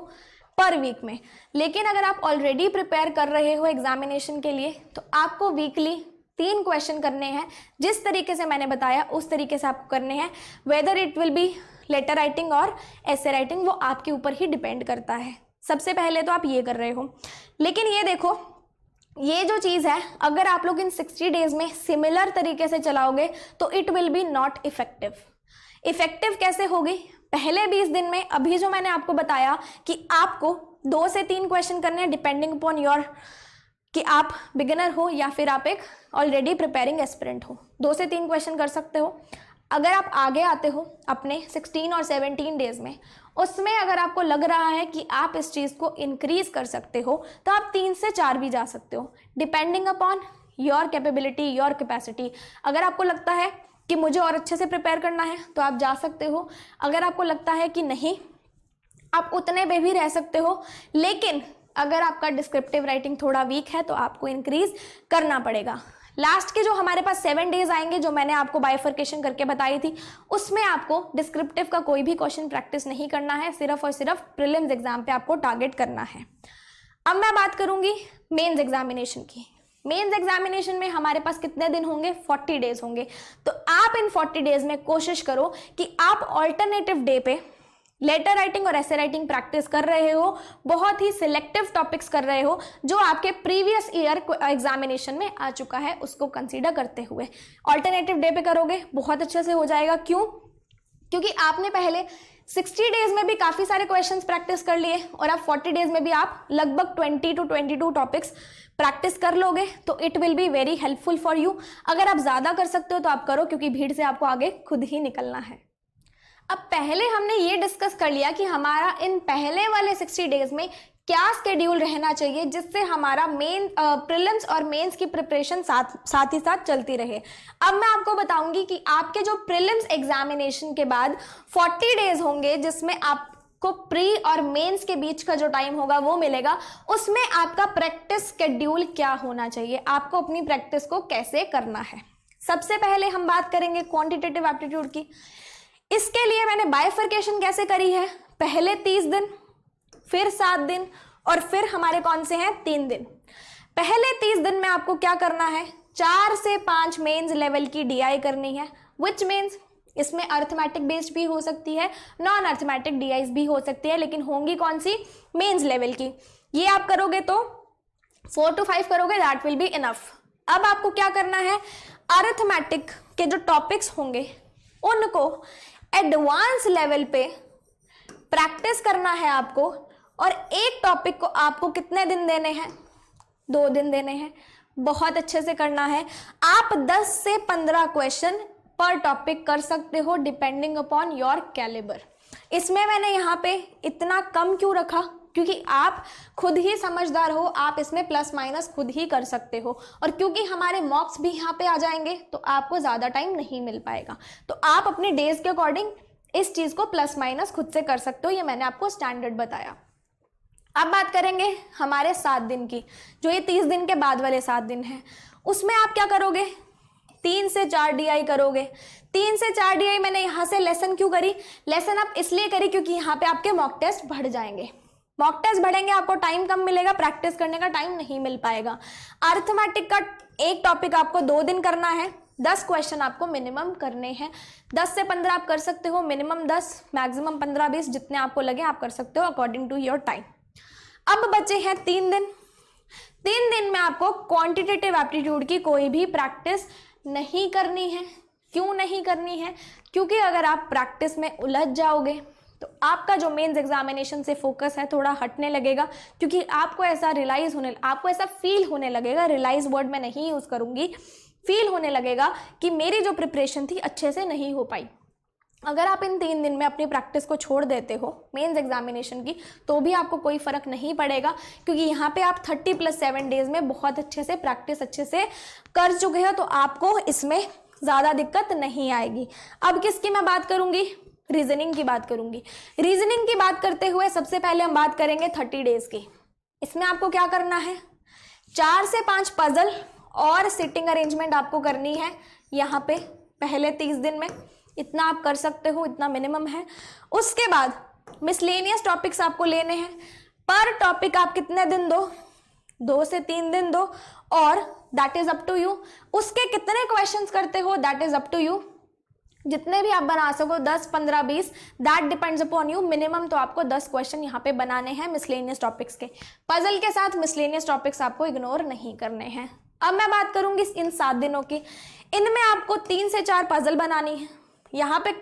पर वीक में। लेकिन अगर आप ऑलरेडी प्रिपेयर कर रहे हो एग्जामिनेशन के लिए तो आपको वीकली 3 क्वेश्चन करने हैं। जिस तरीके से मैंने बताया उस तरीके से आपको करने हैं। Whether it will be letter writing और एसे राइटिंग, वो आपके ऊपर ही डिपेंड करता है। सबसे पहले तो आप ये कर रहे हो, लेकिन ये देखो, ये जो चीज़ है अगर आप लोग इन 60 डेज में सिमिलर तरीके से चलाओगे तो it will B not effective. Effective कैसे होगी, पहले 20 दिन में अभी जो मैंने आपको बताया कि आपको 2 से 3 क्वेश्चन करने हैं डिपेंडिंग अपॉन योर कि आप बिगिनर हो या फिर आप एक ऑलरेडी प्रिपेयरिंग एस्पिरेंट हो। 2 से 3 क्वेश्चन कर सकते हो। अगर आप आगे आते हो अपने 16 और 17 डेज में, उसमें अगर आपको लग रहा है कि आप इस चीज़ को इंक्रीज कर सकते हो तो आप 3 से 4 भी जा सकते हो, depending upon your capability, your capacity. अगर आपको लगता है कि मुझे और अच्छे से प्रिपेयर करना है तो आप जा सकते हो। अगर आपको लगता है कि नहीं, आप उतने पे भी रह सकते हो। लेकिन अगर आपका डिस्क्रिप्टिव राइटिंग थोड़ा वीक है तो आपको इंक्रीज करना पड़ेगा। लास्ट के जो हमारे पास 7 डेज आएंगे, जो मैंने आपको बाइफर्केशन करके बताई थी, उसमें आपको डिस्क्रिप्टिव का कोई भी क्वेश्चन प्रैक्टिस नहीं करना है, सिर्फ और सिर्फ प्रीलिम्स एग्जाम पे आपको टारगेट करना है। अब मैं बात करूंगी मेंस एग्जामिनेशन की। मेंस एग्जामिनेशन में हमारे पास कितने दिन होंगे, 40 डेज होंगे। तो आप इन 40 डेज में कोशिश करो कि आप ऑल्टरनेटिव डे पे लेटर राइटिंग और एसे राइटिंग प्रैक्टिस कर रहे हो, बहुत ही सिलेक्टिव टॉपिक्स कर रहे हो जो आपके प्रीवियस ईयर एग्जामिनेशन में आ चुका है, उसको कंसीडर करते हुए ऑल्टरनेटिव डे पे करोगे बहुत अच्छे से हो जाएगा। क्यों? क्योंकि आपने पहले 60 डेज में भी काफ़ी सारे क्वेश्चंस प्रैक्टिस कर लिए और अब 40 डेज में भी आप लगभग 20 to 22 टॉपिक्स प्रैक्टिस कर लोगे, तो it will be very helpful for you. अगर आप ज़्यादा कर सकते हो तो आप करो, क्योंकि भीड़ से आपको आगे खुद ही निकलना है। अब पहले हमने ये डिस्कस कर लिया कि हमारा इन पहले वाले 60 डेज में क्या स्केड्यूल रहना चाहिए जिससे हमारा मेन प्रीलिम्स और मेंस की प्रिपरेशन साथ ही साथ चलती रहे। अब मैं आपको बताऊंगी कि आपके जो प्रीलिम्स एग्जामिनेशन के बाद 40 डेज होंगे जिसमें आपको प्री और मेंस के बीच का जो टाइम होगा वो मिलेगा, उसमें आपका प्रैक्टिस स्केड्यूल क्या होना चाहिए, आपको अपनी प्रैक्टिस को कैसे करना है। सबसे पहले हम बात करेंगे क्वांटिटेटिव एप्टीट्यूड की। इसके लिए मैंने बाइफर्केशन कैसे करी है, पहले 30 दिन, फिर 7 दिन और फिर हमारे कौन से हैं 3 दिन। पहले 30 दिन में आपको क्या करना है, 4 से 5 मेंस लेवल की डीआई करनी है। विच मीन्स इसमें अर्थमेटिक बेस्ड भी हो सकती है, नॉन अर्थमेटिक डीआईज भी हो सकती है, लेकिन होंगी कौन सी, मेंस लेवल की। ये आप करोगे तो 4 to 5 करोगे, दैट विल बी इनफ। अब आपको क्या करना है, अर्थमेटिक के जो टॉपिक्स होंगे उनको एडवांस लेवल पे प्रैक्टिस करना है आपको, और एक टॉपिक को आपको कितने दिन देने हैं, 2 दिन देने हैं। बहुत अच्छे से करना है। आप 10 से 15 क्वेश्चन पर टॉपिक कर सकते हो डिपेंडिंग अपॉन योर कैलिबर। इसमें मैंने यहाँ पे इतना कम क्यों रखा, क्योंकि आप खुद ही समझदार हो, आप इसमें प्लस माइनस खुद ही कर सकते हो, और क्योंकि हमारे मॉक्स भी यहाँ पे आ जाएंगे तो आपको ज़्यादा टाइम नहीं मिल पाएगा। तो आप अपने डेज के अकॉर्डिंग इस चीज़ को प्लस माइनस खुद से कर सकते हो, ये मैंने आपको स्टैंडर्ड बताया। अब बात करेंगे हमारे 7 दिन की, जो ये 30 दिन के बाद वाले 7 दिन हैं। उसमें आप क्या करोगे, 3 से 4 डीआई करोगे। 3 से 4 डीआई मैंने यहाँ से लेसन क्यों करी, लेसन आप इसलिए करी क्योंकि यहाँ पे आपके मॉक टेस्ट बढ़ जाएंगे। मॉक टेस्ट बढ़ेंगे, आपको टाइम कम मिलेगा, प्रैक्टिस करने का टाइम नहीं मिल पाएगा। अर्थमेटिक का एक टॉपिक आपको 2 दिन करना है, 10 क्वेश्चन आपको मिनिमम करने हैं। 10 से 15 आप कर सकते हो, मिनिमम 10, मैक्सिमम 15-20, जितने आपको लगे आप कर सकते हो अकॉर्डिंग टू योर टाइम। अब बचे हैं 3 दिन। 3 दिन में आपको क्वांटिटेटिव एप्टीट्यूड की कोई भी प्रैक्टिस नहीं करनी है। क्यों नहीं करनी है, क्योंकि अगर आप प्रैक्टिस में उलझ जाओगे तो आपका जो मेंस एग्जामिनेशन से फोकस है थोड़ा हटने लगेगा, क्योंकि आपको ऐसा फील होने लगेगा, रियलाइज वर्ड मैं नहीं यूज़ करूँगी, फील होने लगेगा कि मेरी जो प्रिपरेशन थी अच्छे से नहीं हो पाई। अगर आप इन 3 दिन में अपनी प्रैक्टिस को छोड़ देते हो मेंस एग्जामिनेशन की, तो भी आपको कोई फ़र्क नहीं पड़ेगा, क्योंकि यहाँ पे आप 30+7 डेज में बहुत अच्छे से प्रैक्टिस अच्छे से कर चुके हो, तो आपको इसमें ज़्यादा दिक्कत नहीं आएगी। अब किसकी मैं बात करूँगी, रीजनिंग की बात करूँगी। रीजनिंग की बात करते हुए सबसे पहले हम बात करेंगे 30 डेज की। इसमें आपको क्या करना है, 4 से 5 पजल और सिटिंग अरेंजमेंट आपको करनी है यहाँ पे पहले 30 दिन में। इतना आप कर सकते हो, इतना मिनिमम है। उसके बाद मिसलेनियस टॉपिक्स आपको लेने हैं। पर टॉपिक आप कितने दिन दो, 2 से 3 दिन दो, और that is up to you. उसके कितने क्वेश्चंस करते हो that is up to you, जितने भी आप बना सको, 10, 15, 20, that depends upon you. Minimum तो आपको 10 क्वेश्चन यहाँ पे बनाने हैं मिसलेनियस टॉपिक्स के। पजल के साथ मिसलेनियस टॉपिक्स आपको इग्नोर नहीं करने हैं। अब मैं बात करूंगी इन 7 दिनों की। इनमें आपको 3 से 4 पजल बनानी है। यहाँ पे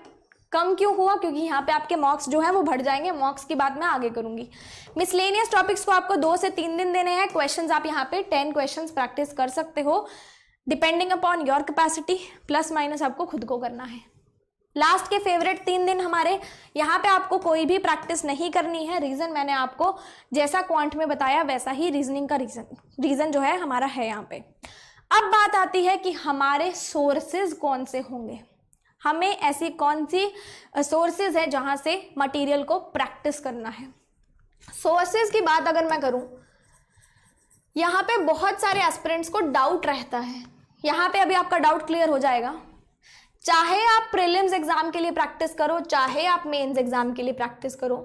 कम क्यों हुआ, क्योंकि यहाँ पे आपके मार्क्स जो है वो बढ़ जाएंगे। मार्क्स की बात मैं आगे करूंगी। मिसलेनियस टॉपिक्स को आपको 2 से 3 दिन देने हैं। क्वेश्चंस आप यहाँ पे 10 क्वेश्चंस प्रैक्टिस कर सकते हो depending upon your capacity, plus minus आपको खुद को करना है। लास्ट के फेवरेट 3 दिन हमारे, यहाँ पे आपको कोई भी प्रैक्टिस नहीं करनी है। रीज़न मैंने आपको जैसा क्वांट में बताया वैसा ही रीजनिंग का रीज़न जो है हमारा है यहाँ पे। अब बात आती है कि हमारे सोर्सेज कौन से होंगे, हमें ऐसी कौन सी सोर्सेज है जहाँ से मटेरियल को प्रैक्टिस करना है। सोर्सेज की बात अगर मैं करूँ, यहाँ पे बहुत सारे एस्पिरेंट्स को डाउट रहता है। यहाँ पे अभी आपका डाउट क्लियर हो जाएगा। चाहे आप प्रीलिम्स एग्जाम के लिए प्रैक्टिस करो, चाहे आप मेंस एग्जाम के लिए प्रैक्टिस करो,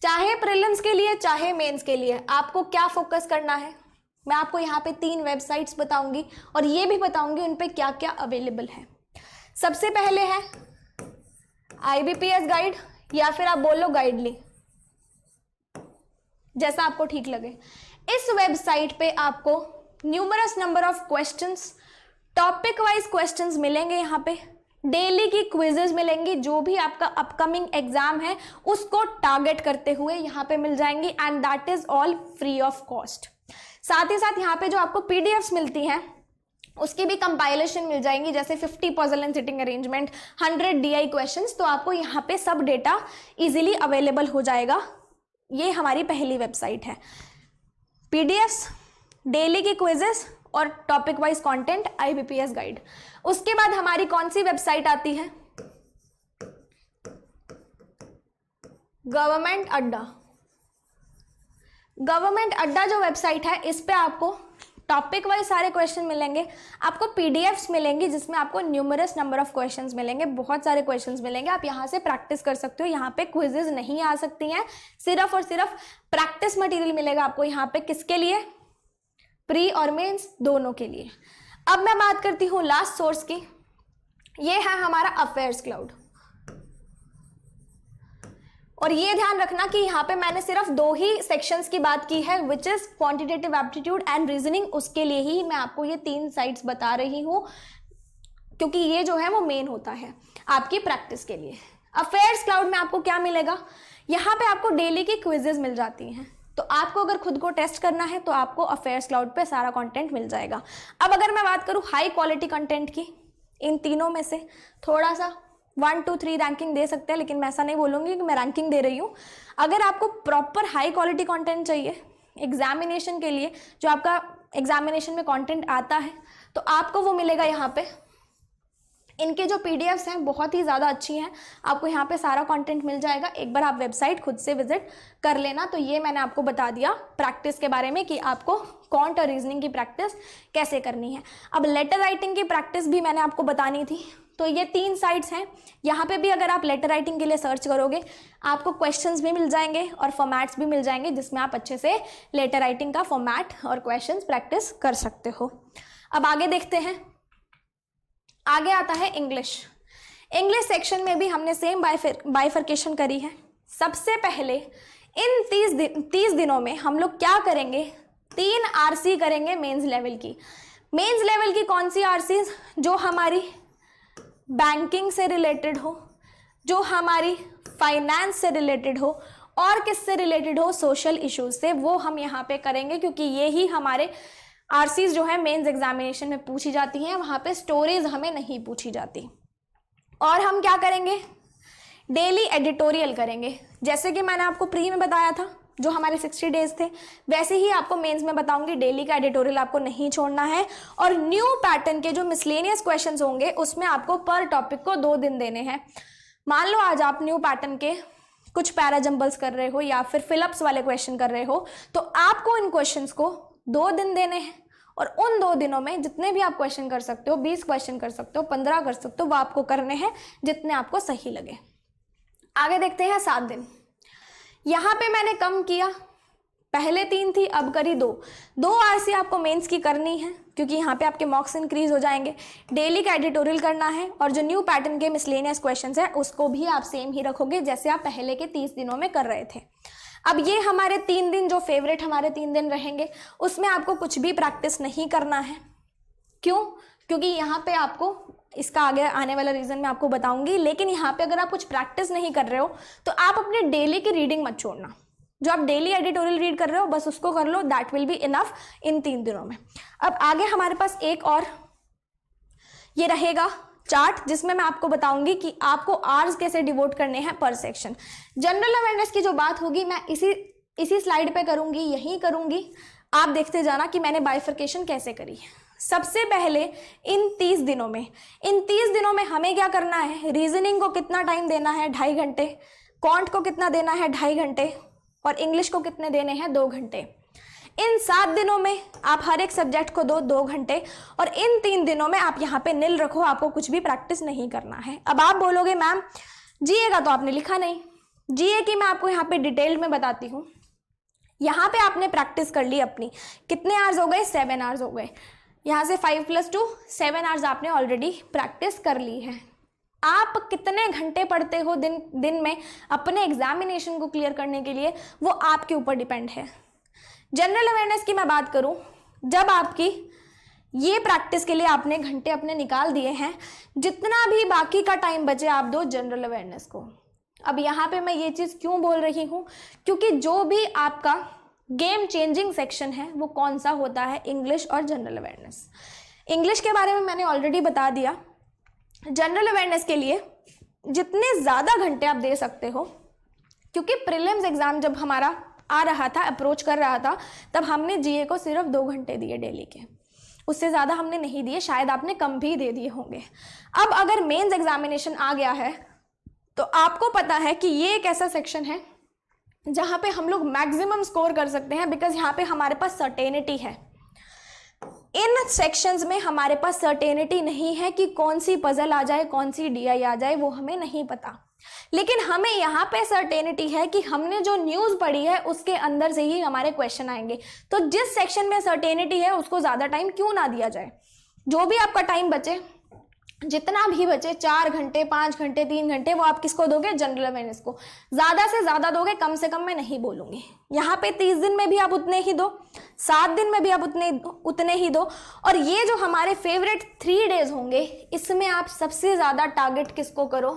चाहे प्रीलिम्स के लिए चाहे मेंस के लिए, आपको क्या फोकस करना है। मैं आपको यहाँ पे 3 वेबसाइट्स बताऊंगी और ये भी बताऊंगी उन पे क्या क्या अवेलेबल है। सबसे पहले है IBPS गाइड, या फिर आप बोलो गाइडली, जैसा आपको ठीक लगे। इस वेबसाइट पे आपको numerous number of questions, topic wise questions मिलेंगे यहाँ पे। डेली की क्विजेज मिलेंगी, जो भी आपका अपकमिंग एग्जाम है उसको टारगेट करते हुए यहाँ पे मिल जाएंगी, and that is all free of cost. साथ ही साथ यहाँ पे जो आपको पीडीएफ्स मिलती हैं उसकी भी कंपाइलेशन मिल जाएंगी, जैसे 50 puzzle and sitting arrangement, 100 DI questions, तो आपको यहाँ पे सब डेटा इजीली अवेलेबल हो जाएगा। ये हमारी पहली वेबसाइट है, पीडीएफ्स, डेली की क्विजेस और topic wise content, IBPS guide. उसके बाद हमारी कौन सी वेबसाइट आती है, गवर्नमेंट अड्डा। गवर्नमेंट अड्डा जो वेबसाइट है, इस पे आपको टॉपिक वाइज सारे क्वेश्चन मिलेंगे, आपको पीडीएफ्स मिलेंगी जिसमें आपको न्यूमरस नंबर ऑफ क्वेश्चंस मिलेंगे, बहुत सारे क्वेश्चंस मिलेंगे, आप यहाँ से प्रैक्टिस कर सकते हो। यहाँ पे क्विजेज नहीं आ सकती हैं, सिर्फ और सिर्फ प्रैक्टिस मटेरियल मिलेगा आपको यहाँ पे। किसके लिए, प्री और मेंस दोनों के लिए। अब मैं बात करती हूँ लास्ट सोर्स की, ये है हमारा अफेयर्स क्लाउड। और ये ध्यान रखना कि यहाँ पे मैंने सिर्फ 2 ही सेक्शंस की बात की है, which is quantitative aptitude and reasoning. उसके लिए ही मैं आपको ये 3 साइट्स बता रही हूँ, क्योंकि ये जो है वो मेन होता है आपकी प्रैक्टिस के लिए। अफेयर्स क्लाउड में आपको क्या मिलेगा, यहाँ पे आपको डेली की क्विजेज मिल जाती हैं, तो आपको अगर खुद को टेस्ट करना है तो आपको अफेयर्स क्लाउड पे सारा कंटेंट मिल जाएगा। अब अगर मैं बात करूँ हाई क्वालिटी कंटेंट की, इन तीनों में से थोड़ा सा 1 2 3 रैंकिंग दे सकते हैं, लेकिन मैं ऐसा नहीं बोलूँगी कि मैं रैंकिंग दे रही हूँ। अगर आपको प्रॉपर हाई क्वालिटी कंटेंट चाहिए एग्जामिनेशन के लिए, जो आपका एग्जामिनेशन में कंटेंट आता है, तो आपको वो मिलेगा यहाँ पे। इनके जो पीडीएफ्स हैं बहुत ही ज़्यादा अच्छी हैं, आपको यहाँ पे सारा कंटेंट मिल जाएगा। एक बार आप वेबसाइट खुद से विजिट कर लेना। तो ये मैंने आपको बता दिया प्रैक्टिस के बारे में कि आपको क्वांट और रीजनिंग की प्रैक्टिस कैसे करनी है। अब लेटर राइटिंग की प्रैक्टिस भी मैंने आपको बतानी थी, तो ये 3 साइट्स हैं। यहाँ पे भी अगर आप लेटर राइटिंग के लिए सर्च करोगे, आपको क्वेश्चंस भी मिल जाएंगे और फॉर्मेट्स भी मिल जाएंगे, जिसमें आप अच्छे से लेटर राइटिंग का फॉर्मेट और क्वेश्चंस प्रैक्टिस कर सकते हो। अब आगे देखते हैं, आगे आता है इंग्लिश। इंग्लिश सेक्शन में भी हमने सेम बाइफर्केशन करी है। सबसे पहले इन 30 दिनों में हम लोग क्या करेंगे, 3 आरसी करेंगे मेंस लेवल की। मेंस लेवल की कौन सी आरसी, जो हमारी बैंकिंग से रिलेटेड हो, जो हमारी फाइनेंस से रिलेटेड हो, और किससे रिलेटेड हो, सोशल इश्यूज से, वो हम यहाँ पे करेंगे, क्योंकि ये ही हमारे आरसीज जो है मेंस एग्जामिनेशन में पूछी जाती हैं, वहाँ पे स्टोरीज हमें नहीं पूछी जाती। और हम क्या करेंगे, डेली एडिटोरियल करेंगे। जैसे कि मैंने आपको प्री में बताया था जो हमारे 60 डेज थे, वैसे ही आपको मेंस में बताऊंगी। डेली का एडिटोरियल आपको नहीं छोड़ना है। और न्यू पैटर्न के जो मिसलेनियस क्वेश्चंस होंगे उसमें आपको पर टॉपिक को 2 दिन देने हैं। मान लो आज आप न्यू पैटर्न के कुछ पैराजम्बल्स कर रहे हो या फिर फिलअप्स वाले क्वेश्चन कर रहे हो, तो आपको इन क्वेश्चंस को 2 दिन देने हैं, और उन 2 दिनों में जितने भी आप क्वेश्चन कर सकते हो, 20 क्वेश्चन कर सकते हो, 15 कर सकते हो, वो आपको करने हैं जितने आपको सही लगे। आगे देखते हैं 7 दिन। यहाँ पे मैंने कम किया, पहले 3 थी, अब करी 2 आरसी आपको मेंस की करनी है, क्योंकि यहाँ पे आपके मार्क्स इंक्रीज हो जाएंगे। डेली का एडिटोरियल करना है, और जो न्यू पैटर्न के मिसलेनियस क्वेश्चंस है उसको भी आप सेम ही रखोगे जैसे आप पहले के 30 दिनों में कर रहे थे। अब ये हमारे 3 दिन जो फेवरेट हमारे 3 दिन रहेंगे, उसमें आपको कुछ भी प्रैक्टिस नहीं करना है। क्यों? क्योंकि यहाँ पे आपको, इसका आगे आने वाला रीज़न मैं आपको बताऊंगी, लेकिन यहाँ पे अगर आप कुछ प्रैक्टिस नहीं कर रहे हो तो आप अपने डेली की रीडिंग मत छोड़ना। जो आप डेली एडिटोरियल रीड कर रहे हो बस उसको कर लो, दैट विल बी इनफ इन 3 दिनों में। अब आगे हमारे पास एक और ये रहेगा चार्ट, जिसमें मैं आपको बताऊंगी कि आपको आवर्स कैसे डिवोट करने हैं पर सेक्शन। जनरल अवेयरनेस की जो बात होगी मैं इसी स्लाइड पे करूंगी, यही करूंगी। आप देखते जाना कि मैंने बाइफर्केशन कैसे करी। सबसे पहले इन 30 दिनों में हमें क्या करना है, रीजनिंग को कितना टाइम देना है, 2.5 घंटे, क्वांट को कितना देना है, 2.5 घंटे, और इंग्लिश को कितने देने हैं, 2 घंटे। इन 7 दिनों में आप हर एक सब्जेक्ट को 2 घंटे, और इन 3 दिनों में आप यहाँ पे निल रखो, आपको कुछ भी प्रैक्टिस नहीं करना है। अब आप बोलोगे मैम जीए का तो आपने लिखा नहीं। जीए की मैं आपको यहाँ पे डिटेल में बताती हूँ। यहाँ पे आपने प्रैक्टिस कर ली अपनी, कितने आवर्स हो गए, 7 आवर्स हो गए। यहाँ से 5 + 2 7 आवर्स आपने ऑलरेडी प्रैक्टिस कर ली है। आप कितने घंटे पढ़ते हो दिन में अपने एग्जामिनेशन को क्लियर करने के लिए, वो आपके ऊपर डिपेंड है। जनरल अवेयरनेस की मैं बात करूं, जब आपकी ये प्रैक्टिस के लिए आपने घंटे अपने निकाल दिए हैं। जितना भी बाकी का टाइम बचे आप दो जनरल अवेयरनेस को। अब यहाँ पे मैं ये चीज़ क्यों बोल रही हूँ, क्योंकि जो भी आपका गेम चेंजिंग सेक्शन है वो कौन सा होता है, इंग्लिश और जनरल अवेयरनेस। इंग्लिश के बारे में मैंने ऑलरेडी बता दिया। जनरल अवेयरनेस के लिए जितने ज़्यादा घंटे आप दे सकते हो, क्योंकि प्रीलिम्स एग्ज़ाम जब हमारा आ रहा था, अप्रोच कर रहा था, तब हमने जीए को सिर्फ 2 घंटे दिए डेली के, उससे ज़्यादा हमने नहीं दिए, शायद आपने कम भी दे दिए होंगे। अब अगर मेंस एग्जामिनेशन आ गया है तो आपको पता है कि ये एक ऐसा सेक्शन है जहाँ पे हम लोग मैक्सिमम स्कोर कर सकते हैं, बिकॉज यहाँ पे हमारे पास सर्टेनिटी है। इन सेक्शंस में हमारे पास सर्टेनिटी नहीं है कि कौन सी पजल आ जाए, कौन सी डीआई आ जाए, वो हमें नहीं पता। लेकिन हमें यहाँ पे सर्टेनिटी है कि हमने जो न्यूज़ पढ़ी है उसके अंदर से ही हमारे क्वेश्चन आएंगे। तो जिस सेक्शन में सर्टेनिटी है उसको ज़्यादा टाइम क्यों ना दिया जाए। जो भी आपका टाइम बचे, जितना भी बचे, 4 घंटे, 5 घंटे, 3 घंटे, वो आप किसको दोगे, जनरल अवेयरनेस को। ज़्यादा से ज़्यादा दोगे, कम से कम मैं नहीं बोलूँगी। यहाँ पे 30 दिन में भी आप उतने ही दो, 7 दिन में भी आप उतने ही दो। और ये जो हमारे फेवरेट 3 डेज होंगे, इसमें आप सबसे ज़्यादा टारगेट किसको करो,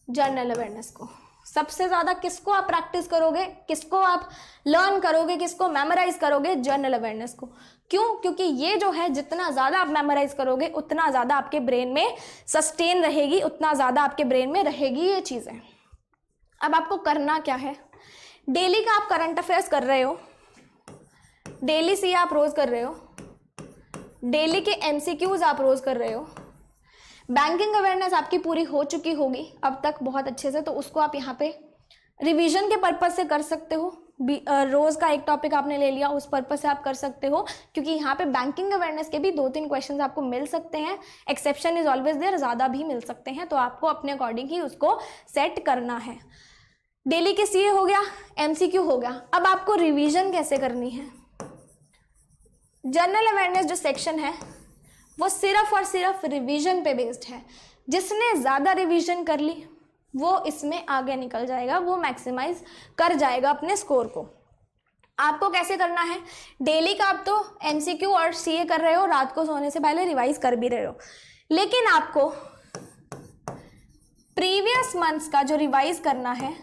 जनरल अवेयरनेस को। सबसे ज़्यादा किसको आप प्रैक्टिस करोगे, किसको आप लर्न करोगे, किसको मेमोराइज करोगे, जनरल अवेयरनेस को। क्यों? क्योंकि ये जो है जितना ज़्यादा आप मेमोराइज करोगे उतना ज़्यादा आपके ब्रेन में सस्टेन रहेगी, उतना ज़्यादा आपके ब्रेन में रहेगी ये चीज़ें। अब आपको करना क्या है, डेली का आप करंट अफेयर्स कर रहे हो, डेली सी आप रोज़ कर रहे हो, डेली के MCQs आप रोज़ कर रहे हो। बैंकिंग अवेयरनेस आपकी पूरी हो चुकी होगी अब तक बहुत अच्छे से, तो उसको आप यहाँ पे रिवीजन के पर्पज से कर सकते हो। रोज़ का एक टॉपिक आपने ले लिया, उस पर्पज से आप कर सकते हो, क्योंकि यहाँ पे बैंकिंग अवेयरनेस के भी 2-3 क्वेश्चंस आपको मिल सकते हैं। एक्सेप्शन इज ऑलवेज देयर, ज़्यादा भी मिल सकते हैं, तो आपको अपने अकॉर्डिंग ही उसको सेट करना है। डेली के CA हो गया, MCQ हो गया। अब आपको रिविजन कैसे करनी है। जनरल अवेयरनेस जो सेक्शन है वो सिर्फ और सिर्फ रिवीजन पे बेस्ड है। जिसने ज़्यादा रिवीजन कर ली वो इसमें आगे निकल जाएगा, वो मैक्सिमाइज कर जाएगा अपने स्कोर को। आपको कैसे करना है, डेली का आप तो MCQ और CA कर रहे हो, रात को सोने से पहले रिवाइज कर भी रहे हो, लेकिन आपको प्रीवियस मंथ्स का जो रिवाइज करना है,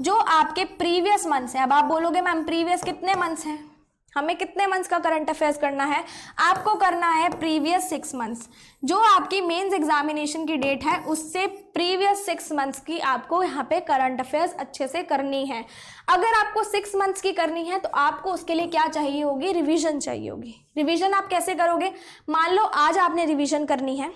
जो आपके प्रीवियस मंथ्स हैं। अब आप बोलोगे मैम प्रीवियस कितने मंथ्स हैं, हमें कितने मंथ्स का करंट अफेयर्स करना है, आपको करना है प्रीवियस 6 मंथ्स। जो आपकी मेंस एग्जामिनेशन की डेट है उससे प्रीवियस 6 मंथ्स की आपको यहाँ पे करंट अफेयर्स अच्छे से करनी है। अगर आपको 6 मंथ्स की करनी है तो आपको उसके लिए क्या चाहिए होगी, रिवीजन चाहिए होगी। रिवीजन आप कैसे करोगे, मान लो आज आपने रिवीजन करनी है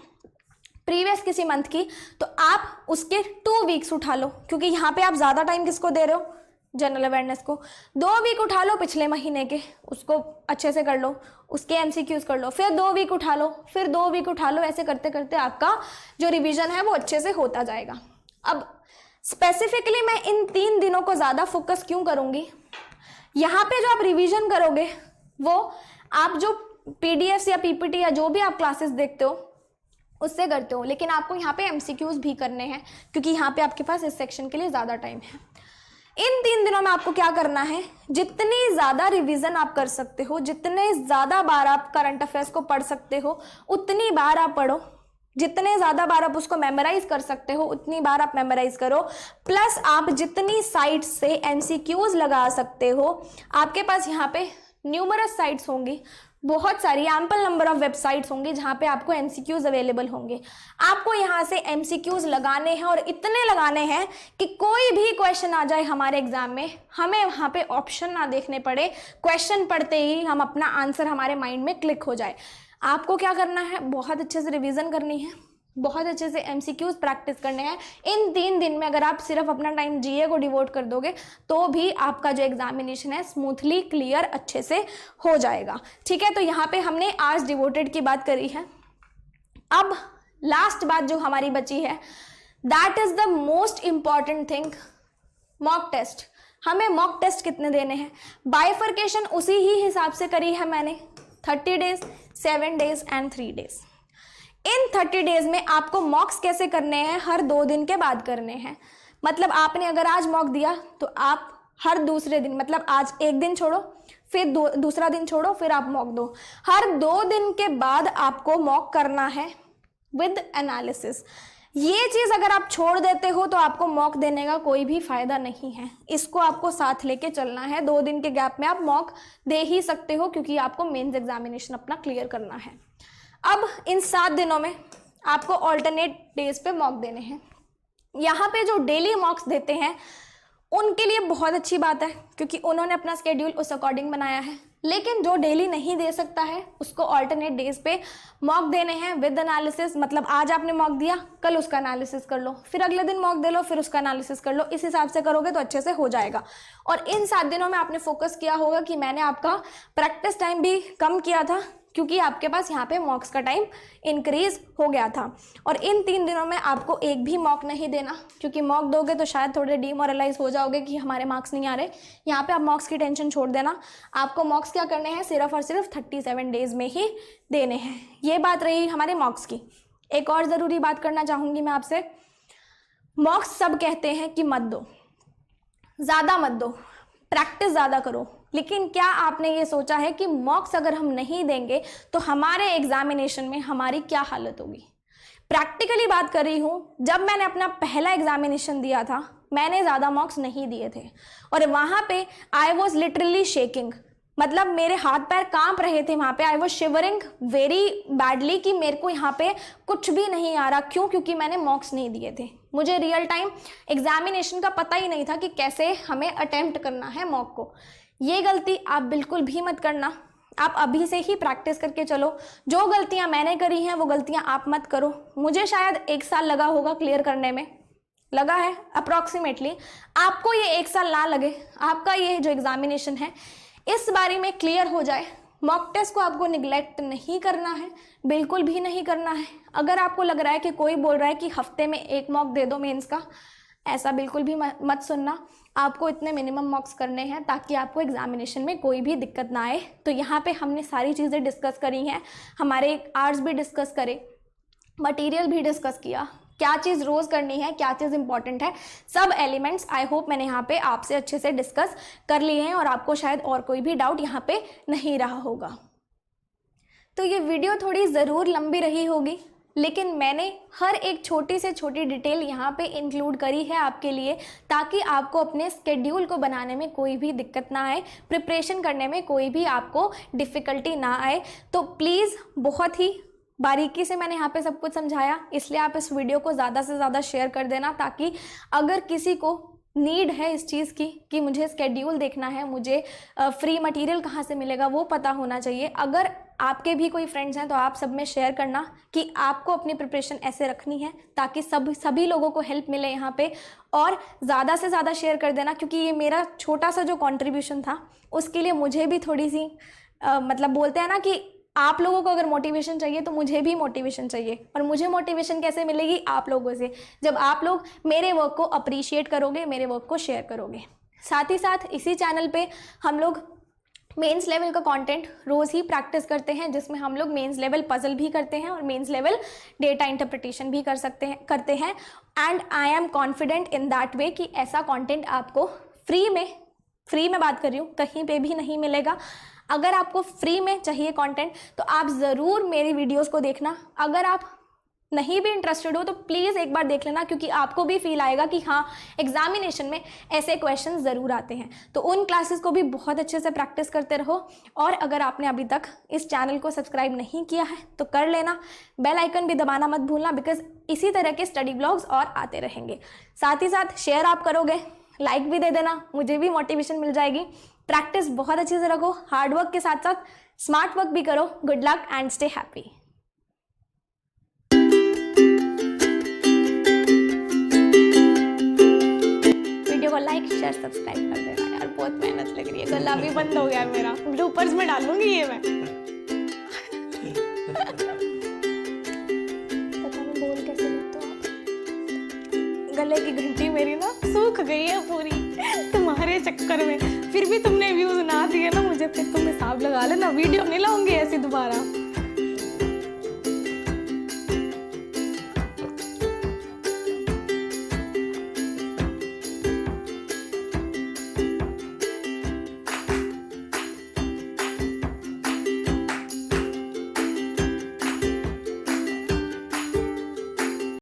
प्रीवियस किसी मंथ की, तो आप उसके 2 वीक्स उठा लो, क्योंकि यहाँ पे आप ज़्यादा टाइम किसको दे रहे हो, जनरल अवेयरनेस को। 2 वीक उठा लो पिछले महीने के, उसको अच्छे से कर लो, उसके MCQs कर लो, फिर 2 वीक उठा लो, फिर 2 वीक उठा लो। ऐसे करते करते आपका जो रिवीजन है वो अच्छे से होता जाएगा। अब स्पेसिफिकली मैं इन 3 दिनों को ज़्यादा फोकस क्यों करूँगी, यहाँ पे जो आप रिवीजन करोगे वो आप जो PDFs या PPT या जो भी आप क्लासेस देखते हो उससे करते हो, लेकिन आपको यहाँ पे MCQs भी करने हैं, क्योंकि यहाँ पे आपके पास इस सेक्शन के लिए ज़्यादा टाइम है। इन 3 दिनों में आपको क्या करना है, जितनी ज़्यादा रिवीजन आप कर सकते हो, जितने ज़्यादा बार आप करंट अफेयर्स को पढ़ सकते हो उतनी बार आप पढ़ो, जितने ज़्यादा बार आप उसको मेमोराइज कर सकते हो उतनी बार आप मेमोराइज करो। प्लस आप जितनी साइट्स से MCQs लगा सकते हो, आपके पास यहाँ पे न्यूमरस साइट्स होंगी, बहुत सारी एम्पल नंबर ऑफ वेबसाइट्स होंगी जहाँ पे आपको MCQs अवेलेबल होंगे। आपको यहाँ से MCQs लगाने हैं, और इतने लगाने हैं कि कोई भी क्वेश्चन आ जाए हमारे एग्जाम में, हमें वहाँ पे ऑप्शन ना देखने पड़े, क्वेश्चन पढ़ते ही हम अपना आंसर हमारे माइंड में क्लिक हो जाए। आपको क्या करना है, बहुत अच्छे से रिवीजन करनी है, बहुत अच्छे से MCQs प्रैक्टिस करने हैं। इन 3 दिन में अगर आप सिर्फ अपना टाइम GA को डिवोट कर दोगे तो भी आपका जो एग्जामिनेशन है स्मूथली क्लियर अच्छे से हो जाएगा। ठीक है, तो यहाँ पे हमने आवर्स डिवोटेड की बात करी है। अब लास्ट बात जो हमारी बची है, that is the most important thing, mock test. हमें मॉक टेस्ट कितने देने हैं, बाइफर्केशन उसी ही हिसाब से करी है मैंने, 30 days, 7 days and 3 days. In 30 days में आपको मॉक्स कैसे करने हैं, हर 2 दिन के बाद करने हैं। मतलब आपने अगर आज मॉक दिया तो आप हर दूसरे दिन, मतलब आज एक दिन छोड़ो, फिर दूसरा दिन छोड़ो, फिर आप मॉक दो। हर 2 दिन के बाद आपको मॉक करना है विद एनालिसिस। ये चीज़ अगर आप छोड़ देते हो तो आपको मॉक देने का कोई भी फायदा नहीं है। इसको आपको साथ लेके चलना है। 2 दिन के गैप में आप मॉक दे ही सकते हो, क्योंकि आपको मेंस एग्जामिनेशन अपना क्लियर करना है। अब इन 7 दिनों में आपको ऑल्टरनेट डेज पे मॉक देने हैं। यहाँ पे जो डेली मॉक्स देते हैं उनके लिए बहुत अच्छी बात है, क्योंकि उन्होंने अपना स्केड्यूल उस अकॉर्डिंग बनाया है। लेकिन जो डेली नहीं दे सकता है उसको ऑल्टरनेट डेज पे मॉक देने हैं विद एनालिसिस। मतलब आज आपने मॉक दिया, कल उसका एनालिसिस कर लो, फिर अगले दिन मॉक दे लो, फिर उसका एनालिसिस कर लो। इस हिसाब से करोगे तो अच्छे से हो जाएगा। और इन 7 दिनों में आपने फोकस किया होगा कि मैंने आपका प्रैक्टिस टाइम भी कम किया था, क्योंकि आपके पास यहाँ पे मॉक्स का टाइम इंक्रीज हो गया था। और इन 3 दिनों में आपको एक भी मॉक नहीं देना, क्योंकि मॉक दोगे तो शायद थोड़े डिमोरलाइज हो जाओगे कि हमारे मार्क्स नहीं आ रहे। यहाँ पे आप मॉक्स की टेंशन छोड़ देना। आपको मॉक्स क्या करने हैं, सिर्फ और सिर्फ 37 डेज में ही देने हैं। ये बात रही हमारे मॉक्स की। एक और ज़रूरी बात करना चाहूँगी मैं आपसे। मॉक्स सब कहते हैं कि मत दो, ज़्यादा मत दो, प्रैक्टिस ज़्यादा करो। लेकिन क्या आपने ये सोचा है कि मॉक्स अगर हम नहीं देंगे तो हमारे एग्जामिनेशन में हमारी क्या हालत होगी? प्रैक्टिकली बात कर रही हूँ, जब मैंने अपना पहला एग्जामिनेशन दिया था मैंने ज़्यादा मॉक्स नहीं दिए थे, और वहाँ पे आई वॉज लिटरली शेकिंग। मतलब मेरे हाथ पैर कांप रहे थे वहाँ पे। I was shivering very badly कि मेरे को यहाँ पे कुछ भी नहीं आ रहा। क्यों? क्योंकि मैंने मॉक्स नहीं दिए थे। मुझे रियल टाइम एग्जामिनेशन का पता ही नहीं था कि कैसे हमें अटेम्प्ट करना है मॉक को। ये गलती आप बिल्कुल भी मत करना। आप अभी से ही प्रैक्टिस करके चलो। जो गलतियाँ मैंने करी हैं वो गलतियाँ आप मत करो। मुझे शायद 1 साल लगा होगा क्लियर करने में, लगा है अप्रॉक्सीमेटली। आपको ये 1 साल ना लगे, आपका ये जो एग्जामिनेशन है इस बारे में क्लियर हो जाए। मॉक टेस्ट को आपको निगलेक्ट नहीं करना है, बिल्कुल भी नहीं करना है। अगर आपको लग रहा है कि कोई बोल रहा है कि हफ्ते में 1 मॉक दे दो मेंस का, ऐसा बिल्कुल भी मत सुनना। आपको इतने मिनिमम मॉक्स करने हैं ताकि आपको एग्जामिनेशन में कोई भी दिक्कत ना आए। तो यहाँ पे हमने सारी चीज़ें डिस्कस करी हैं, हमारे आर्ट्स भी डिस्कस करे, मटेरियल भी डिस्कस किया, क्या चीज़ रोज़ करनी है, क्या चीज़ इंपॉर्टेंट है, सब एलिमेंट्स आई होप मैंने यहाँ पे आपसे अच्छे से डिस्कस कर लिए हैं और आपको शायद और कोई भी डाउट यहाँ पे नहीं रहा होगा। तो ये वीडियो थोड़ी ज़रूर लंबी रही होगी, लेकिन मैंने हर एक छोटी से छोटी डिटेल यहाँ पे इंक्लूड करी है आपके लिए, ताकि आपको अपने स्केड्यूल को बनाने में कोई भी दिक्कत ना आए, प्रिपरेशन करने में कोई भी आपको डिफ़िकल्टी ना आए। तो प्लीज़, बहुत ही बारीकी से मैंने यहाँ पे सब कुछ समझाया, इसलिए आप इस वीडियो को ज़्यादा से ज़्यादा शेयर कर देना, ताकि अगर किसी को नीड है इस चीज़ की कि मुझे स्केड्यूल देखना है, मुझे फ्री मटेरियल कहाँ से मिलेगा वो पता होना चाहिए। अगर आपके भी कोई फ्रेंड्स हैं तो आप सब में शेयर करना कि आपको अपनी प्रिपरेशन ऐसे रखनी है ताकि सभी लोगों को हेल्प मिले यहाँ पे। और ज़्यादा से ज़्यादा शेयर कर देना, क्योंकि ये मेरा छोटा सा जो कंट्रीब्यूशन था उसके लिए मुझे भी थोड़ी सी मतलब बोलते हैं ना कि आप लोगों को अगर मोटिवेशन चाहिए तो मुझे भी मोटिवेशन चाहिए। और मुझे मोटिवेशन कैसे मिलेगी? आप लोगों से, जब आप लोग मेरे वर्क को अप्रिशिएट करोगे, मेरे वर्क को शेयर करोगे। साथ ही साथ इसी चैनल पे हम लोग मेंस लेवल का कंटेंट रोज़ ही प्रैक्टिस करते हैं, जिसमें हम लोग मेंस लेवल पजल भी करते हैं और मेंस लेवल डेटा इंटरप्रिटेशन भी करते हैं। And I am confident in that way कि ऐसा कंटेंट आपको फ्री में बात कर रही हूँ, कहीं पे भी नहीं मिलेगा। अगर आपको फ्री में चाहिए कंटेंट तो आप ज़रूर मेरी वीडियोस को देखना। अगर आप नहीं भी इंटरेस्टेड हो तो प्लीज़ एक बार देख लेना, क्योंकि आपको भी फील आएगा कि हाँ, एग्जामिनेशन में ऐसे क्वेश्चन ज़रूर आते हैं। तो उन क्लासेस को भी बहुत अच्छे से प्रैक्टिस करते रहो। और अगर आपने अभी तक इस चैनल को सब्सक्राइब नहीं किया है तो कर लेना, बेल आइकन भी दबाना मत भूलना, बिकॉज इसी तरह के स्टडी ब्लॉग्स और आते रहेंगे। साथ ही साथ शेयर आप करोगे, लाइक भी दे देना, मुझे भी मोटिवेशन मिल जाएगी। प्रैक्टिस बहुत अच्छे से रखो, हार्ड वर्क के साथ साथ स्मार्ट वर्क भी करो। Good luck and stay happy. Video को लाइक शेयर सब्सक्राइब कर देना यार, बहुत मेहनत लग रही है, गला भी बंद हो गया है मेरा। ब्लूपर्स में डालूंगी ये मैं। पता नहीं बोल कैसे लगता हो आप। गले की घंटी मेरी ना सूख गई है पूरी तुम्हारे चक्कर में। फिर भी तुमने व्यूज ना दिए ना मुझे, फिर तुम हिसाब लगा लेना, वीडियो नहीं लाऊंगी ऐसी दोबारा।